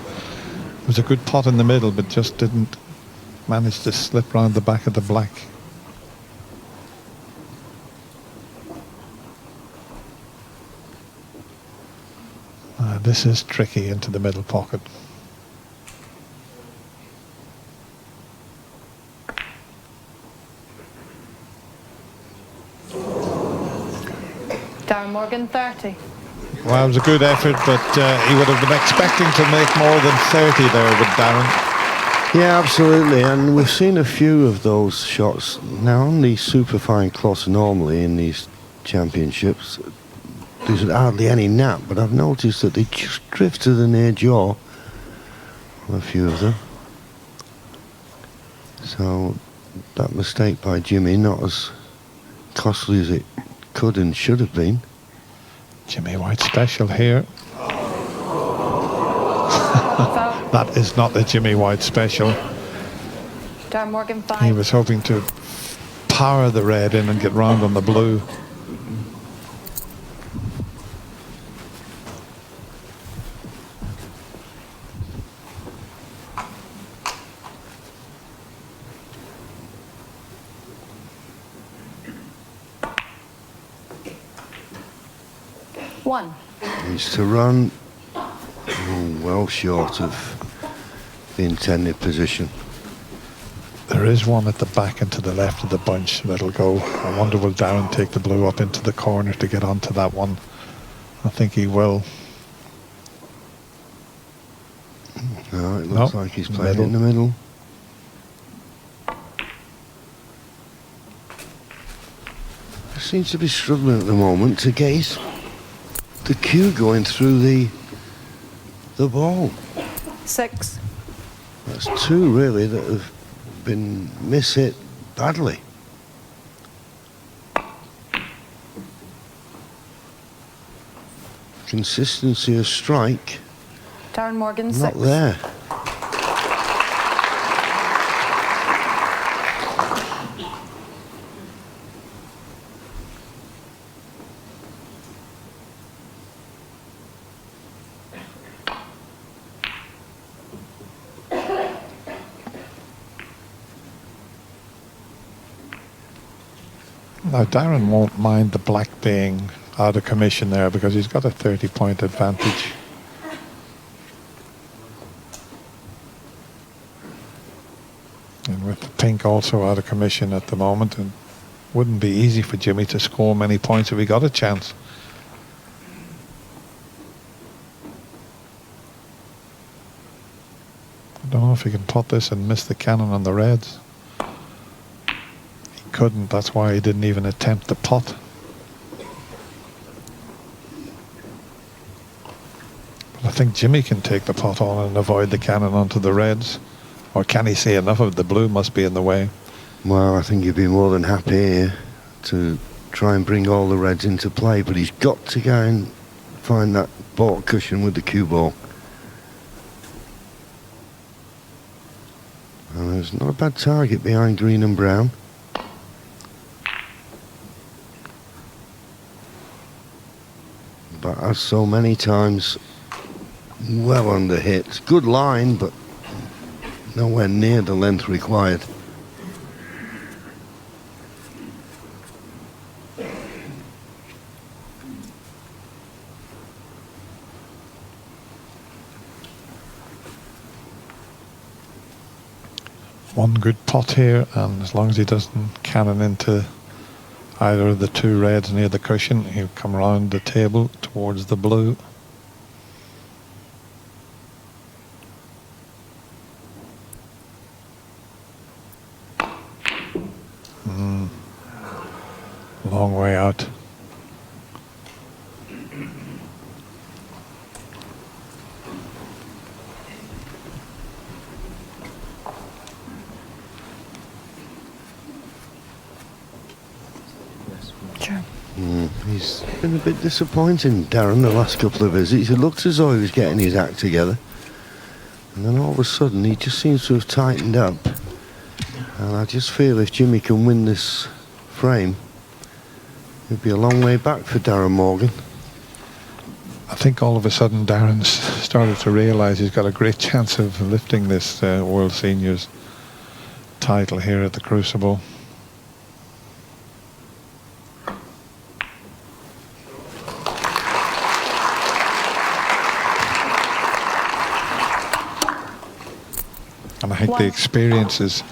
It was a good pot in the middle, but just didn't manage to slip round the back of the black. This is tricky into the middle pocket. Darren Morgan, 30. Well, it was a good effort, but he would have been expecting to make more than 30 there with Darren. Yeah, absolutely, and we've seen a few of those shots now on these superfine cloths. Normally in these championships there's hardly any nap, but I've noticed that they just drift to the near jaw on a few of them. So that mistake by Jimmy, not as costly as it could and should have been. Jimmy White special here. That is not the Jimmy White special. Darren Morgan, 5. He was hoping to power the red in and get round on the blue. Needs to run well short of the intended position. There is one at the back and to the left of the bunch that'll go. I wonder will Darren take the blue up into the corner to get onto that one. I think he will. No, it looks like he's playing in the middle. He seems to be struggling at the moment to get the cue going through the ball. 6. That's two really that have been miss-hit badly. Consistency of strike. Darren Morgan, not 6. there. Now Darren won't mind the black being out of commission there because he's got a 30-point advantage. And with the pink also out of commission at the moment, it wouldn't be easy for Jimmy to score many points if he got a chance. I don't know if he can pot this and miss the cannon on the reds. Couldn't, that's why he didn't even attempt the pot. But I think Jimmy can take the pot on and avoid the cannon onto the reds. Or can he see enough of the blue must be in the way? Well, I think he'd be more than happy here to try and bring all the reds into play, but he's got to go and find that ball cushion with the cue ball. And there's not a bad target behind green and brown. But as so many times, well under hit. Good line, but nowhere near the length required. One good pot here, and as long as he doesn't cannon into either of the two reds near the cushion, he'll come around the table towards the blue. Long way out. He's been a bit disappointing, Darren, the last couple of visits. It looked as though he was getting his act together. And then all of a sudden, he just seems to have tightened up. And I just feel if Jimmy can win this frame, it'll be a long way back for Darren Morgan. I think all of a sudden Darren's started to realise he's got a great chance of lifting this World Seniors title here at the Crucible. And I think the experience is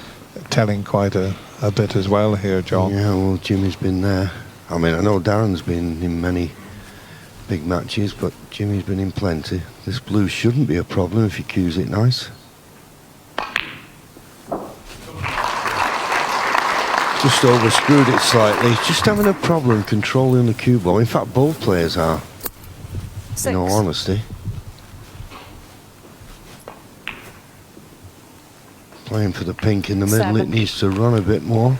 telling quite a bit as well here, John. Yeah, well, Jimmy's been there. I mean, I know Darren's been in many big matches, but Jimmy's been in plenty. This blue shouldn't be a problem if he cues it nice. Just overscrewed it slightly. Just having a problem controlling the cue ball. In fact, both players are, in all honesty. Playing for the pink in the middle, it needs to run a bit more.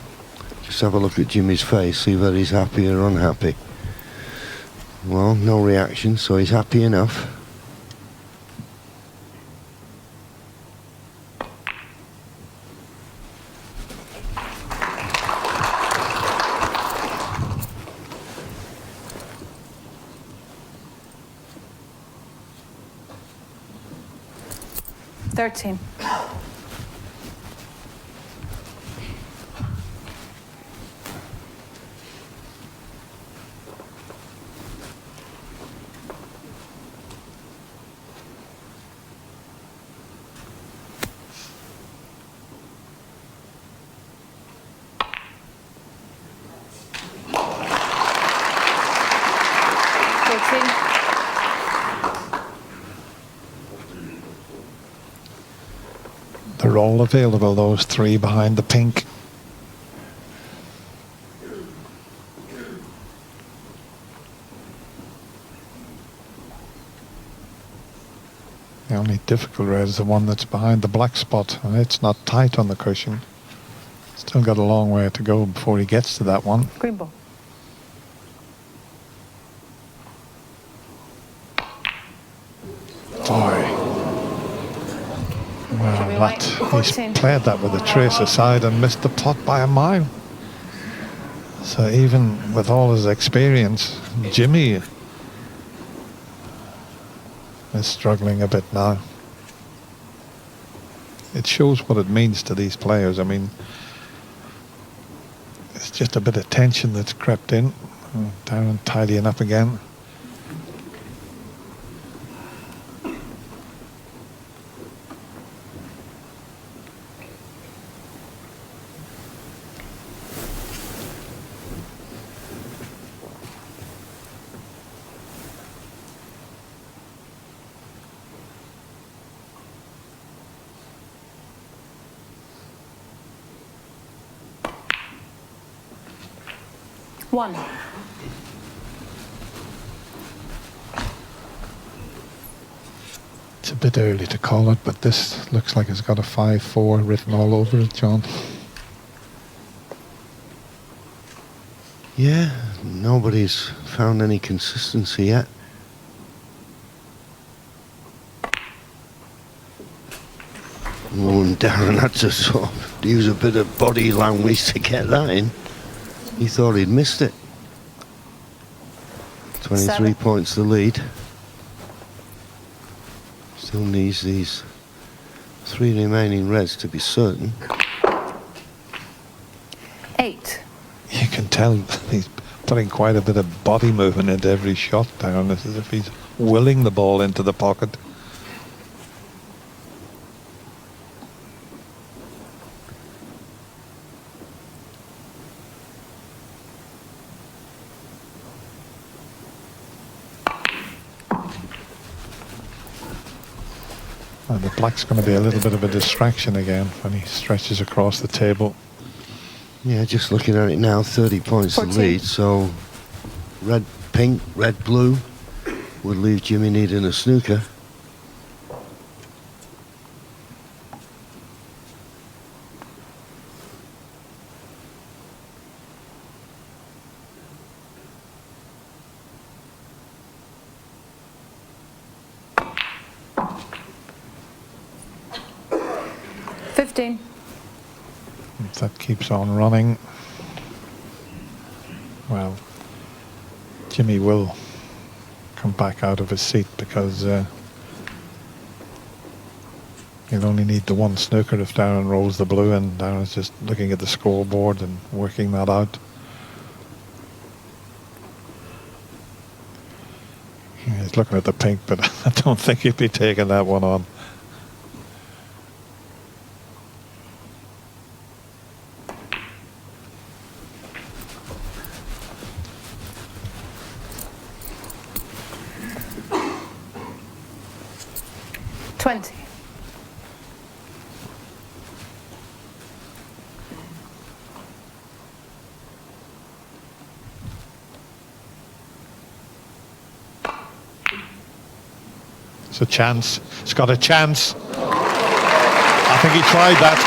Just have a look at Jimmy's face, see whether he's happy or unhappy. Well, no reaction, so he's happy enough. $13. They're all available, those three behind the pink. The only difficult red is the one that's behind the black spot, and it's not tight on the cushion. Still got a long way to go before he gets to that one. Green ball. Boy. Well, he's played that with a trace aside and missed the pot by a mile. So even with all his experience, Jimmy is struggling a bit now. It shows what it means to these players. I mean, it's just a bit of tension that's crept in. Darren tidying up again. One. It's a bit early to call it, but this looks like it's got a 5-4 written all over it, John. Yeah, nobody's found any consistency yet. Oh, and Darren had to sort of use a bit of body language to get that in. He thought he'd missed it. 23 points the lead. Still needs these three remaining reds to be certain. 8. You can tell he's putting quite a bit of body movement into every shot, Darren. It's as if he's willing the ball into the pocket. And the black's going to be a little bit of a distraction again when he stretches across the table. Yeah, just looking at it now, 30 points the lead, so red, pink, red, blue would leave Jimmy needing a snooker. 15. If that keeps on running, well, Jimmy will come back out of his seat because he'll only need the one snooker if Darren rolls the blue, and Darren's just looking at the scoreboard and working that out. He's looking at the pink, but I don't think he'd be taking that one on. A chance. It's got a chance. I think he tried that.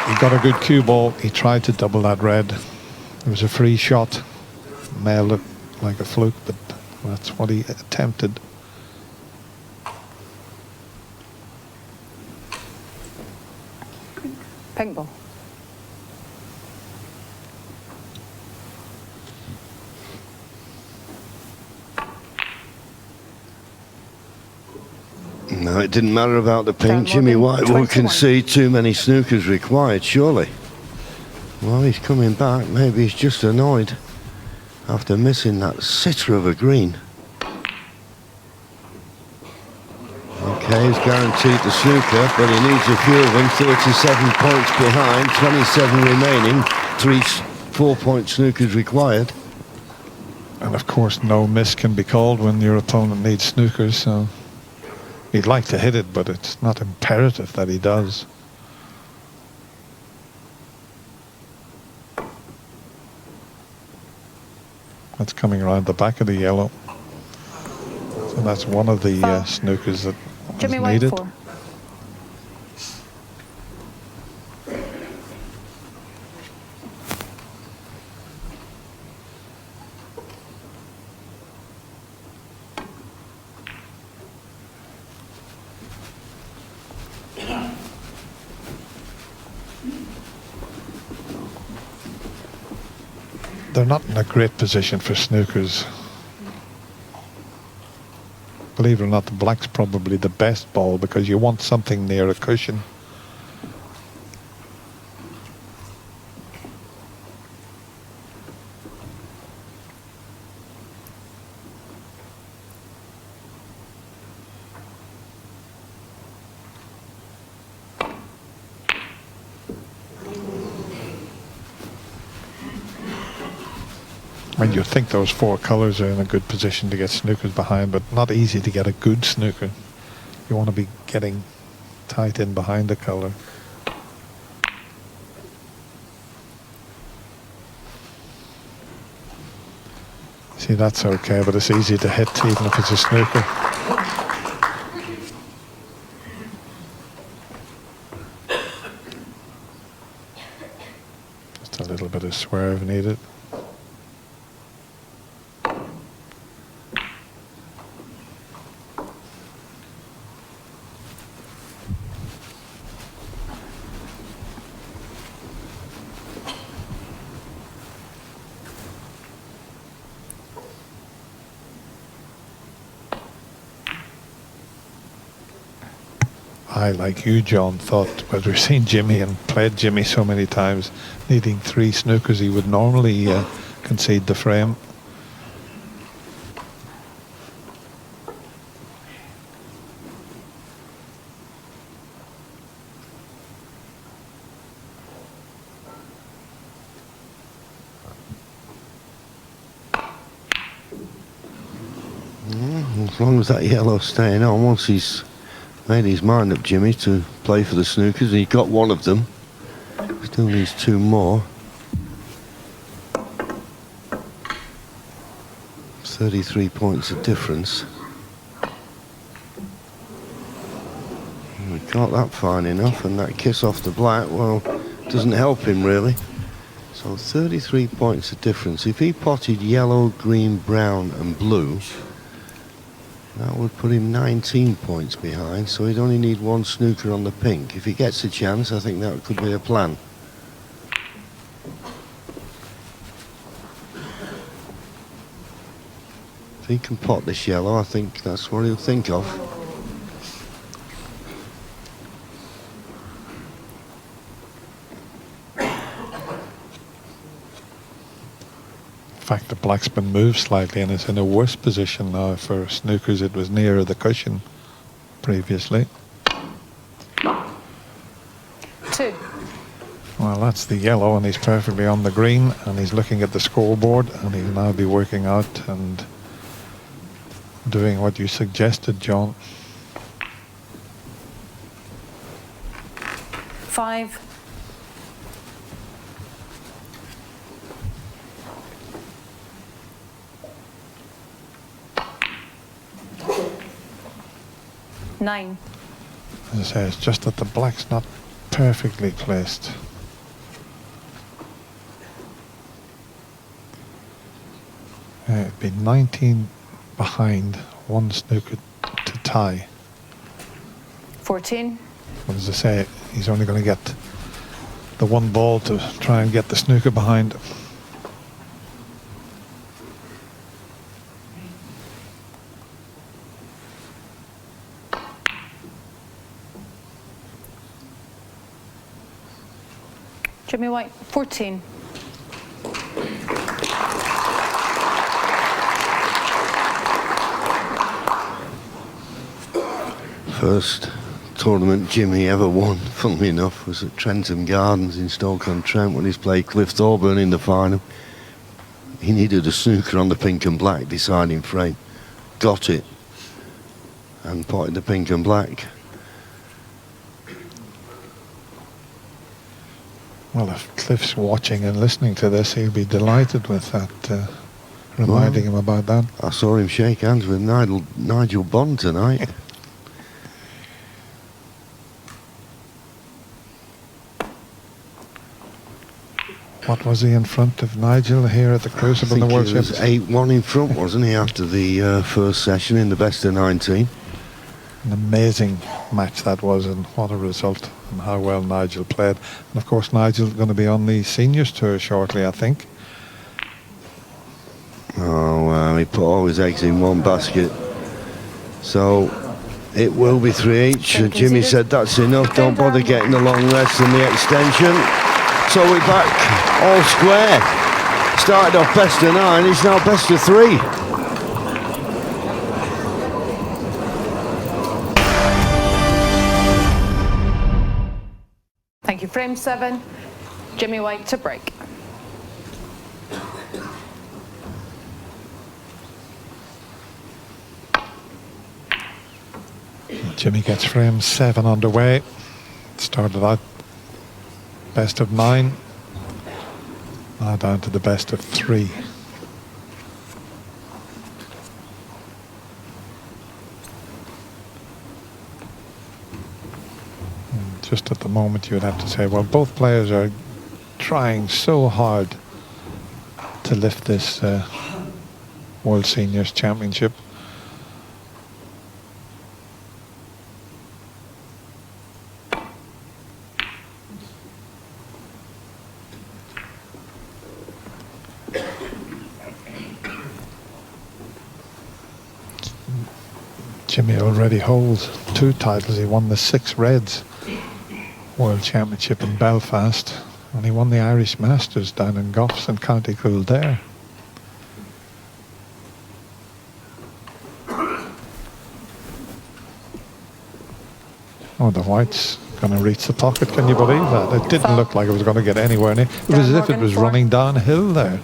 He got a good cue ball. He tried to double that red. It was a free shot. It may have looked like a fluke, but that's what he attempted. Pink ball. No, it didn't matter about the pink. Jimmy White will concede too many snookers required, surely. Well, he's coming back. Maybe he's just annoyed after missing that sitter of a green. Okay, he's guaranteed the snooker, but he needs a few of them. 37 points behind, 27 remaining, 4-point snookers required. And of course, no miss can be called when your opponent needs snookers, so he'd like to hit it, but it's not imperative that he does. That's coming around the back of the yellow. So that's one of the snookers that Jimmy is White needed. 4. They're not in a great position for snookers. Believe it or not, the black's probably the best ball because you want something near a cushion. And you think those 4 colours are in a good position to get snookers behind, but not easy to get a good snooker. You want to be getting tight in behind the colour. See, that's okay, but it's easy to hit even if it's a snooker. Just a little bit of swerve needed. I, like you, John, thought, but we've seen Jimmy and played Jimmy so many times, needing 3 snookers, he would normally concede the frame. As long as that yellow's staying on, once he's made his mind up, Jimmy, to play for the snookers. He got one of them. Still needs 2 more. 33 points of difference. He got that fine enough, and that kiss off the black, well, doesn't help him really. So 33 points of difference. If he potted yellow, green, brown and blue, That would put him 19 points behind, so he'd only need one snooker on the pink. If he gets a chance, I think that could be a plan. If he can pot this yellow, I think that's what he'll think of. In fact, the black's been moved slightly and it's in a worse position now. For snookers, it was nearer the cushion previously. 2. Well, that's the yellow, and he's perfectly on the green, and he's looking at the scoreboard, and he'll now be working out and doing what you suggested, John. 5. 9. As I say, it's just that the black's not perfectly placed. It'd be 19 behind, one snooker to tie. 14. But as I say, he's only going to get the one ball to try and get the snooker behind. Jimmy White, 14. First tournament Jimmy ever won, funnily enough, was at Trentham Gardens in Stoke-on-Trent when he's played Cliff Thorburn in the final. He needed a snooker on the pink and black deciding frame. Got it. And potted the pink and black. Well, if Cliff's watching and listening to this, he'll be delighted with that, reminding him about that. I saw him shake hands with Nigel Bond tonight. What was he in front of Nigel here at the Crucible in the World Championships? He was 8-1 in front, wasn't he, after the first session in the best of 19? An amazing match that was, and what a result, and how well Nigel played. And of course Nigel's going to be on the seniors tour shortly, I think. Oh wow, he put all his eggs in one basket. So it will be 3 each. Jimmy said that's enough, don't bother getting the long rest and the extension. So we're back all square. Started off best of 9, it's now best of 3. Thank you. Frame 7, Jimmy White to break. Jimmy gets frame 7 underway. Started out best of 9. Now down to the best of 3. Just at the moment you would have to say, well, both players are trying so hard to lift this World Seniors Championship. Jimmy already holds 2 titles. He won the 6 Reds World Championship in Belfast, and he won the Irish Masters down in Goffs and County Kildare. Oh, the white's going to reach the pocket. Can you believe that? It didn't look like it was going to get anywhere near. It was as if it was running downhill there.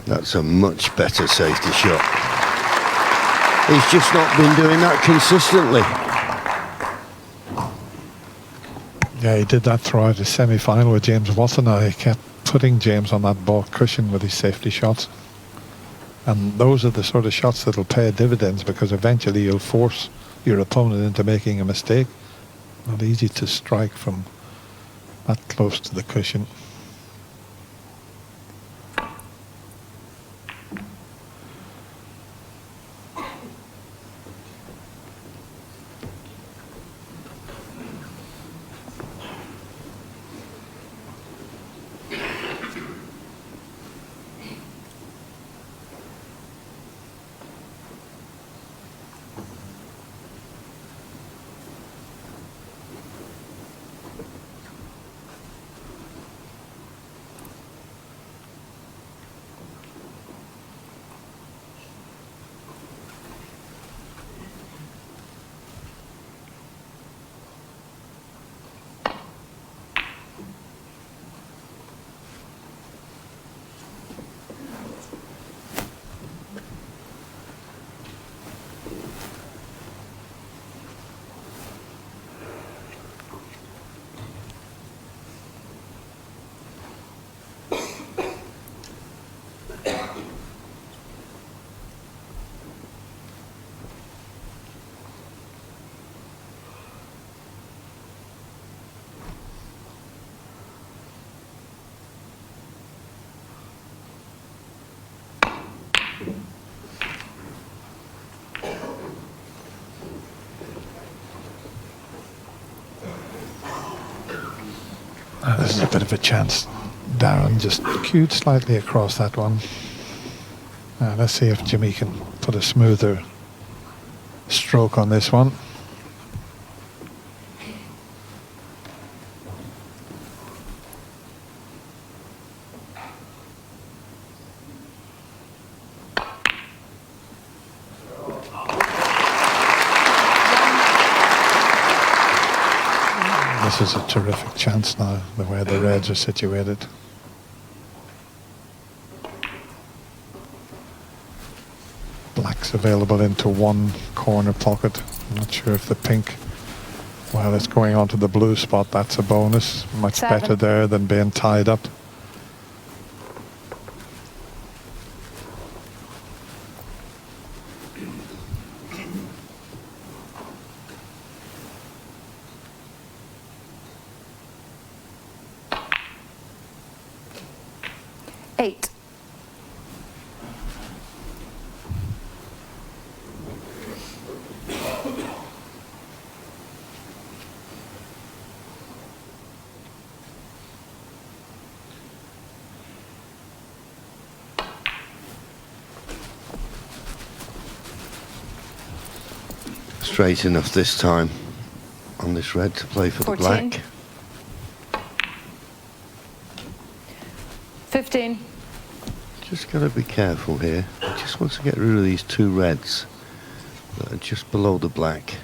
That's a much better safety shot. He's just not been doing that consistently. Yeah, he did that throughout his semi-final with James Watson. He kept putting James on that ball cushion with his safety shots. And those are the sort of shots that'll pay dividends, because eventually you'll force your opponent into making a mistake. Not easy to strike from that close to the cushion. There's a bit of a chance. Darren just cued slightly across that one. Let's see if Jimmy can put a smoother stroke on this one. This is a terrific chance now, the way the Reds are situated. Black's available into one corner pocket. I'm not sure if the pink, while it's going on to the blue spot, that's a bonus. Much better there than being tied up. Straight enough this time on this red to play for 14. the black. 15. Just got to be careful here. Just wants to get rid of these two reds that are just below the black.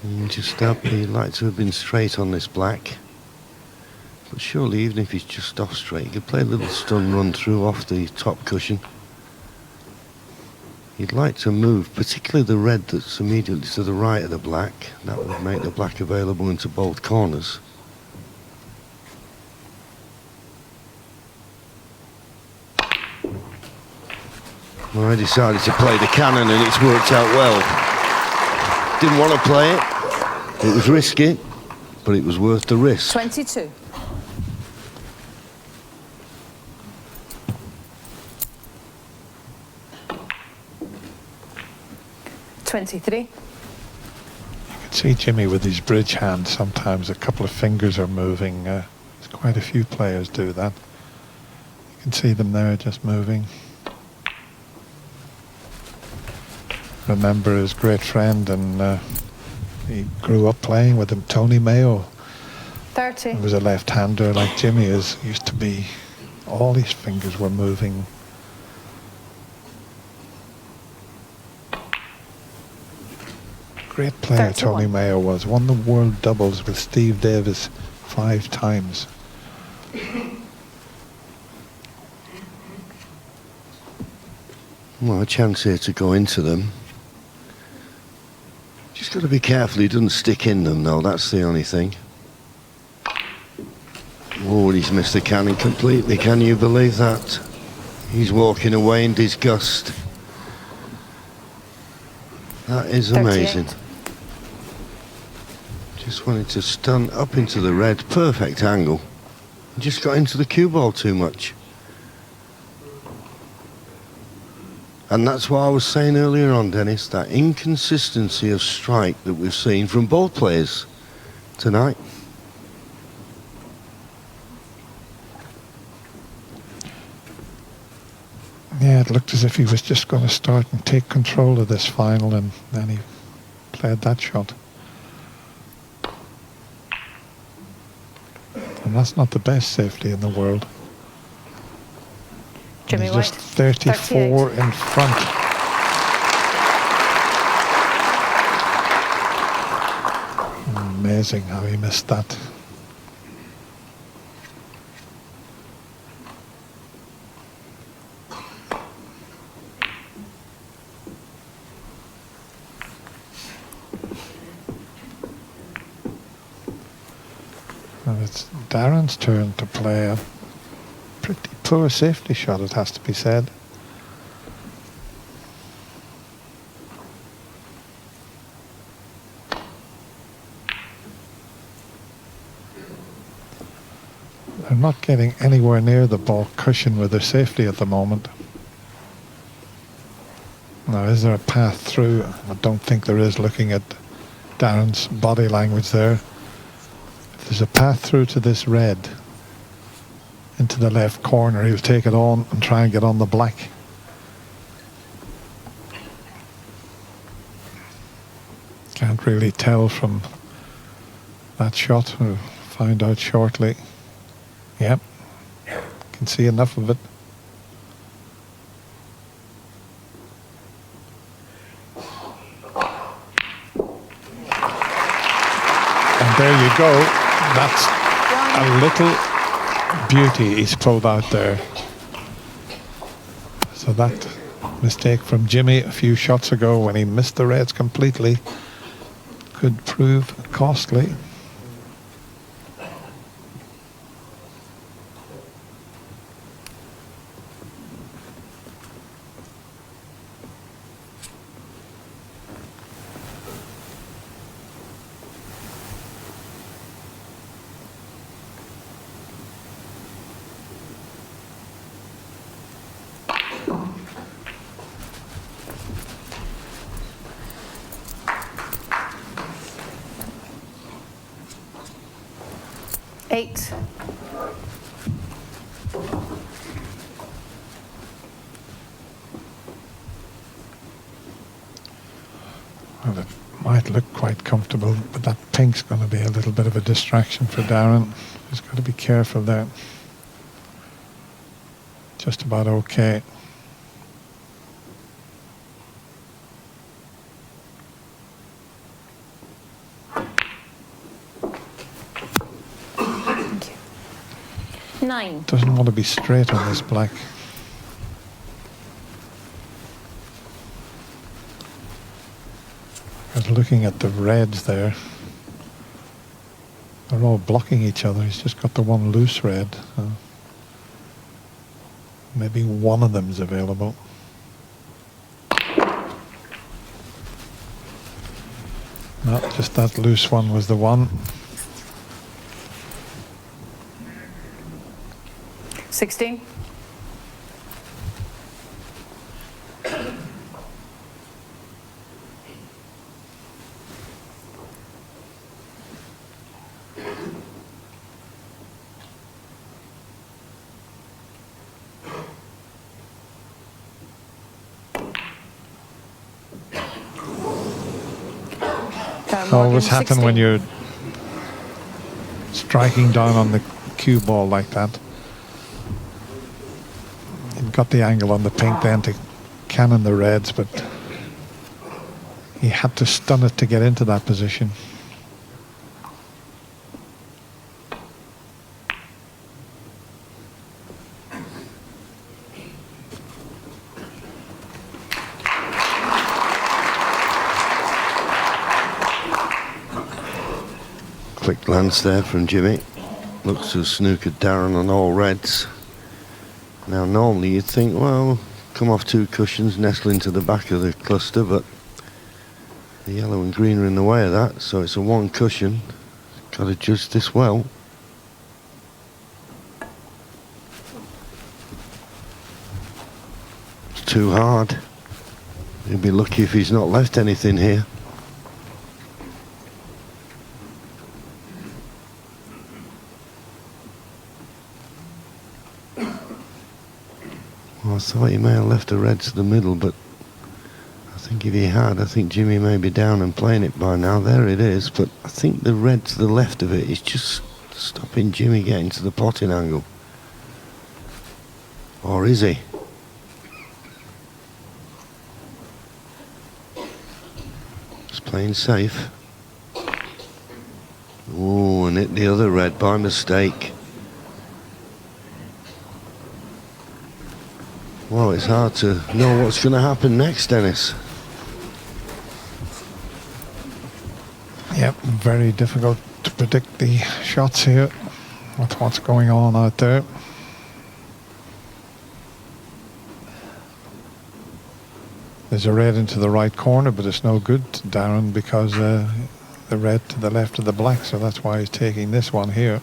And just up, he'd like to have been straight on this black. But surely even if he's just off straight, he could play a little stun run through off the top cushion. He'd like to move, particularly the red that's immediately to the right of the black. That would make the black available into both corners. Well, I decided to play the cannon and it's worked out well. Didn't want to play it. It was risky, but it was worth the risk. 22. You can see Jimmy with his bridge hand, sometimes a couple of fingers are moving. There's quite a few players do that. You can see them there just moving. Remember his great friend, and he grew up playing with him, Tony Mayo. 30. He was a left-hander like Jimmy is. Used to be, all his fingers were moving. Great player 31. Tony Mayo was. Won the world doubles with Steve Davis 5 times. Well, a chance here to go into them. Just got to be careful he doesn't stick in them, though. That's the only thing. Oh, he's missed the cannon completely. Can you believe that? He's walking away in disgust. That is amazing. 38. Just wanted to stun up into the red. Perfect angle. Just got into the cue ball too much. And that's what I was saying earlier on, Dennis, that inconsistency of strike that we've seen from both players tonight. Yeah, it looked as if he was just going to start and take control of this final, and then he played that shot. And that's not the best safety in the world. Jimmy He's White, just 34 in front. Amazing how he missed that. And it's Darren's turn to play a pretty poor safety shot, it has to be said. They're not getting anywhere near the ball cushion with their safety at the moment. Now, is there a path through? I don't think there is, looking at Darren's body language there. If there's a path through to this red into the left corner, he'll take it on and try and get on the black. Can't really tell from that shot. We'll find out shortly. Yep, can see enough of it. And there you go. That's a little beauty he's pulled out there. So that mistake from Jimmy a few shots ago when he missed the reds completely could prove costly. Well, it might look quite comfortable, but that pink's going to be a little bit of a distraction for Darren. He's got to be careful there. Just about okay. Thank you. 9. Doesn't want to be straight on this black. Looking at the reds there, they're all blocking each other. He's just got the one loose red. Maybe one of them's available. No, just that loose one was the one. 16. Always happen when you're striking down on the cue ball like that. You've got the angle on the pink then to cannon the reds, but he had to stun it to get into that position. quick glance there from Jimmy. Looks to have snookered Darren on all reds. Now normally you'd think, well, come off 2 cushions, nestle into the back of the cluster, but the yellow and green are in the way of that, so it's a 1 cushion. Got to judge this well. It's too hard. He'll be lucky if he's not left anything here. Well, I thought he may have left the red to the middle, but I think if he had, I think Jimmy may be down and playing it by now. There it is, but I think the red to the left of it is just stopping Jimmy getting to the potting angle. Or is he? Just playing safe. Oh, and hit the other red by mistake. Well, it's hard to know what's going to happen next, Dennis. Yep, very difficult to predict the shots here with what's going on out there. There's a red into the right corner, but it's no good, Darren, because the red to the left of the black, so that's why he's taking this one here.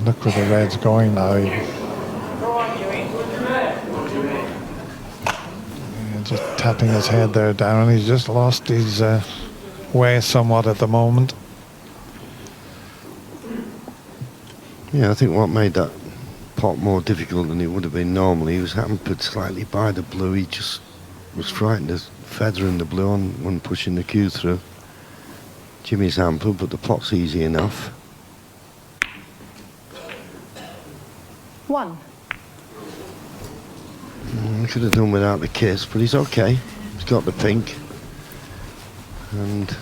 Look where the red's going now. Just tapping his head there, Darren. He's just lost his way somewhat at the moment. Yeah, I think what made that pot more difficult than it would have been normally, he was hampered slightly by the blue. He just was frightened of feathering the blue on when pushing the cue through. Jimmy's hampered, but the pot's easy enough. 1. Could have done without the kiss, but he's okay. He's got the pink. And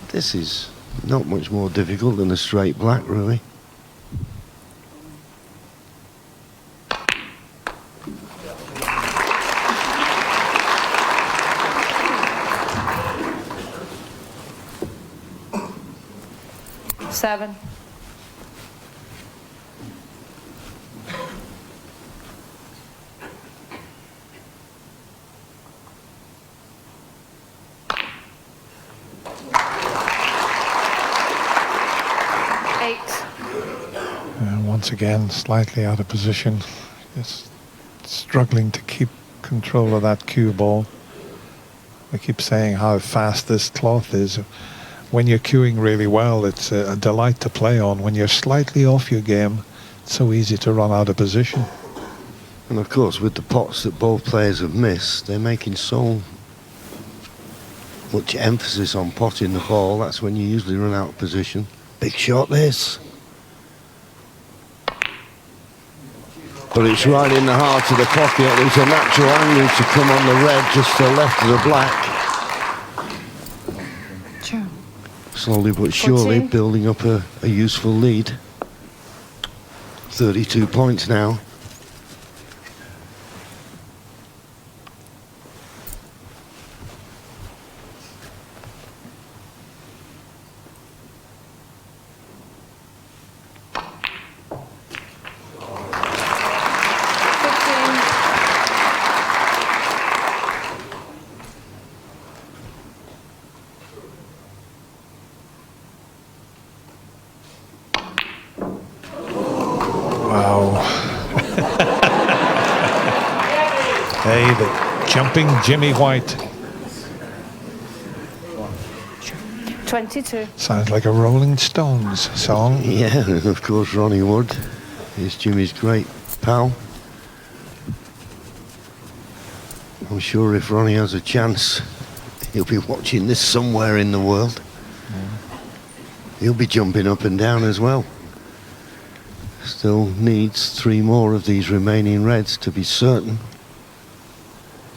this is not much more difficult than a straight black, really. Seven. 8. And once again, slightly out of position. Just struggling to keep control of that cue ball. I keep saying how fast this cloth is. When you're cueing really well, it's a delight to play on. When you're slightly off your game, it's so easy to run out of position. And of course, with the pots that both players have missed, they're making so much emphasis on potting the ball. That's when you usually run out of position. Big shot, this. But it's right in the heart of the pocket. There's a natural angle to come on the red just to the left of the black. Sure. Slowly but surely 14. building up a useful lead. 32 points now. Hey, the jumping Jimmy White. 22. Sounds like a Rolling Stones song. Yeah, and of course Ronnie Wood is Jimmy's great pal. I'm sure if Ronnie has a chance, he'll be watching this somewhere in the world. He'll be jumping up and down as well. Still needs 3 more of these remaining reds to be certain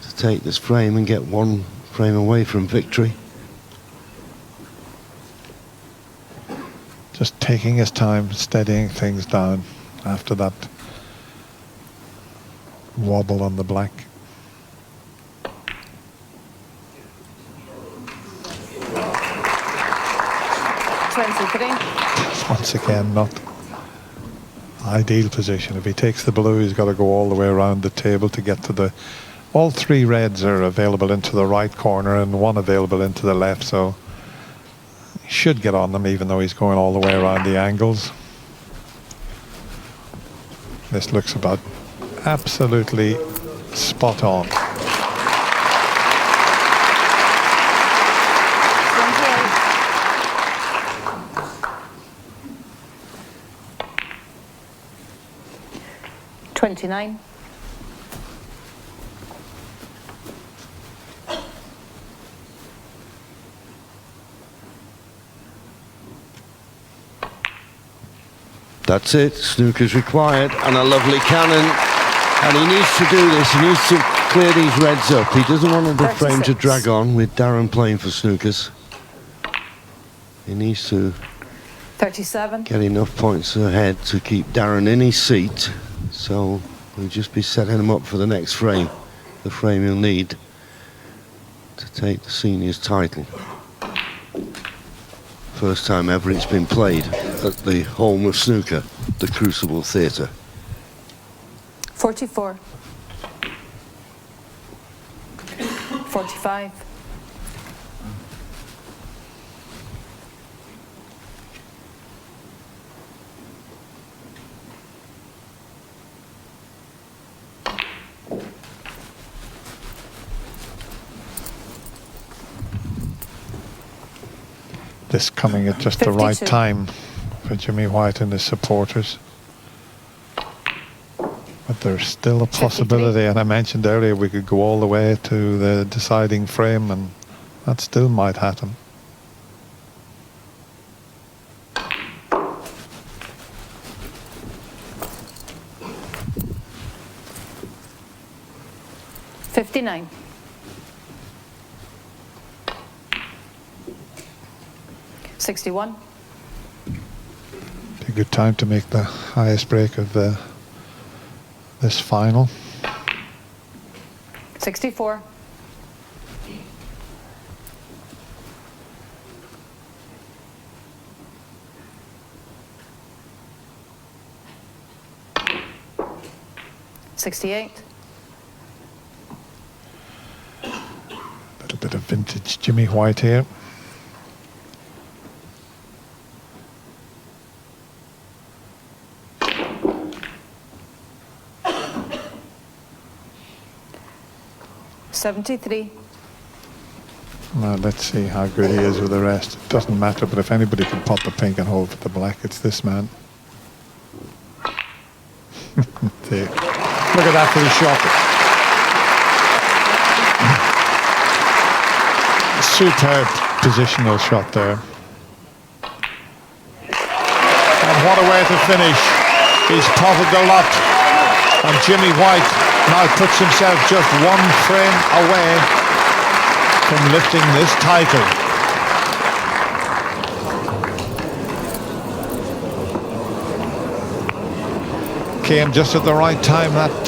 to take this frame and get 1 frame away from victory. Just taking his time, steadying things down after that wobble on the black. Once again, not ideal position. If he takes the blue, he's got to go all the way around the table to get to the... All three reds are available into the right corner and one available into the left, so he should get on them even though he's going all the way around the angles. This looks about absolutely spot on. 29. That's it. Snooker's required, and a lovely cannon. And he needs to do this. He needs to clear these reds up. He doesn't want the frame to drag on with Darren playing for Snookers. He needs to 37. Get enough points ahead to keep Darren in his seat. So we'll just be setting him up for the next frame. The frame he'll need to take the seniors title. First time ever it's been played at the home of snooker, the Crucible Theatre. 44. 45. This coming at just 52. The right time for Jimmy White and his supporters. But there's still a possibility, 53. And I mentioned earlier we could go all the way to the deciding frame, and that still might happen. $59. 61. Be a good time to make the highest break of this final. 64. 68. A little bit of vintage Jimmy White here. $73. Well, let's see how good he is with the rest. It doesn't matter, but if anybody can pot the pink and hold for the black, it's this man. There. Look at that for the shot. Superb positional shot there. And what a way to finish. He's potted the lot. And Jimmy White now puts himself just one frame away from lifting this title. Came just at the right time, that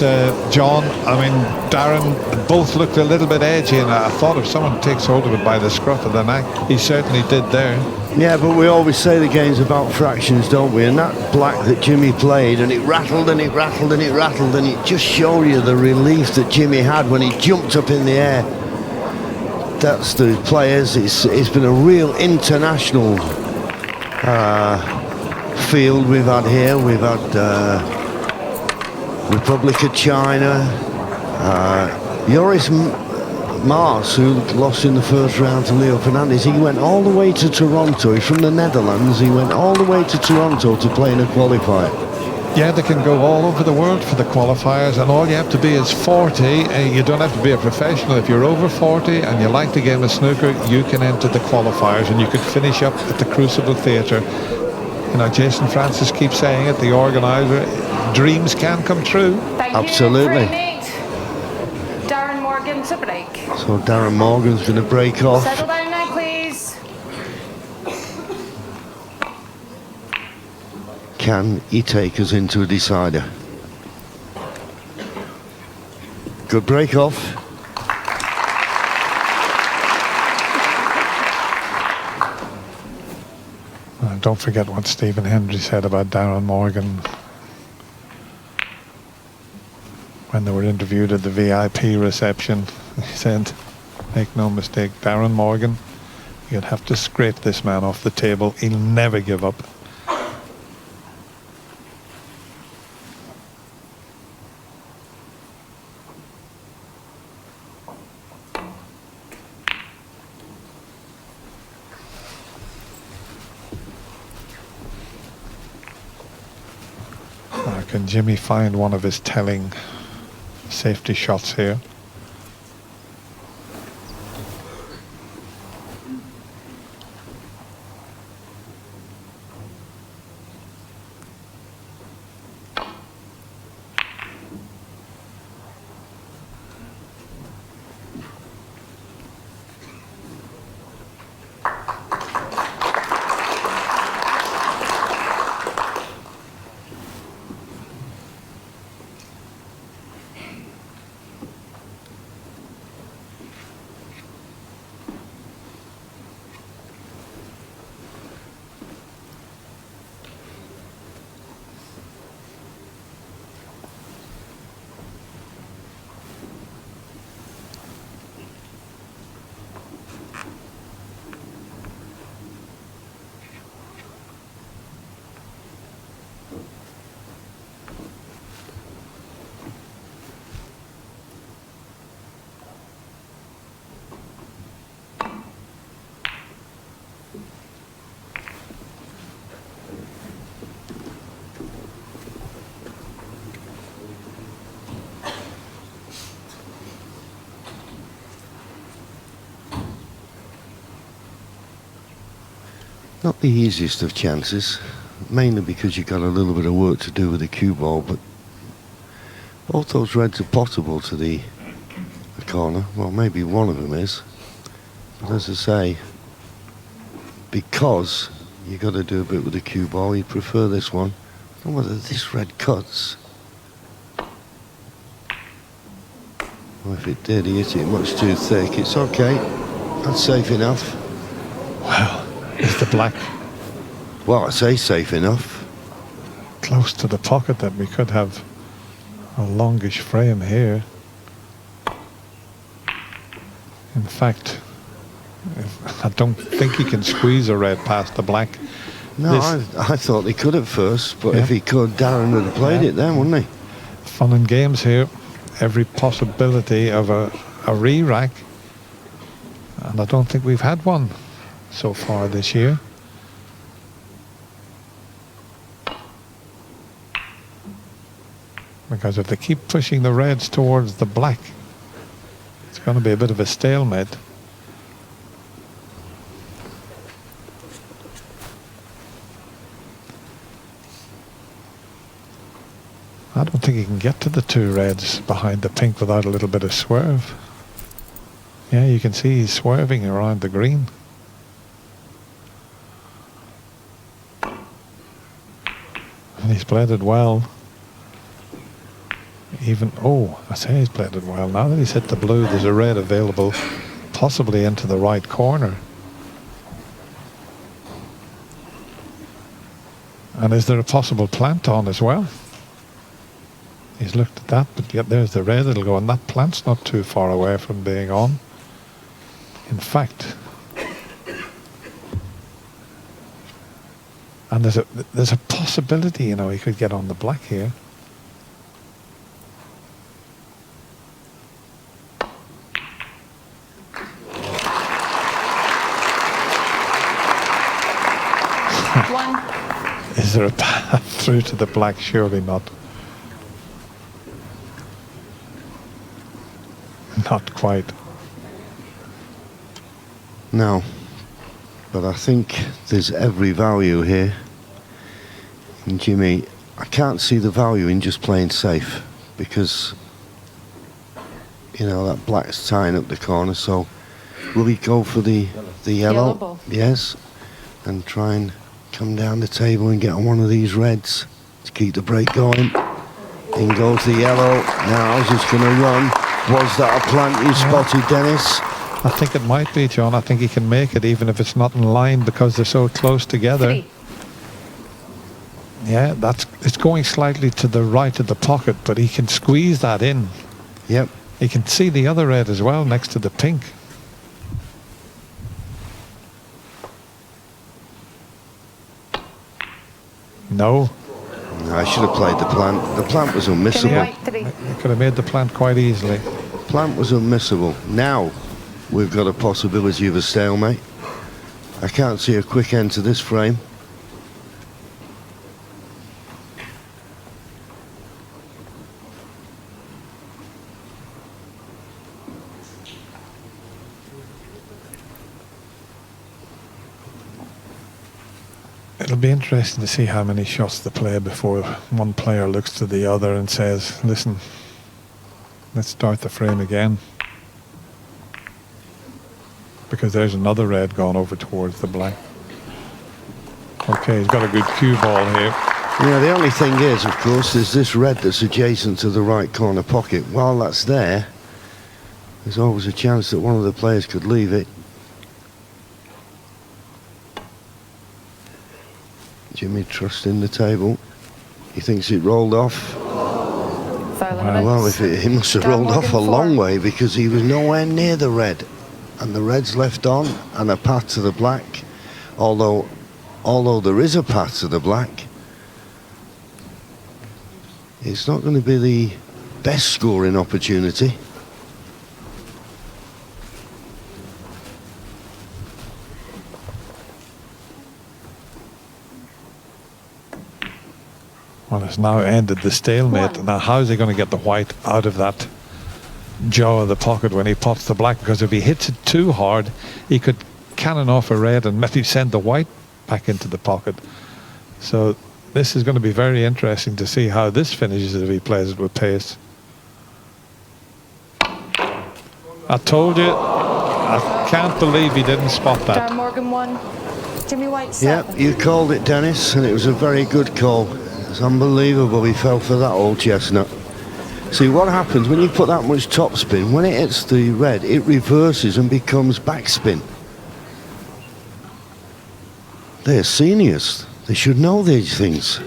John. I mean, Darren, both looked a little bit edgy, and I thought if someone takes hold of it by the scruff of the neck, he certainly did there. Yeah, but we always say the game's about fractions, don't we? And that black that Jimmy played, and it rattled and it rattled and it rattled, and it just showed you the relief that Jimmy had when he jumped up in the air. That's the players. It's been a real international field we've had here. We've had Republic of China, Joris Mars, who lost in the first round to Leo Fernandez. He went all the way to Toronto. He's from the Netherlands. He went all the way to Toronto to play in a qualifier. Yeah, they can go all over the world for the qualifiers, and all you have to be is 40. You don't have to be a professional. If you're over 40 and you like the game of snooker, you can enter the qualifiers, and you could finish up at the Crucible Theatre. You know, Jason Francis keeps saying it, the organizer, dreams can come true. Thank Absolutely. You. Darren Morgan to break. So Darren Morgan's going to break off. Settle down now, please. can he take us into a decider? Good break off. Don't forget what Stephen Hendry said about Darren Morgan when they were interviewed at the VIP reception. He said, make no mistake, Darren Morgan, you'd have to scrape this man off the table. He'll never give up. Can Jimmy find one of his telling safety shots here? Not the easiest of chances, mainly because you've got a little bit of work to do with the cue ball, but both those reds are possible to the corner. Well, maybe one of them is. But as I say, because you've got to do a bit with the cue ball, you'd prefer this one. I don't know whether this red cuts. Well, if it did, he hit it much too thick. It's okay. That's safe enough. Wow. Is the black? Well, I say safe enough. Close to the pocket that we could have a longish frame here. In fact, I don't think he can squeeze a red past the black. No, I thought he could at first, but if he could, Darren would have played it then, wouldn't he? Fun and games here. Every possibility of a re-rack. And I don't think we've had one so far this year. Because if they keep pushing the reds towards the black, it's going to be a bit of a stalemate. I don't think he can get to the two reds behind the pink without a little bit of swerve. Yeah, you can see he's swerving around the green. And he's played it well. Even, oh, I say he's played it well. Now that he's hit the blue, there's a red available, possibly into the right corner. And is there a possible plant on as well? He's looked at that, but yet there's the red that'll go, and that plant's not too far away from being on. In fact, and there's a possibility, you know, he could get on the black here. Is there a path through to the black? Surely not. Not quite. No. But I think there's every value here. And Jimmy, I can't see the value in just playing safe, because, you know, that black's tying up the corner. So will he go for the yellow? Ball. Yes. And try and come down the table and get on one of these reds to keep the break going. In goes the yellow. Now how's this going to run? Was that a plant you spotted, Dennis? I think it might be, John. I think he can make it even if it's not in line because they're so close together. 3. Yeah, it's going slightly to the right of the pocket, but he can squeeze that in. Yep. He can see the other red as well next to the pink. No. I should have played the plant. The plant was unmissable. White 3. You could have made the plant quite easily. Plant was unmissable. Now we've got a possibility of a stalemate. I can't see a quick end to this frame. It'll be interesting to see how many shots they play before one player looks to the other and says, listen, let's start the frame again. Because there's another red gone over towards the black. Okay, he's got a good cue ball here. Yeah, the only thing is, of course, there's this red that's adjacent to the right corner pocket. While that's there, there's always a chance that one of the players could leave it. Jimmy trusting the table. He thinks it rolled off. Well, if it must have rolled off a long way because he was nowhere near the red. And the red's left on and a path to the black. Although there is a path to the black, it's not going to be the best scoring opportunity. Well, it's now ended the stalemate. Now, how's he going to get the white out of that jaw of the pocket when he pops the black? Because if he hits it too hard, he could cannon off a red and maybe send the white back into the pocket. So this is going to be very interesting to see how this finishes if he plays it with pace. I told you, I can't believe he didn't spot that. Darren Morgan 1, Jimmy White 7. Yep, you called it, Dennis, and it was a very good call. It's unbelievable he fell for that old chestnut. See, what happens when you put that much topspin, when it hits the red, it reverses and becomes backspin. They're seniors. They should know these things.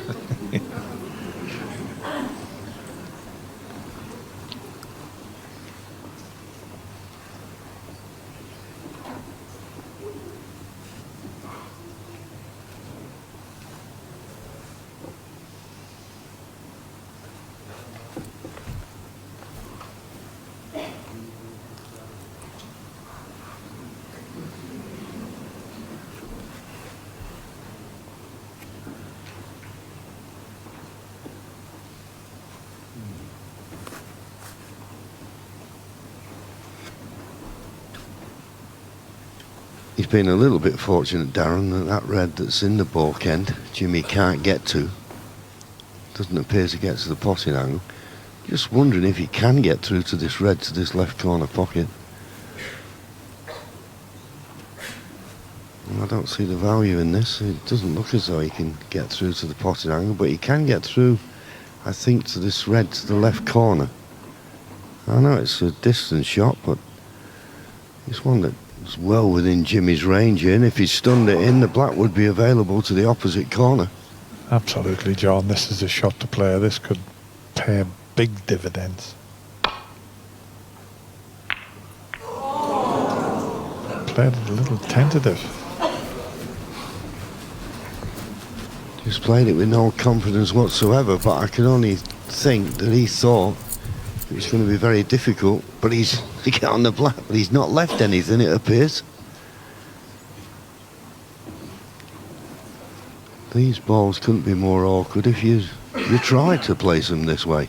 He's been a little bit fortunate, Darren, that red that's in the balk end, Jimmy can't get to. Doesn't appear to get to the potting angle. Just wondering if he can get through to this red, to this left corner pocket. Well, I don't see the value in this. It doesn't look as though he can get through to the potting angle, but he can get through, I think, to this red to the left corner. I know it's a distance shot, but it's one that it's well within Jimmy's range here, and if he stunned it in, the black would be available to the opposite corner. Absolutely, John. This is a shot to play. This could pay big dividends. Played it a little tentative. Just played it with no confidence whatsoever, but I can only think that he thought it was going to be very difficult, but he's to get on the black, but he's not left anything, it appears. These balls couldn't be more awkward if you try to place them this way.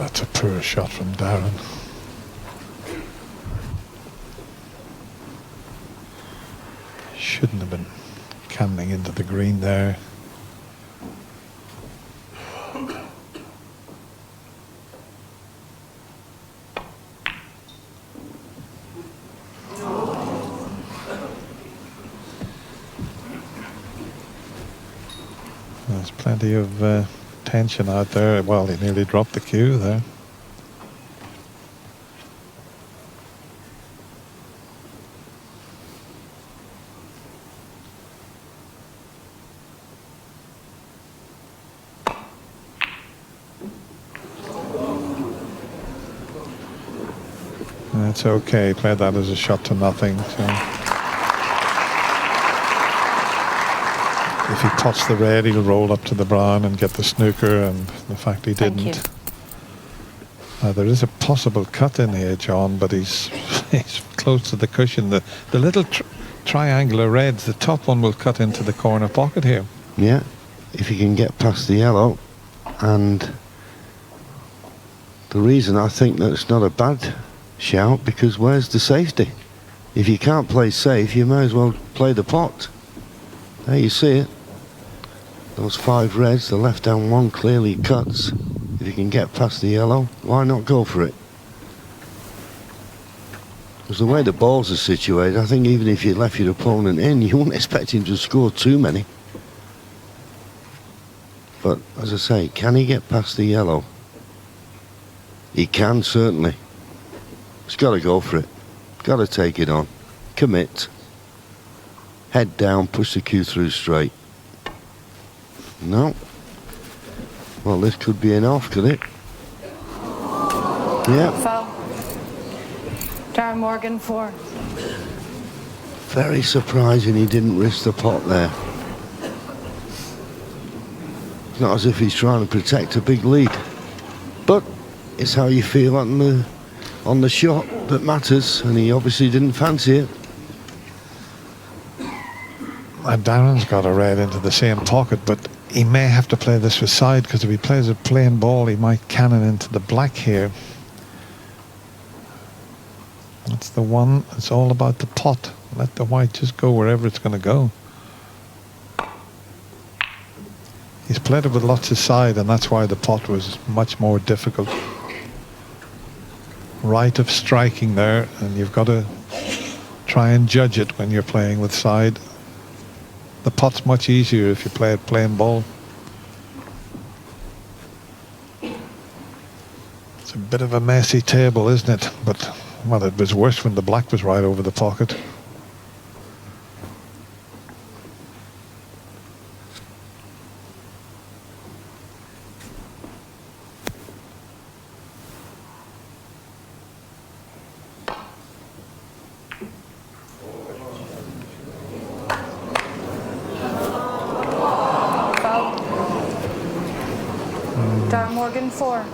that's a poor shot from Darren. Shouldn't have been cannoning into the green there. There's plenty of tension out there. Well, he nearly dropped the cue there. That's okay. Played that as a shot to nothing. So if he pots the red, he'll roll up to the brown and get the snooker, and the fact he didn't. There is a possible cut in here, John, but he's close to the cushion. The little triangular reds, the top one will cut into the corner pocket here. Yeah, if he can get past the yellow. And the reason I think that it's not a bad shout, because where's the safety? If you can't play safe, you may as well play the pot. There you see it. Those 5 reds, the left-hand one clearly cuts. If you can get past the yellow, why not go for it? Because the way the balls are situated, I think even if you left your opponent in, you wouldn't expect him to score too many. But, as I say, can he get past the yellow? He can, certainly. He's got to go for it. Got to take it on. Commit. Head down, push the cue through straight. No. Well, this could be an off, could it? Yeah. Foul. Darren Morgan 4. Very surprising he didn't risk the pot there. It's not as if he's trying to protect a big lead. But it's how you feel on the shot that matters, and he obviously didn't fancy it. And Darren's got a red into the same pocket, but he may have to play this with side, because if he plays a plain ball, he might cannon into the black here. That's the one. It's all about the pot. Let the white just go wherever it's going to go. He's played it with lots of side, and that's why the pot was much more difficult. Right of striking there, and you've got to try and judge it when you're playing with side. The pot's much easier if you play it plain ball. It's a bit of a messy table, isn't it? But, well, it was worse when the black was right over the pocket. Darren Morgan 4.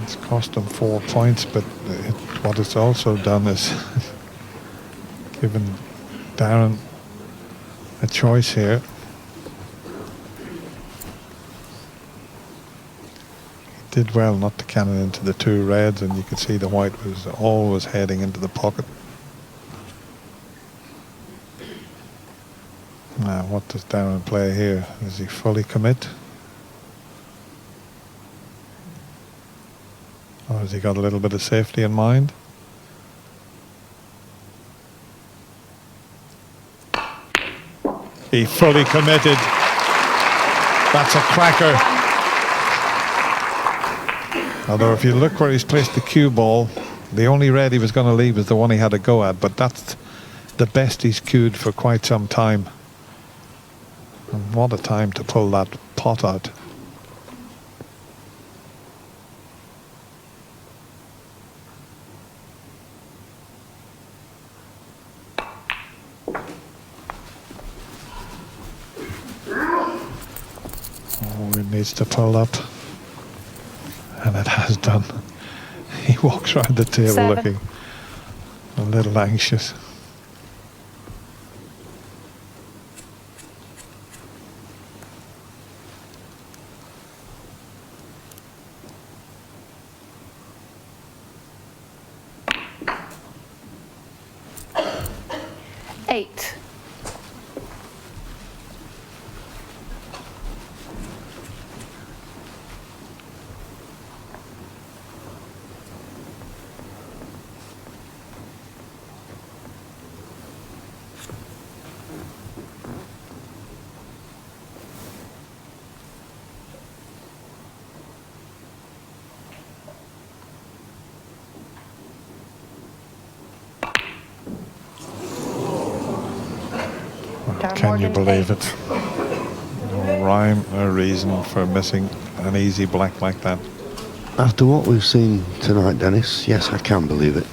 It's cost him 4 points, but what it's also done is given Darren a choice here. He did well not to cannon into the 2 reds, and you could see the white was always heading into the pocket. Now, what does Darren play here? Does he fully commit? Or has he got a little bit of safety in mind? He fully committed. That's a cracker. Although if you look where he's placed the cue ball, the only red he was going to leave is the one he had to go at, but that's the best he's cued for quite some time. And what a time to pull that pot out. Oh, it needs to pull up. And it has done. He walks around the table 7. looking a little anxious. 8. Can you believe it? No rhyme or reason for missing an easy black like that. After what we've seen tonight, Dennis, yes, I can believe it.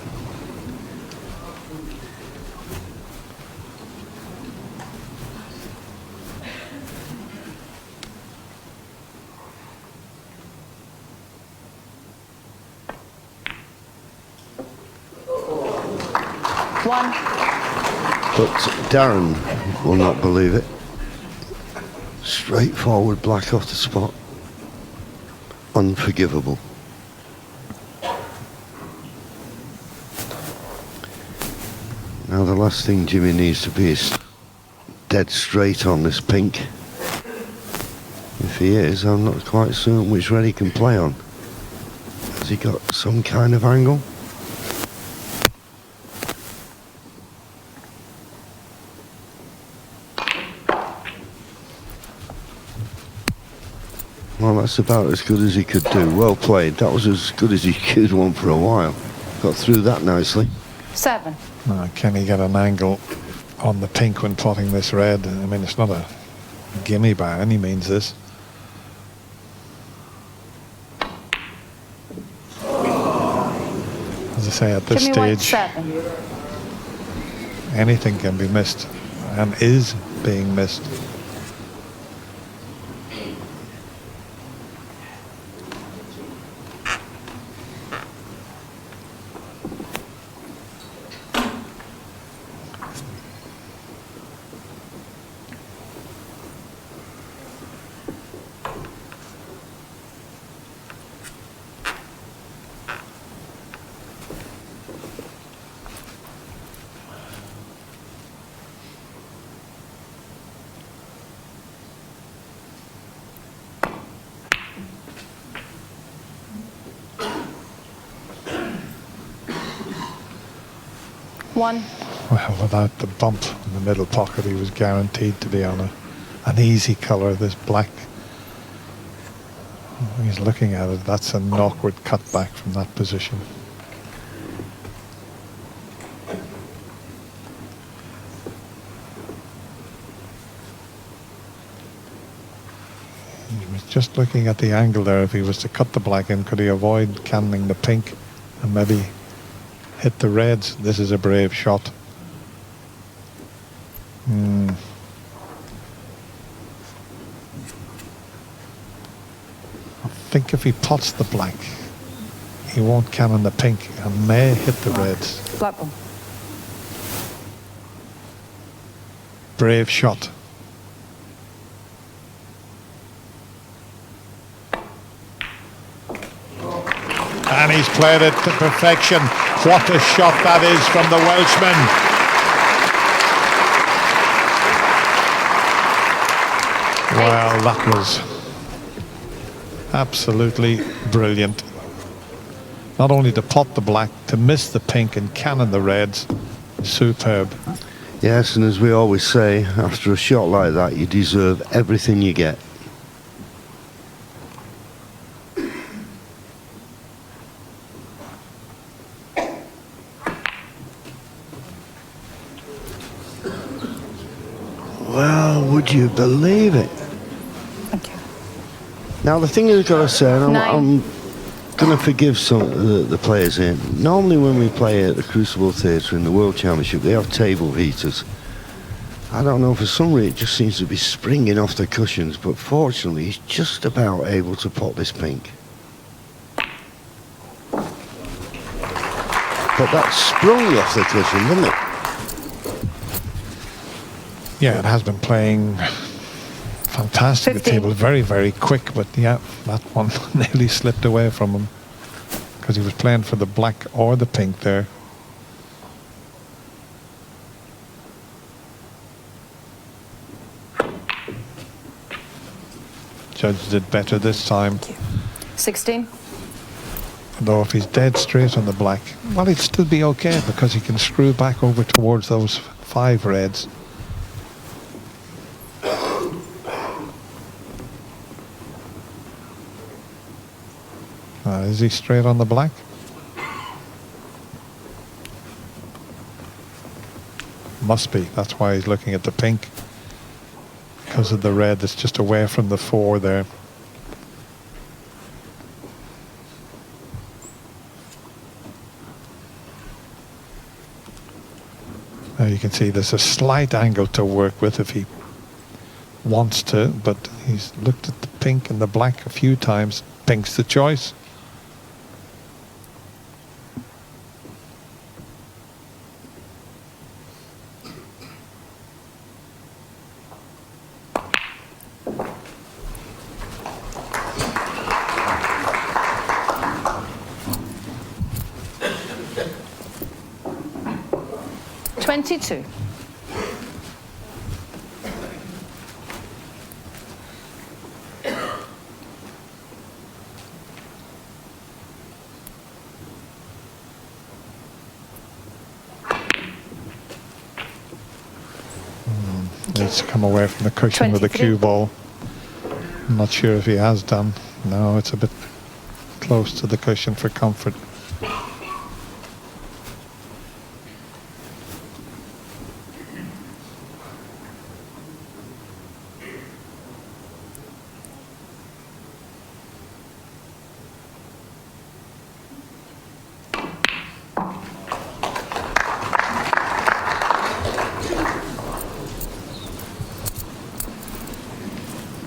But Darren will not believe it. Straightforward black off the spot. Unforgivable. Now the last thing Jimmy needs to be is dead straight on this pink. If he is, I'm not quite certain which red he can play on. Has he got some kind of angle? Well, that's about as good as he could do. Well played. That was as good as he could one for a while. Got through that nicely. 7. Can he get an angle on the pink when plotting this red? I mean, it's not a gimme by any means, this. As I say, at this stage, anything can be missed and is being missed. Well, without the bump in the middle pocket, he was guaranteed to be on an easy colour, this black. He's looking at it, that's an awkward cutback from that position. He was just looking at the angle there. If he was to cut the black in, could he avoid cannoning the pink and maybe hit the reds? This is a brave shot. I think if he pots the black, he won't cannon the pink and may hit the reds. Black one. Brave shot. And he's played it to perfection. What a shot that is from the Welshman. Well, that was absolutely brilliant. Not only to pot the black, to miss the pink and cannon the reds. Superb. Yes, and as we always say, after a shot like that, you deserve everything you get. Well, would you believe it? Thank you. Now, the thing I've got to say, and I'm going to forgive some of the players here. Normally when we play at the Crucible Theatre in the World Championship, they have table heaters. I don't know, for some reason it just seems to be springing off the cushions, but fortunately he's just about able to pot this pink. But that sprung off the cushion, didn't it? Yeah, it has been playing fantastic. 15. The table very, very quick, but yeah, that one nearly slipped away from him because he was playing for the black or the pink there. judge did better this time. 16. Though if he's dead straight on the black, well, he'd still be okay because he can screw back over towards those 5 reds. Is he straight on the black? Must be. That's why he's looking at the pink. Because of the red that's just away from the 4 there. Now you can see there's a slight angle to work with if he wants to, but he's looked at the pink and the black a few times. Pink's the choice. Twenty-two. Needs to come away from the cushion with the cue ball. I'm not sure if he has done. No, it's a bit close to the cushion for comfort.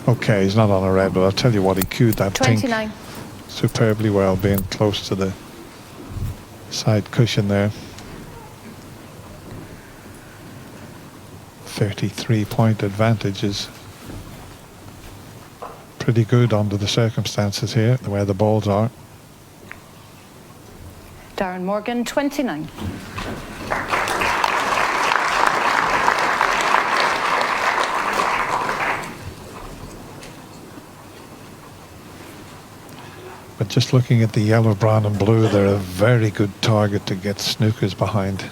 Okay, he's not on a red, but I'll tell you what, he cued that 29. pink superbly well, being close to the side cushion there. 33-point advantage is pretty good under the circumstances here, the way the balls are. Darren Morgan, 29. But just looking at the yellow, brown and blue, they're a very good target to get snookers behind.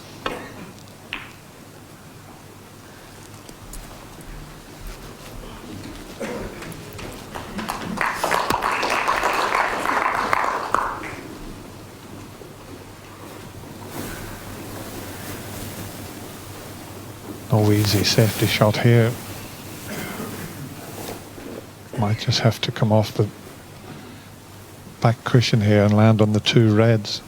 No easy safety shot here. Might just have to come off the back cushion here and land on the 2 reds.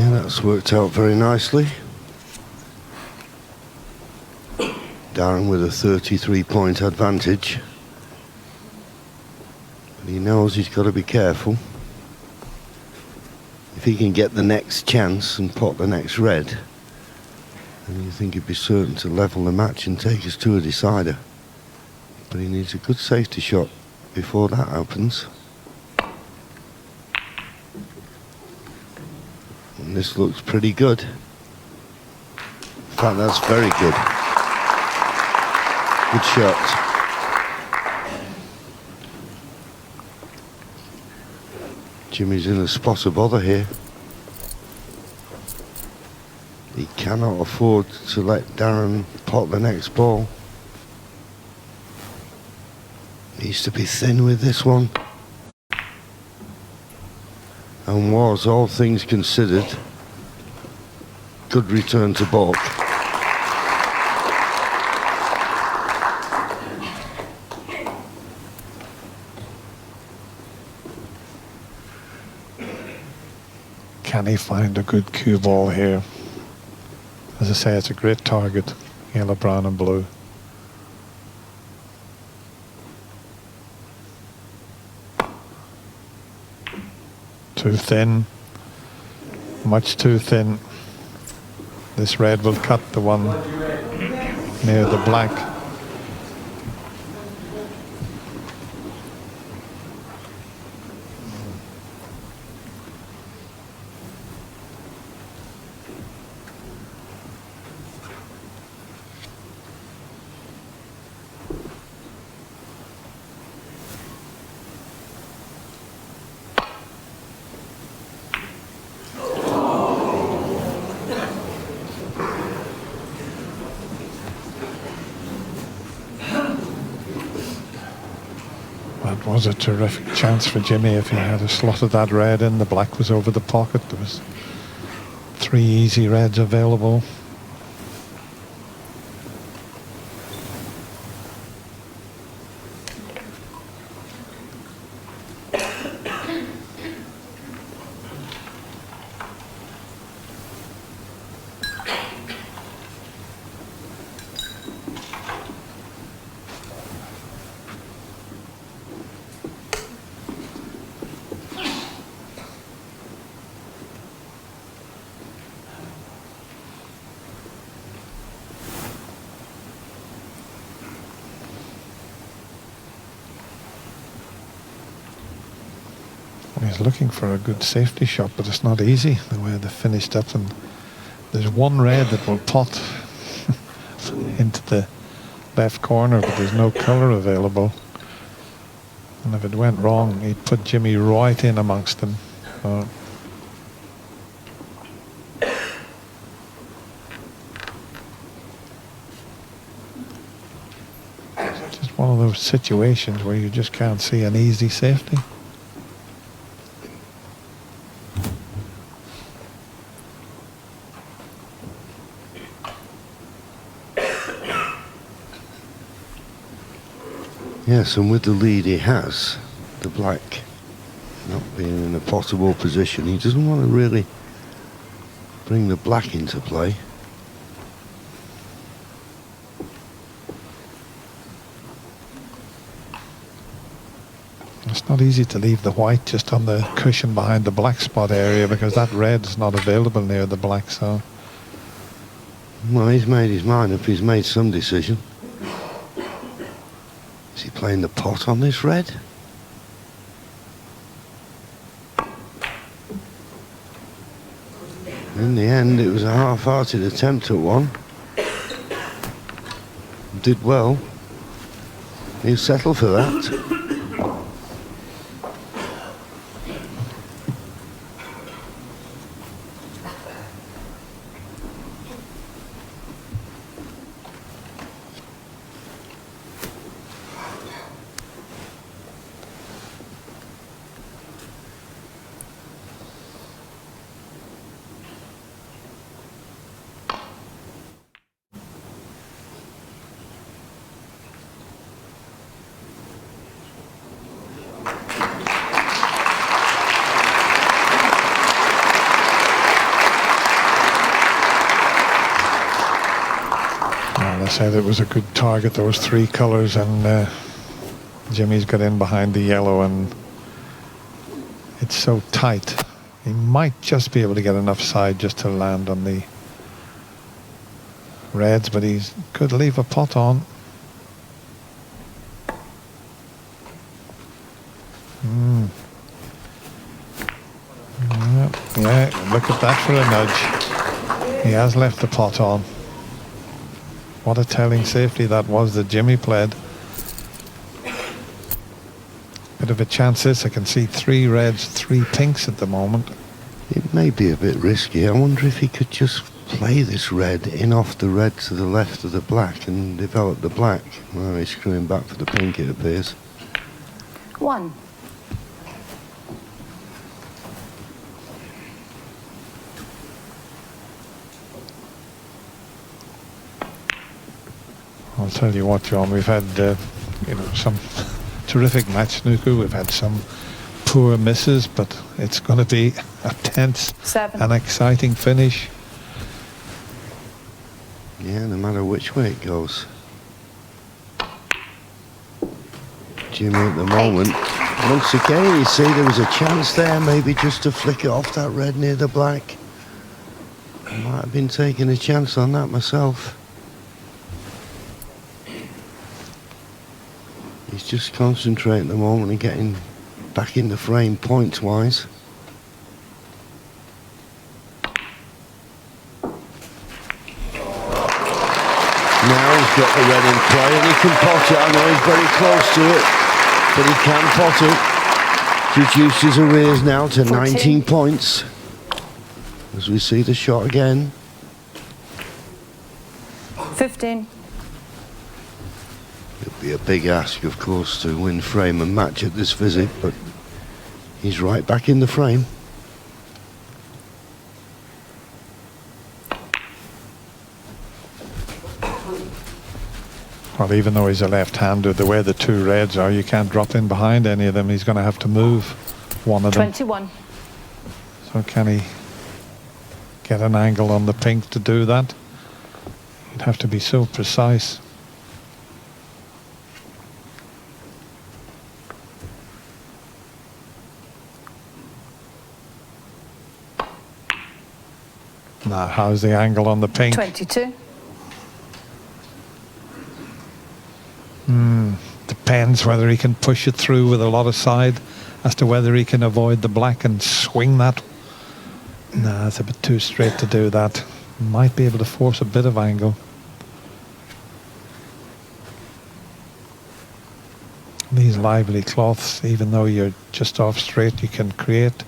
That's worked out very nicely. Darren with a 33-point advantage. But he knows he's got to be careful. If he can get the next chance and pot the next red, then you think he'd be certain to level the match and take us to a decider. But he needs a good safety shot before that happens. And this looks pretty good. In fact, that's very good. Good shot. Jimmy's in a spot of bother here. He cannot afford to let Darren pot the next ball. Needs to be thin with this one. And was, all things considered, good return to balk. Can he find a good cue ball here? As I say, it's a great target. Yellow, brown and blue. Too thin. Much too thin. This red will cut the one near the black. That was a terrific chance for Jimmy if he had slotted that red in. The black was over the pocket. There was 3 easy reds available. He's looking for a good safety shot, but it's not easy the way they finished up. And there's one red that will pot into the left corner, but there's no colour available. And if it went wrong, he'd put Jimmy right in amongst them. It's just one of those situations where you just can't see an easy safety. Yes, and with the lead he has, the black not being in a possible position, he doesn't want to really bring the black into play. It's not easy to leave the white just on the cushion behind the black spot area because that red's not available near the black, so... Well, he's made his mind up, he's made some decision. Is he playing the pot on this red? In the end, it was a half-hearted attempt at one. Did well. He'll settle for that. I said it was a good target. There was 3 colours, and Jimmy's got in behind the yellow, and it's so tight. He might just be able to get enough side just to land on the reds, but he could leave a pot on. Yeah, look at that for a nudge. He has left the pot on. What a telling safety that was that Jimmy played. Bit of a chance this. I can see 3 reds, 3 pinks at the moment. It may be a bit risky. I wonder if he could just play this red in off the red to the left of the black and develop the black. Well, he's screwing back for the pink, it appears. 1. I'll tell you what, John, we've had some terrific match snooker. We've had some poor misses, but it's going to be a tense and exciting finish. Yeah, no matter which way it goes. Jimmy at the moment, once again, you see there was a chance there, maybe just to flick it off that red near the black. I might have been taking a chance on that myself. He's just concentrating at the moment and getting back in the frame points-wise. Now he's got the red in play and he can pot it. I know he's very close to it, but he can pot it. Reduced his arrears now to 19 points. As we see the shot again. 15. It'd be a big ask, of course, to win frame and match at this visit, but he's right back in the frame. Well, even though he's a left-hander, the way the two reds are, you can't drop in behind any of them. He's going to have to move one of them. 21. So can he get an angle on the pink to do that? You'd have to be so precise. Now, how's the angle on the pink? 22. Depends whether he can push it through with a lot of side as to whether he can avoid the black and swing that. Nah, it's a bit too straight to do that. Might be able to force a bit of angle. These lively cloths, even though you're just off straight, you can create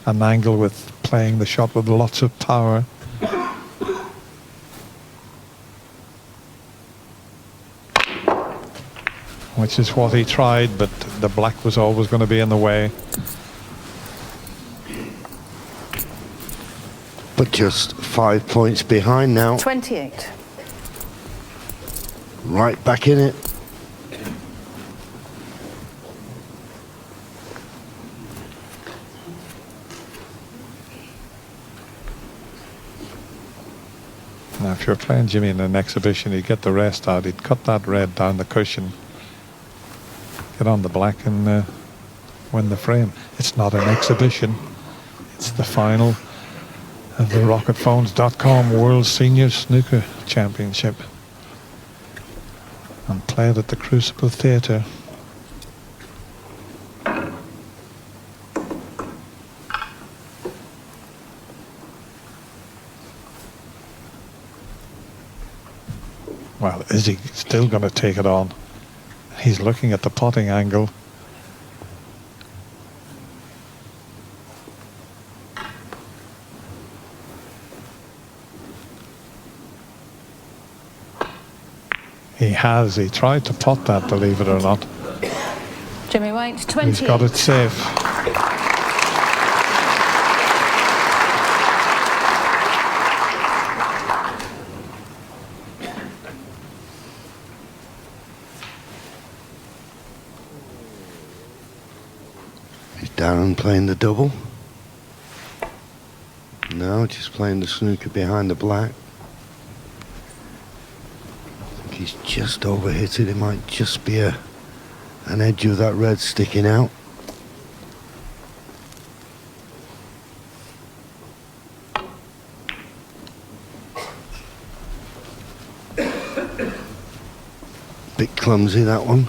an angle with playing the shot with lots of power. Which is what he tried, but the black was always going to be in the way. But just 5 points behind now. 28. Right back in it. Now, if you're playing Jimmy in an exhibition, he'd get the rest out. He'd cut that red down the cushion, get on the black and win the frame. It's not an exhibition. It's the final of the RocketPhones.com World Senior Snooker Championship, and played at the Crucible Theatre. Well, is he still going to take it on? He's looking at the potting angle. He tried to pot that, believe it or not. Jimmy White, 20. He's got it safe. Is Darren playing the double? No, just playing the snooker behind the black. He's just overhit it. It might just be an edge of that red sticking out. Bit clumsy, that one.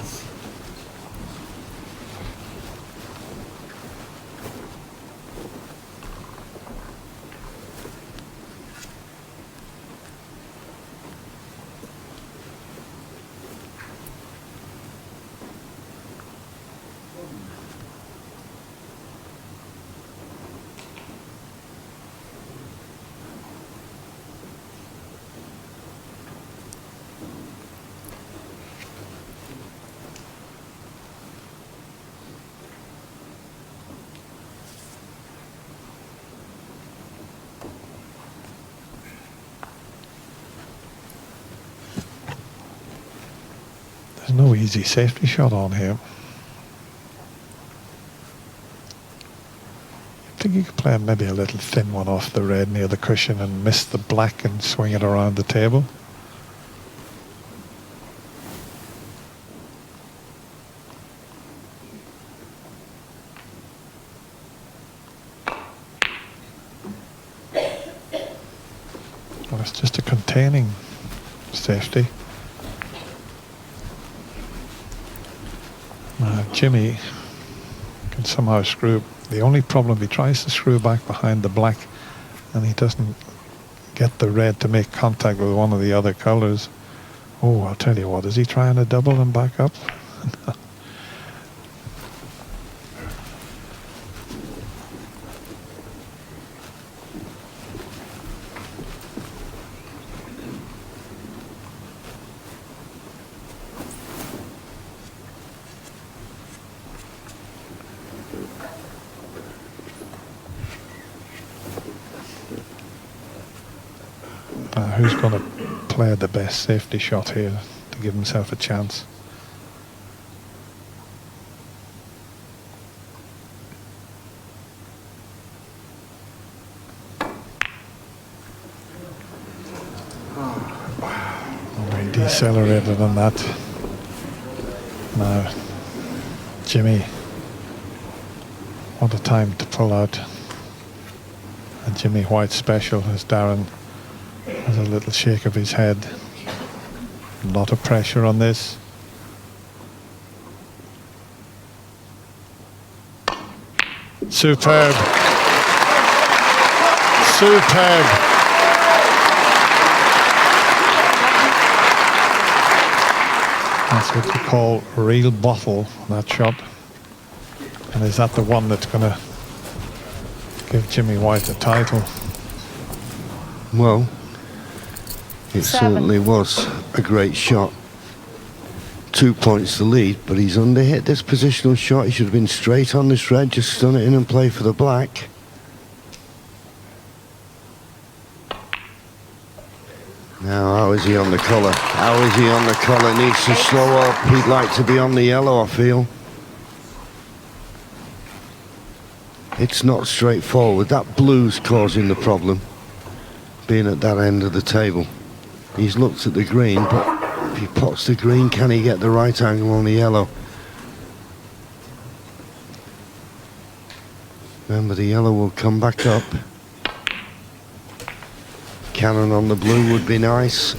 There's no easy safety shot on here. think you could play maybe a little thin one off the red near the cushion and miss the black and swing it around the table. Well, it's just a containing safety. Jimmy can somehow screw. The only problem, he tries to screw back behind the black and he doesn't get the red to make contact with one of the other colors. Oh, I'll tell you what, is he trying to double and back up? Who's going to play the best safety shot here to give himself a chance? He decelerated on that. Now, Jimmy, what a time to pull out a Jimmy White special, as Darren has a little shake of his head. A lot of pressure on this. Superb. Superb. That's what you call real bottle, that shot. And is that the one that's going to give Jimmy White the title? Well, it certainly was a great shot. 2 points to lead, but he's underhit this positional shot. He should have been straight on this red, just stun it in and play for the black. Now, how is he on the colour? How is he on the colour? Needs to slow up. He'd like to be on the yellow, I feel. It's not straightforward. That blue's causing the problem, being at that end of the table. He's looked at the green, but if he pots the green, can he get the right angle on the yellow? Remember, the yellow will come back up. Cannon on the blue would be nice.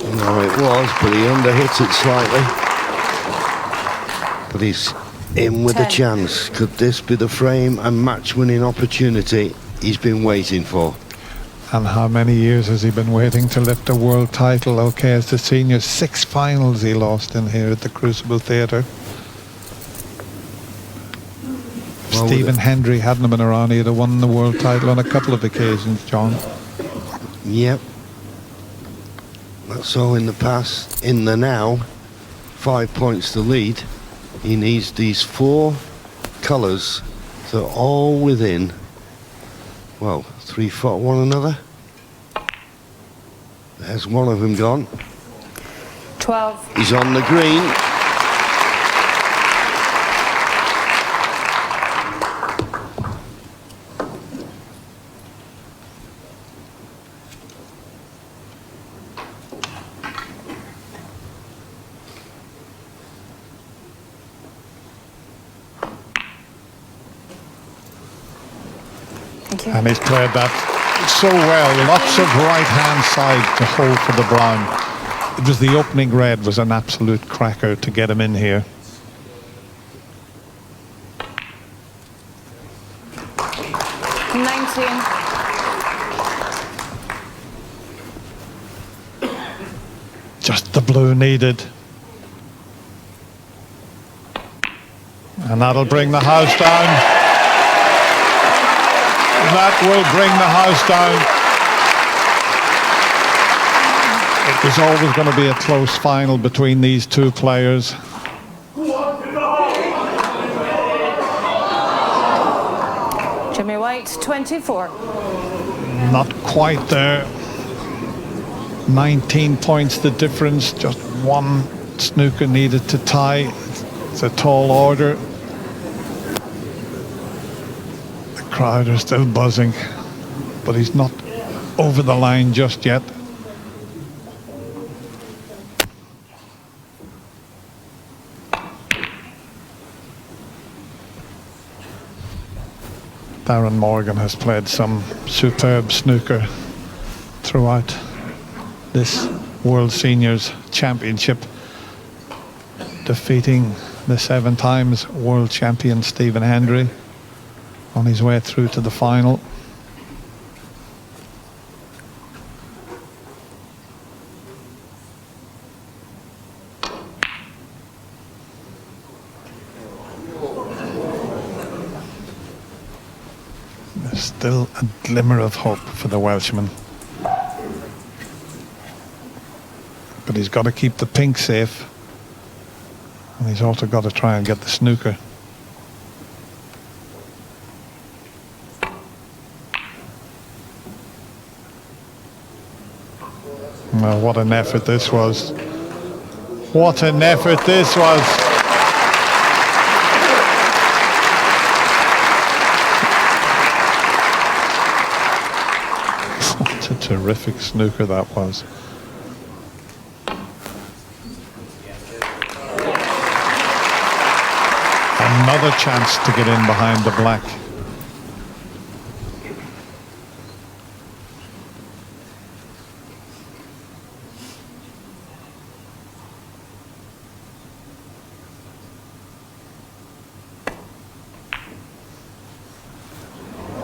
No, it was, but he underhit it slightly. But he's in with a chance. Could this be the frame and match-winning opportunity he's been waiting for? And how many years has he been waiting to lift a world title? Okay, as the senior, 6 finals he lost in here at the Crucible Theatre. Well, Stephen Hendry hadn't been around, he'd have won the world title on a couple of occasions, John. Yep. That's all in the past. In the now, 5 points to lead. He needs these 4 colours that are all within, well, 3 foot one another. There's one of them gone. 12. He's on the green. And he's played that so well. Lots of right-hand side to hold for the brown. It was the opening red was an absolute cracker to get him in here. Just the blue needed. And that'll bring the house down. That will bring the house down. It was always going to be a close final between these two players. Jimmy White, 24. Not quite there. 19 points the difference. Just one snooker needed to tie. It's a tall order. crowd are still buzzing, but he's not over the line just yet. Darren Morgan has played some superb snooker throughout this World Seniors Championship, defeating the 7 times world champion Stephen Hendry on his way through to the final. There's still a glimmer of hope for the Welshman. But he's got to keep the pink safe, and he's also got to try and get the snooker. Well, what an effort this was. What an effort this was. Such a terrific snooker that was. Another chance to get in behind the black.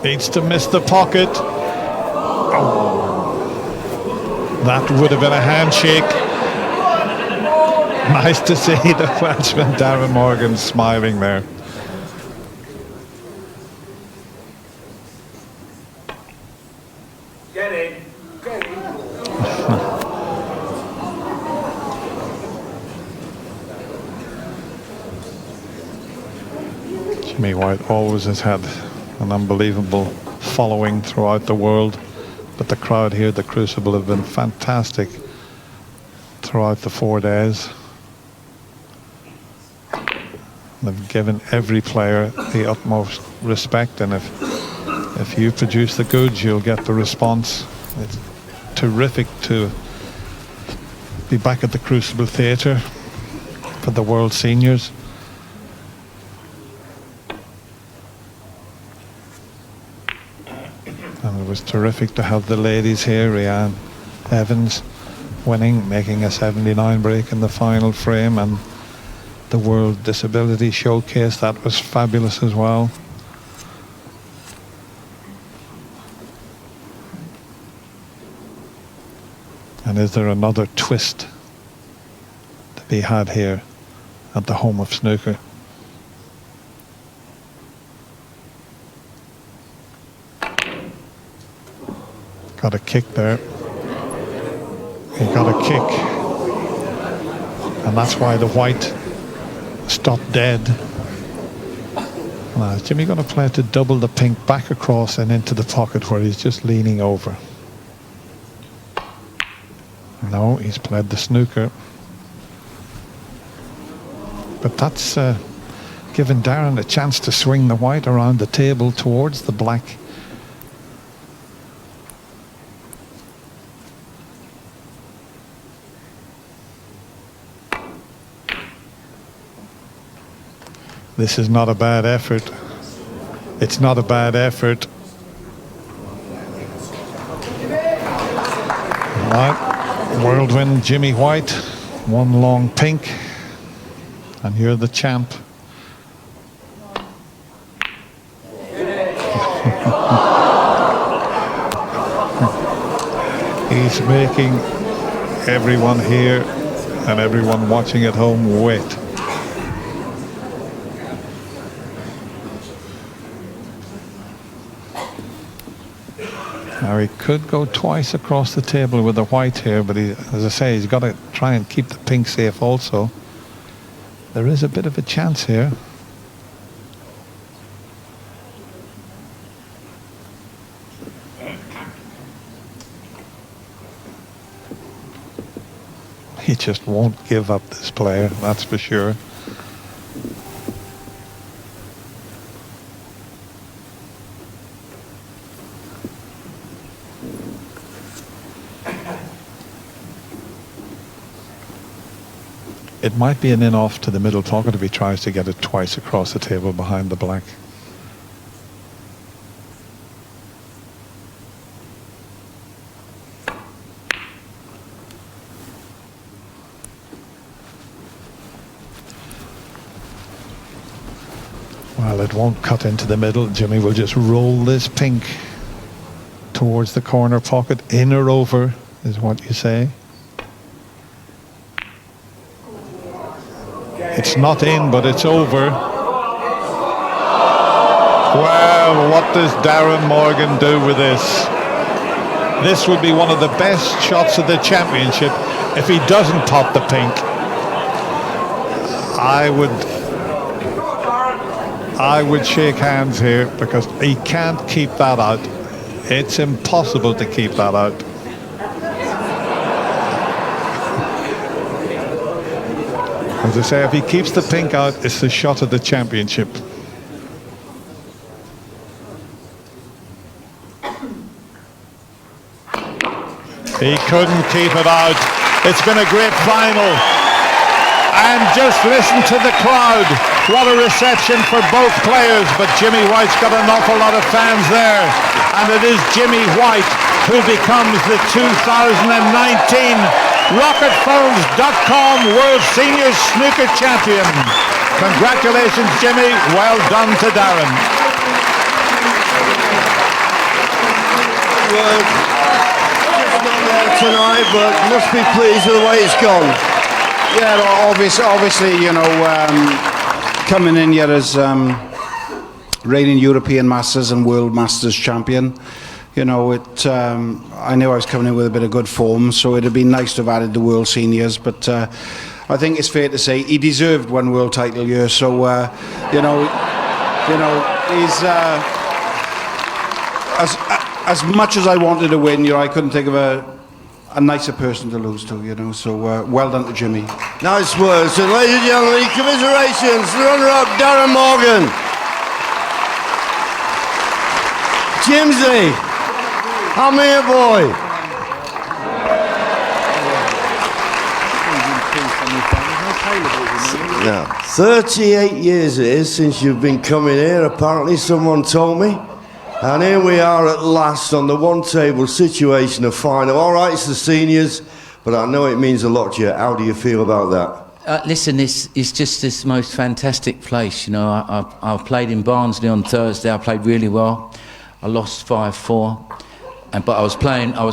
Needs to miss the pocket. Oh. That would have been a handshake. Nice to see the Welshman Darren Morgan smiling there. Get in. Get in. Jimmy White always has had an unbelievable following throughout the world, but the crowd here at the Crucible have been fantastic throughout the 4 days. They've given every player the utmost respect, and if you produce the goods, you'll get the response. It's terrific to be back at the Crucible Theatre for the World Seniors. And it was terrific to have the ladies here. Rhiannon Evans winning, making a 79 break in the final frame, and the World Disability Showcase, that was fabulous as well. And is there another twist to be had here at the home of snooker? Got a kick there. He got a kick. And that's why the white stopped dead. Now, is Jimmy going to play to double the pink back across and into the pocket where he's just leaning over? No, he's played the snooker. But that's given Darren a chance to swing the white around the table towards the black. This is not a bad effort. It's not a bad effort. All right, whirlwind Jimmy White, one long pink, and you're the champ. He's making everyone here and everyone watching at home wait. Now he could go twice across the table with the white here, but he, as I say, he's got to try and keep the pink safe also. There is a bit of a chance here. He just won't give up, this player, that's for sure. it might be an in off to the middle pocket if he tries to get it twice across the table behind the black. Well, it won't cut into the middle. Jimmy will just roll this pink towards the corner pocket. In or over is what you say. It's not in, but it's over. Well, what does Darren Morgan do with this? This would be one of the best shots of the championship if he doesn't top the pink. I would shake hands here because he can't keep that out. It's impossible to keep that out. As I say, if he keeps the pink out, it's the shot of the championship. He couldn't keep it out. It's been a great final. And just listen to the crowd. What a reception for both players. But Jimmy White's got an awful lot of fans there. And it is Jimmy White who becomes the 2019 RocketPhones.com World Senior Snooker Champion. Congratulations, Jimmy. Well done to Darren. Well, just not there tonight, but must be pleased with the way it's gone. Yeah, well, obviously, you know, coming in here as reigning European Masters and World Masters champion, you know, I knew I was coming in with a bit of good form, so it'd have been nice to have added the World Seniors, but I think it's fair to say he deserved one world title here, so, you know, he's, as much as I wanted to win, you know, I couldn't think of a nicer person to lose to, you know, so well done to Jimmy. Nice words. And ladies and gentlemen, commiserations, the runner-up, Darren Morgan. Jimsy, I'm here, boy. Now, 38 years it is since you've been coming here, apparently, someone told me. And here we are at last on the one-table situation of final. All right, it's the seniors, but I know it means a lot to you. How do you feel about that? Listen, it's just this most fantastic place. You know, I played in Barnsley on Thursday. I played really well. I lost 5-4, but I was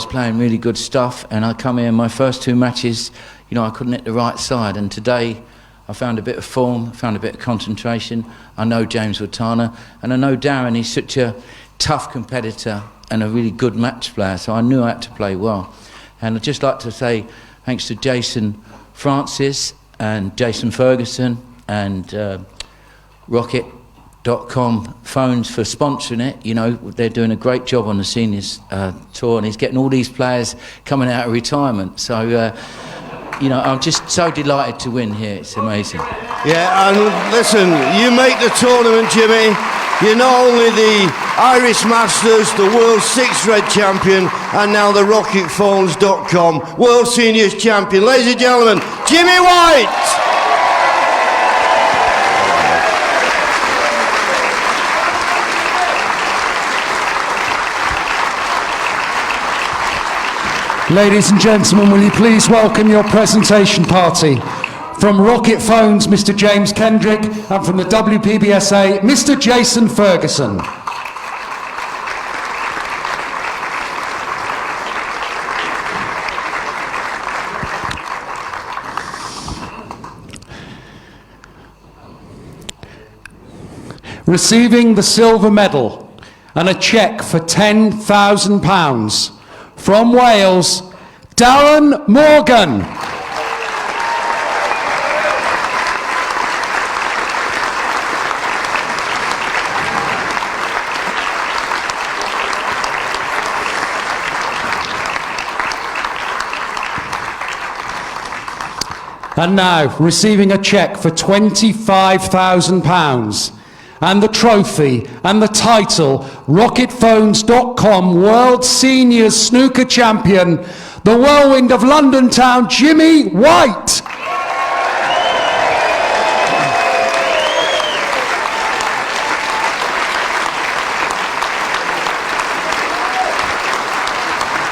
playing really good stuff. And I come here, my first two matches, you know, I couldn't hit the right side. And today, I found a bit of form, found a bit of concentration. I know James Watana, and I know Darren. He's such a tough competitor and a really good match player, so I knew I had to play well. And I'd just like to say thanks to Jason Francis and Jason Ferguson and Rocket.com Phones for sponsoring it. You know, they're doing a great job on the seniors tour, and he's getting all these players coming out of retirement. So, you know, I'm just so delighted to win here. It's amazing. Yeah, and listen, you make the tournament, Jimmy. You're not only the Irish Masters, the World Six-Red Champion, and now the RocketPhones.com World Seniors Champion. Ladies and gentlemen, Jimmy White! Ladies and gentlemen, will you please welcome your presentation party. From Rocket Phones, Mr. James Kendrick, and from the WPBSA, Mr. Jason Ferguson. Receiving the silver medal and a cheque for £10,000 from Wales, Darren Morgan. And now, receiving a cheque for £25,000 and the trophy and the title, RocketPhones.com World Seniors Snooker Champion, the whirlwind of London town, Jimmy White.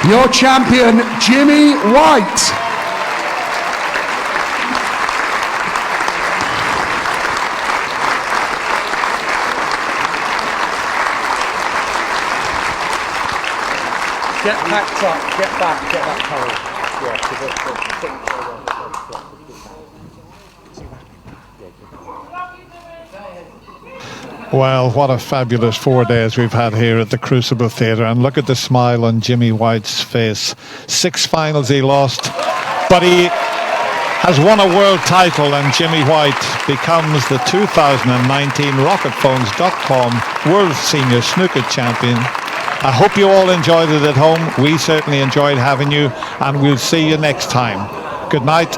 Your champion, Jimmy White. Get packed up, get back, get that courage. Well, what a fabulous 4 days we've had here at the Crucible Theatre, and look at the smile on Jimmy White's face. 6 finals he lost, but he has won a world title, and Jimmy White becomes the 2019 RocketPhones.com World Senior Snooker Champion. I hope you all enjoyed it at home. We certainly enjoyed having you, and we'll see you next time. Good night.